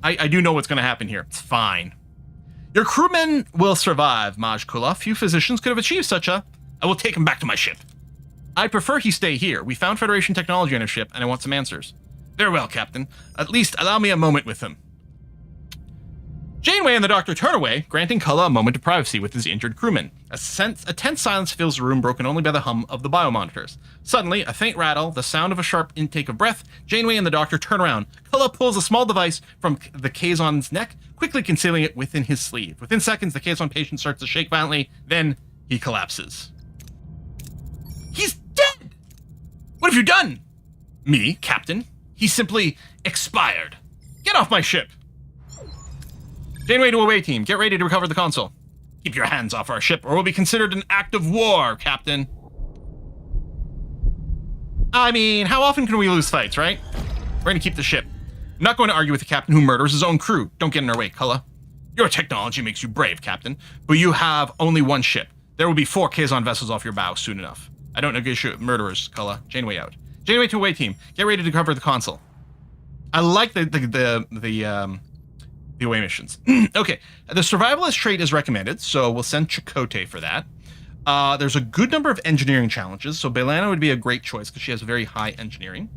Speaker 1: I do know what's going to happen here. It's fine. Your crewmen will survive, Maj Kulla. Few physicians could have achieved such a... I will take him back to my ship. I prefer he stay here. We found Federation technology on his ship, and I want some answers. Very well, Captain. At least allow me a moment with him. Janeway and the Doctor turn away, granting Kulla a moment of privacy with his injured crewman. A tense silence fills the room, broken only by the hum of the biomonitors. Suddenly, a faint rattle, the sound of a sharp intake of breath. Janeway and the Doctor turn around. Kulla pulls a small device from the Kazon's neck, quickly concealing it within his sleeve. Within seconds, the Kazon patient starts to shake violently. Then, he collapses. He's dead! What have you done? Me, Captain. He simply expired. Get off my ship! Janeway to away team, get ready to recover the console. Keep your hands off our ship, or we'll be considered an act of war, Captain. I mean, how often can we lose fights, right? We're gonna keep the ship. I'm not going to argue with a captain who murders his own crew. Don't get in our way, Cullen. Your technology makes you brave, Captain, but you have only one ship. There will be 4 Kazon vessels off your bow soon enough. I don't negotiate murderers, Cullen. Janeway out. Janeway to away team. Get ready to cover the console. I like the away missions. Okay, the survivalist trait is recommended, so we'll send Chakotay for that. There's a good number of engineering challenges, so Belana would be a great choice because she has very high engineering.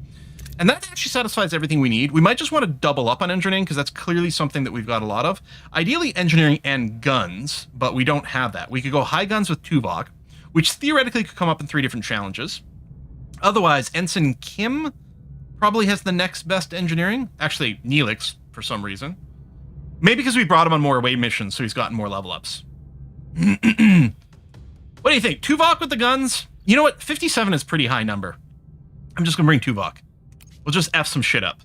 Speaker 1: And that actually satisfies everything we need. We might just want to double up on engineering because that's clearly something that we've got a lot of. Ideally engineering and guns, but we don't have that. We could go high guns with Tuvok, which theoretically could come up in 3 different challenges. Otherwise, Ensign Kim probably has the next best engineering. Actually, Neelix, for some reason. Maybe because we brought him on more away missions, so he's gotten more level ups. What do you think? Tuvok with the guns? You know what? 57 is a pretty high number. I'm just going to bring Tuvok. We'll just F some shit up.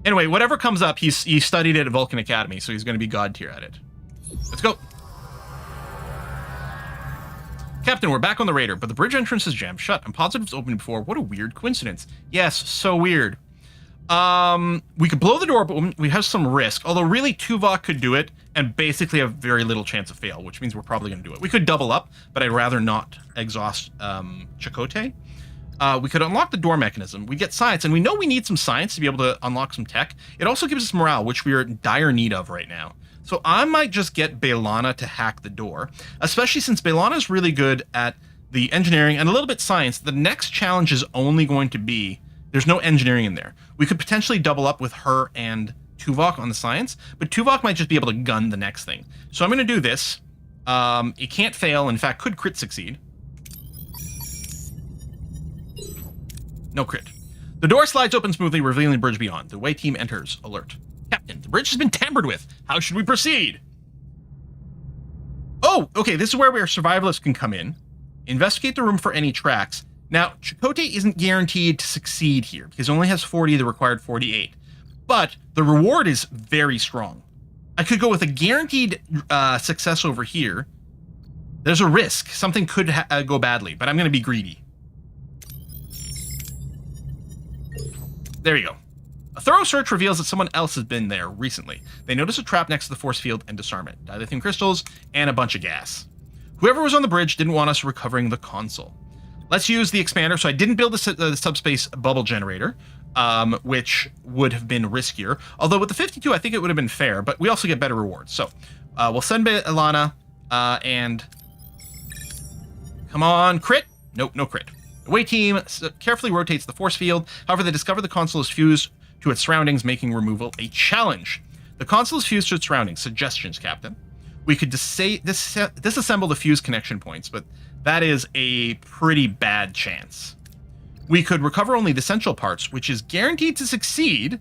Speaker 1: Anyway, whatever comes up, he studied it at Vulcan Academy, so he's going to be god tier at it. Let's go. Captain, we're back on the Raider, but the bridge entrance is jammed shut. I'm positive it's opened before. What a weird coincidence. Yes, so weird. We could blow the door, but we have some risk. Although really, Tuvok could do it and basically have very little chance of fail, which means we're probably going to do it. We could double up, but I'd rather not exhaust Chakotay. We could unlock the door mechanism. We get science, and we know we need some science to be able to unlock some tech. It also gives us morale, which we are in dire need of right now. So I might just get Belana to hack the door, especially since Belana is really good at the engineering and a little bit science. The next challenge is only going to be, there's no engineering in there. We could potentially double up with her and Tuvok on the science, but Tuvok might just be able to gun the next thing. So I'm going to do this. It can't fail. In fact, could crit succeed. No crit. The door slides open smoothly, revealing the bridge beyond. The away team enters. Alert. Captain, the bridge has been tampered with. How should we proceed? Oh, okay, this is where our survivalists can come in. Investigate the room for any tracks. Now, Chakotay isn't guaranteed to succeed here, because it only has 40 of the required 48. But the reward is very strong. I could go with a guaranteed success over here. There's a risk. Something could go badly, but I'm going to be greedy. There you go. A thorough search reveals that someone else has been there recently. They notice a trap next to the force field and disarm it. Dilithium crystals and a bunch of gas. Whoever was on the bridge didn't want us recovering the console. Let's use the expander. So I didn't build the subspace bubble generator, which would have been riskier. Although with the 52, I think it would have been fair, but we also get better rewards. So we'll send Ilana and... Come on, crit? Nope, no crit. The away team carefully rotates the force field. However, they discover the console is fused to its surroundings, making removal a challenge. The console is fused to its surroundings. Suggestions, Captain. We could disassemble the fused connection points, but that is a pretty bad chance. We could recover only the essential parts, which is guaranteed to succeed,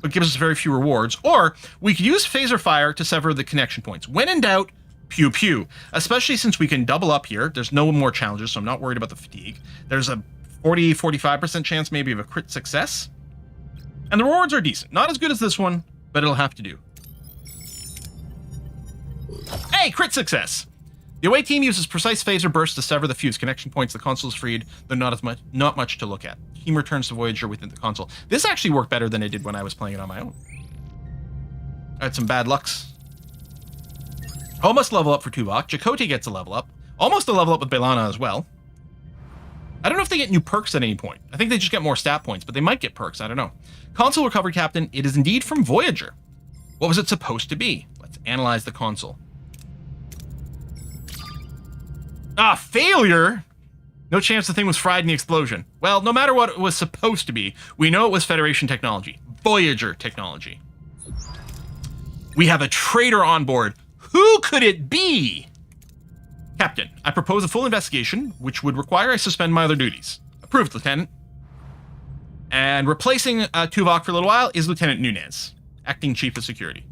Speaker 1: but gives us very few rewards. Or we could use phaser fire to sever the connection points. When in doubt, pew pew. Especially since we can double up here. There's no more challenges, so I'm not worried about the fatigue. There's a 40-45% chance maybe of a crit success. And the rewards are decent. Not as good as this one, but it'll have to do. Hey, crit success! The away team uses precise phaser bursts to sever the fused connection points. The console is freed, though not much to look at. Team returns to Voyager within the console. This actually worked better than it did when I was playing it on my own. I had some bad lucks. Almost level up for Tuvok. Chakotay gets a level up. Almost a level up with Belana as well. I don't know if they get new perks at any point. I think they just get more stat points, but they might get perks. I don't know. Console recovered, Captain. It is indeed from Voyager. What was it supposed to be? Let's analyze the console. Ah, failure! No chance the thing was fried in the explosion. Well, no matter what it was supposed to be, we know it was Federation technology. Voyager technology. We have a traitor on board. Who could it be? Captain, I propose a full investigation, which would require I suspend my other duties. Approved, Lieutenant. And replacing Tuvok for a little while is Lieutenant Nunez, acting Chief of Security.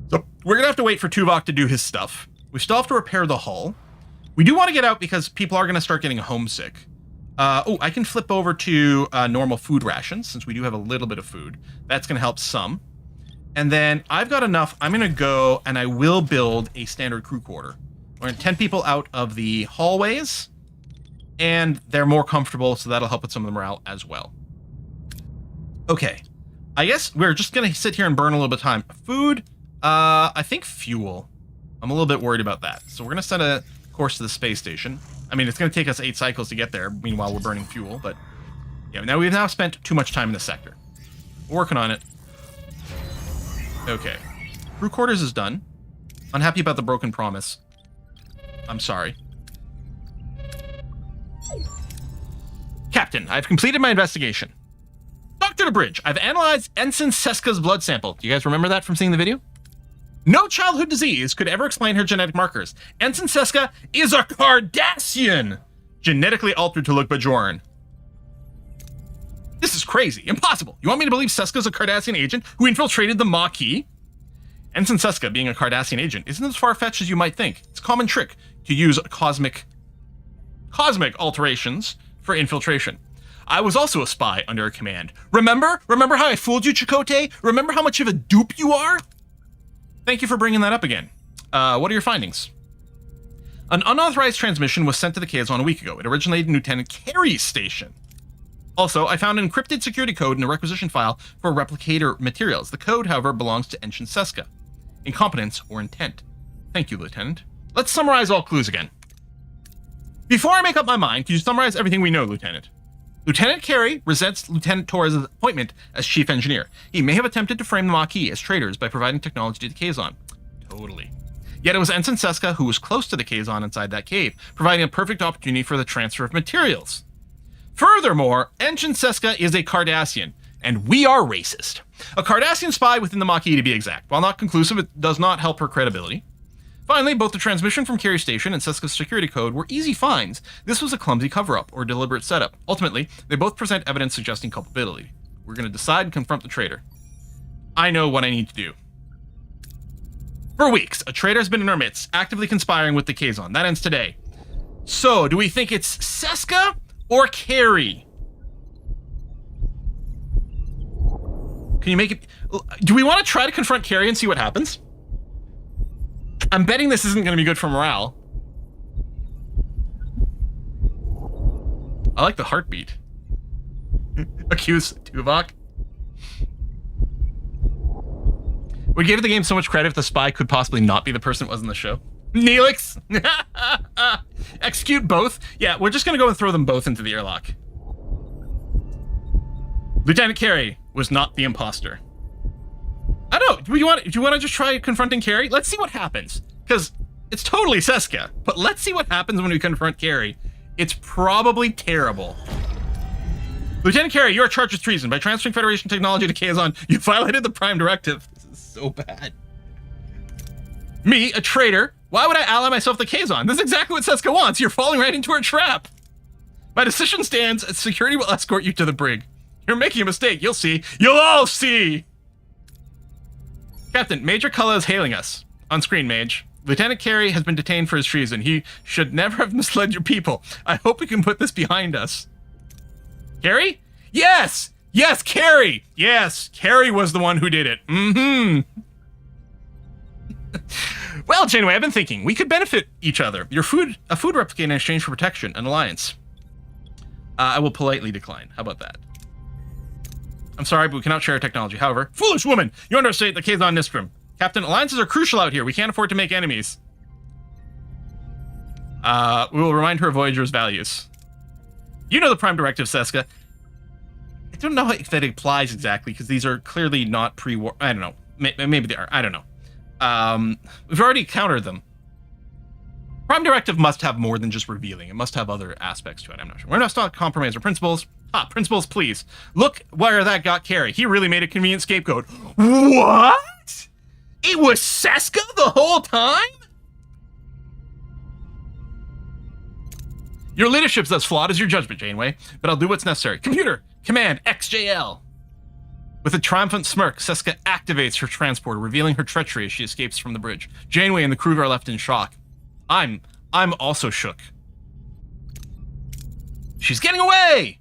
Speaker 1: So we're going to have to wait for Tuvok to do his stuff. We still have to repair the hull. We do want to get out because people are going to start getting homesick. Oh, I can flip over to normal food rations since we do have a little bit of food. That's going to help some. And then I've got enough. I'm going to go and I will build a standard crew quarter. We're going to 10 people out of the hallways, and they're more comfortable, so that'll help with some of the morale as well. Okay. I guess we're just going to sit here and burn a little bit of time. Food, I think fuel. I'm a little bit worried about that. So we're going to set a course to the space station. I mean, it's going to take us 8 cycles to get there. Meanwhile, we're burning fuel, but yeah, now we've now spent too much time in this sector. We're working on it. Okay. Crew quarters is done. Unhappy about the broken promise. I'm sorry. Captain, I've completed my investigation. Dr. DeBridge, I've analyzed Ensign Seska's blood sample. Do you guys remember that from seeing the video? No childhood disease could ever explain her genetic markers. Ensign Seska is a Cardassian, genetically altered to look Bajoran. This is crazy. Impossible. You want me to believe Seska's a Cardassian agent who infiltrated the Maquis? Ensign Seska being a Cardassian agent isn't as far-fetched as you might think. It's a common trick to use cosmic alterations for infiltration. I was also a spy under her command. Remember? Remember how I fooled you, Chakotay? Remember how much of a dupe you are? Thank you for bringing that up again. What are your findings? An unauthorized transmission was sent to the Kazon a week ago. It originated in Lieutenant Carey's station. Also, I found an encrypted security code in a requisition file for replicator materials. The code, however, belongs to Ensign Seska. Incompetence or intent. Thank you, Lieutenant. Let's summarize all clues again. Before I make up my mind, can you summarize everything we know, Lieutenant? Lieutenant Carey resents Lieutenant Torres' appointment as chief engineer. He may have attempted to frame the Maquis as traitors by providing technology to the Kazon. Totally. Yet it was Ensign Seska who was close to the Kazon inside that cave, providing a perfect opportunity for the transfer of materials. Furthermore, Ensign Seska is a Cardassian, and we are racist. A Cardassian spy within the Maquis, to be exact. While not conclusive, it does not help her credibility. Finally, both the transmission from Carey Station and Seska's security code were easy finds. This was a clumsy cover-up or deliberate setup. Ultimately, they both present evidence suggesting culpability. We're going to decide and confront the traitor. I know what I need to do. For weeks, a traitor has been in our midst, actively conspiring with the Kazon. That ends today. So, do we think it's Seska or Carey? Can you make it... Do we want to try to confront Carey and see what happens? I'm betting this isn't going to be good for morale. I like the heartbeat. Accuse Tuvok. We gave the game so much credit if the spy could possibly not be the person that was in the show. Neelix! Execute both? Yeah, we're just going to go and throw them both into the airlock. Lieutenant Carey was not the imposter. I don't know. Do you want to just try confronting Carey? Let's see what happens. Because it's totally Seska, but let's see what happens when we confront Carey. It's probably terrible. Lieutenant Carey, you are charged with treason. By transferring Federation technology to Kazon, you violated the Prime Directive. This is so bad. Me, a traitor? Why would I ally myself to Kazon? This is exactly what Seska wants. You're falling right into her trap. My decision stands. Security will escort you to the brig. You're making a mistake. You'll see. You'll all see. Captain, Major Cullen is hailing us. On screen, Mage. Lieutenant Carey has been detained for his treason. He should never have misled your people. I hope we can put this behind us. Carey? Yes! Yes, Carey! Yes, Carey was the one who did it. Mm-hmm. Well, Janeway, I've been thinking. We could benefit each other. A food replicator in exchange for protection, an alliance. I will politely decline. How about that? I'm sorry, but we cannot share technology. However, foolish woman! You understate the Kazon Nistrim. Captain, alliances are crucial out here. We can't afford to make enemies. We will remind her of Voyager's values. You know the Prime Directive, Seska. I don't know if that applies exactly, because these are clearly not pre-war. I don't know. Maybe they are. I don't know. We've already countered them. Prime Directive must have more than just revealing. It must have other aspects to it. I'm not sure. We're not to compromise our principles. Principles, please. Look where that got Carey. He really made a convenient scapegoat. What? It was Seska the whole time? Your leadership's as flawed as your judgment, Janeway, but I'll do what's necessary. Computer, command XJL. With a triumphant smirk, Seska activates her transporter, revealing her treachery as she escapes from the bridge. Janeway and the crew are left in shock. I'm also shook. She's getting away!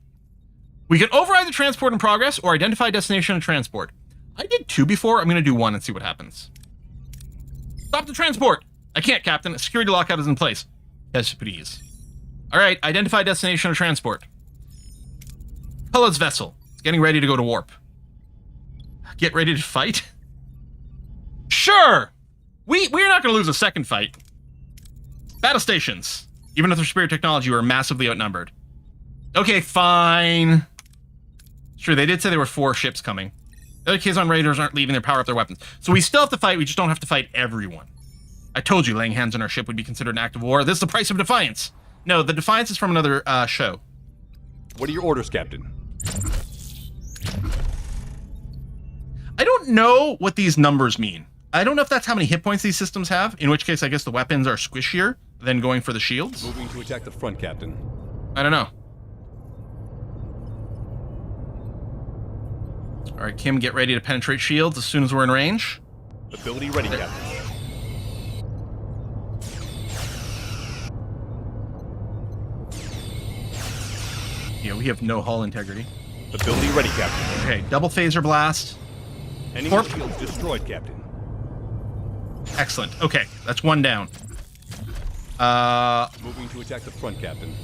Speaker 1: We can override the transport in progress or identify destination and transport. I did 2 before. I'm going to do 1 and see what happens. Stop the transport! I can't, Captain. A security lockout is in place. Yes, please. All right, identify destination or transport. Kulla's vessel. It's getting ready to go to warp. Get ready to fight? Sure! We're not going to lose a second fight. Battle stations. Even with their superior technology, we're massively outnumbered. Okay, fine. Sure, they did say there were 4 ships coming. The other Kazon Raiders aren't leaving their power up their weapons. So we still have to fight, we just don't have to fight everyone. I told you laying hands on our ship would be considered an act of war. This is the price of defiance. No, the defiance is from another show.
Speaker 3: What are your orders, Captain?
Speaker 1: I don't know what these numbers mean. I don't know if that's how many hit points these systems have, in which case I guess the weapons are squishier than going for the shields.
Speaker 3: Moving to attack the front, Captain.
Speaker 1: I don't know. All right, Kim, get ready to penetrate shields as soon as we're in range.
Speaker 3: Ability ready, Captain.
Speaker 1: Yeah, we have no hull integrity.
Speaker 3: Ability ready, Captain.
Speaker 1: Okay, double phaser blast.
Speaker 3: Enemy
Speaker 1: Warp.
Speaker 3: shields destroyed, Captain.
Speaker 1: Excellent. Okay, that's 1 down.
Speaker 3: Moving to attack the front, Captain.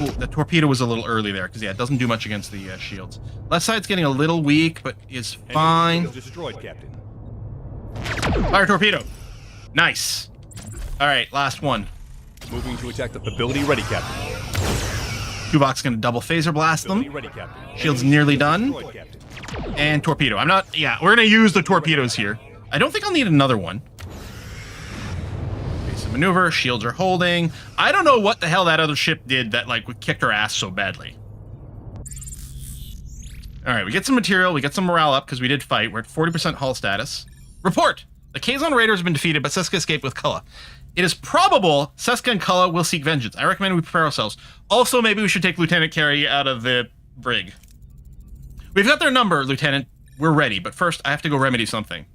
Speaker 1: Ooh, the torpedo was a little early there, because, yeah, it doesn't do much against the shields. Left side's getting a little weak, but is fine.
Speaker 3: Enemy shields destroyed, Captain.
Speaker 1: Fire torpedo. Nice. All right, last one.
Speaker 3: Moving to attack the ability ready, Captain.
Speaker 1: Tuvok's going to double phaser blast
Speaker 3: Ability
Speaker 1: them.
Speaker 3: ready, Captain.
Speaker 1: Shield's
Speaker 3: Enemy
Speaker 1: nearly
Speaker 3: shields
Speaker 1: done.
Speaker 3: destroyed, Captain.
Speaker 1: And torpedo. Yeah, we're going to use the torpedoes here. I don't think I'll need another one. Basic maneuver. Shields are holding. I don't know what the hell that other ship did that, like, kicked our ass so badly. All right, we get some material. We get some morale up because we did fight. We're at 40% hull status. Report. The Kazon Raiders have been defeated, but Seska escaped with Kulla. It is probable Seska and Kulla will seek vengeance. I recommend we prepare ourselves. Also, maybe we should take Lieutenant Carey out of the brig. We've got their number, Lieutenant. We're ready, but first I have to go remedy something.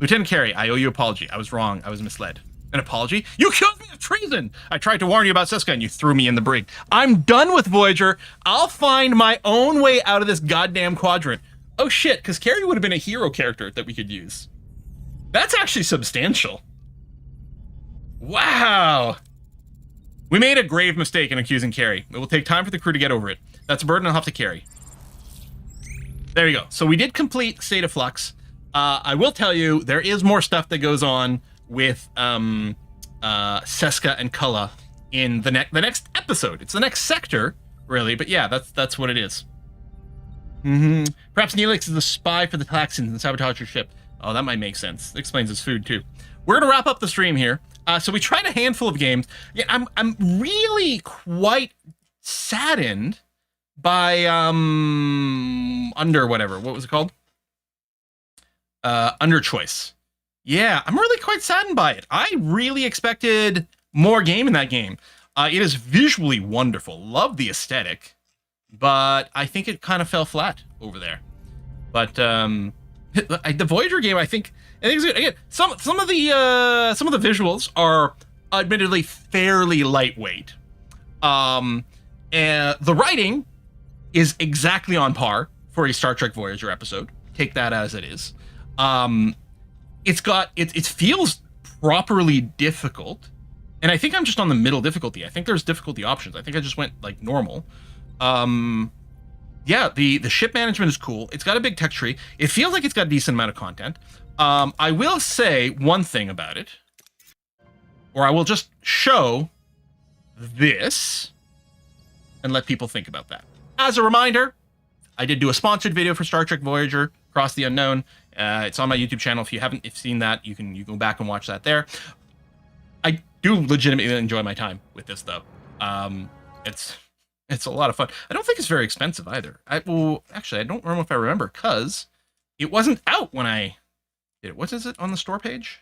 Speaker 1: Lieutenant Carey, I owe you an apology. I was wrong. I was misled. An apology? You accused me of treason! I tried to warn you about Seska and you threw me in the brig. I'm done with Voyager. I'll find my own way out of this goddamn quadrant. Oh shit, because Carey would have been a hero character that we could use. That's actually substantial. Wow. We made a grave mistake in accusing Carey. It will take time for the crew to get over it. That's a burden I'll have to carry. There you go. So we did complete State of Flux. I will tell you, there is more stuff that goes on with Seska and Kulla in the next episode. It's the next sector, really, but yeah, that's what it is. Perhaps Neelix is the spy for the Talaxians and sabotage your ship. Oh, that might make sense. It explains his food too. We're gonna wrap up the stream here. So we tried a handful of games. Yeah, I'm really quite saddened by what was it called? Underchoice. Yeah, I'm really quite saddened by it. I really expected more game in that game. It is visually wonderful. Love the aesthetic, but I think it kind of fell flat over there. But the Voyager game, I think it's good. Again, some of the visuals are admittedly fairly lightweight. And the writing is exactly on par for a Star Trek Voyager episode. Take that as it is. It feels properly difficult, and I think I'm just on the middle difficulty. I think there's difficulty options. I think I just went like normal. Yeah, the ship management is cool. It's got a big tech tree. It feels like it's got a decent amount of content. I will say one thing about it, or I will just show this and let people think about that. As a reminder, I did do a sponsored video for Star Trek Voyager, Across the Unknown. It's on my YouTube channel. If you haven't seen that, you can go back and watch that there. I do legitimately enjoy my time with this, though. It's a lot of fun. I don't think it's very expensive either. Actually, I don't remember if I remember, because it wasn't out when I did it. What is it on the store page?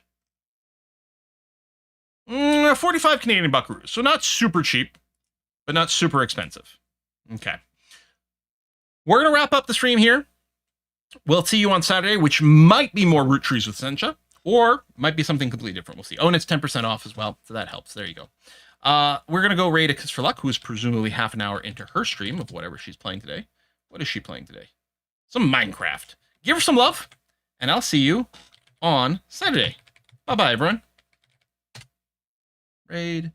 Speaker 1: 45 Canadian buckaroos. So not super cheap, but not super expensive. Okay. We're going to wrap up the stream here. We'll see you on Saturday, which might be more Root Trees with Sencha, or might be something completely different. We'll see. Oh, and it's 10% off as well, so that helps. There you go. We're going to go raid a Kiss for Luck, who is presumably half an hour into her stream of whatever she's playing today. What is she playing today? Some Minecraft. Give her some love, and I'll see you on Saturday. Bye-bye, everyone. Raid.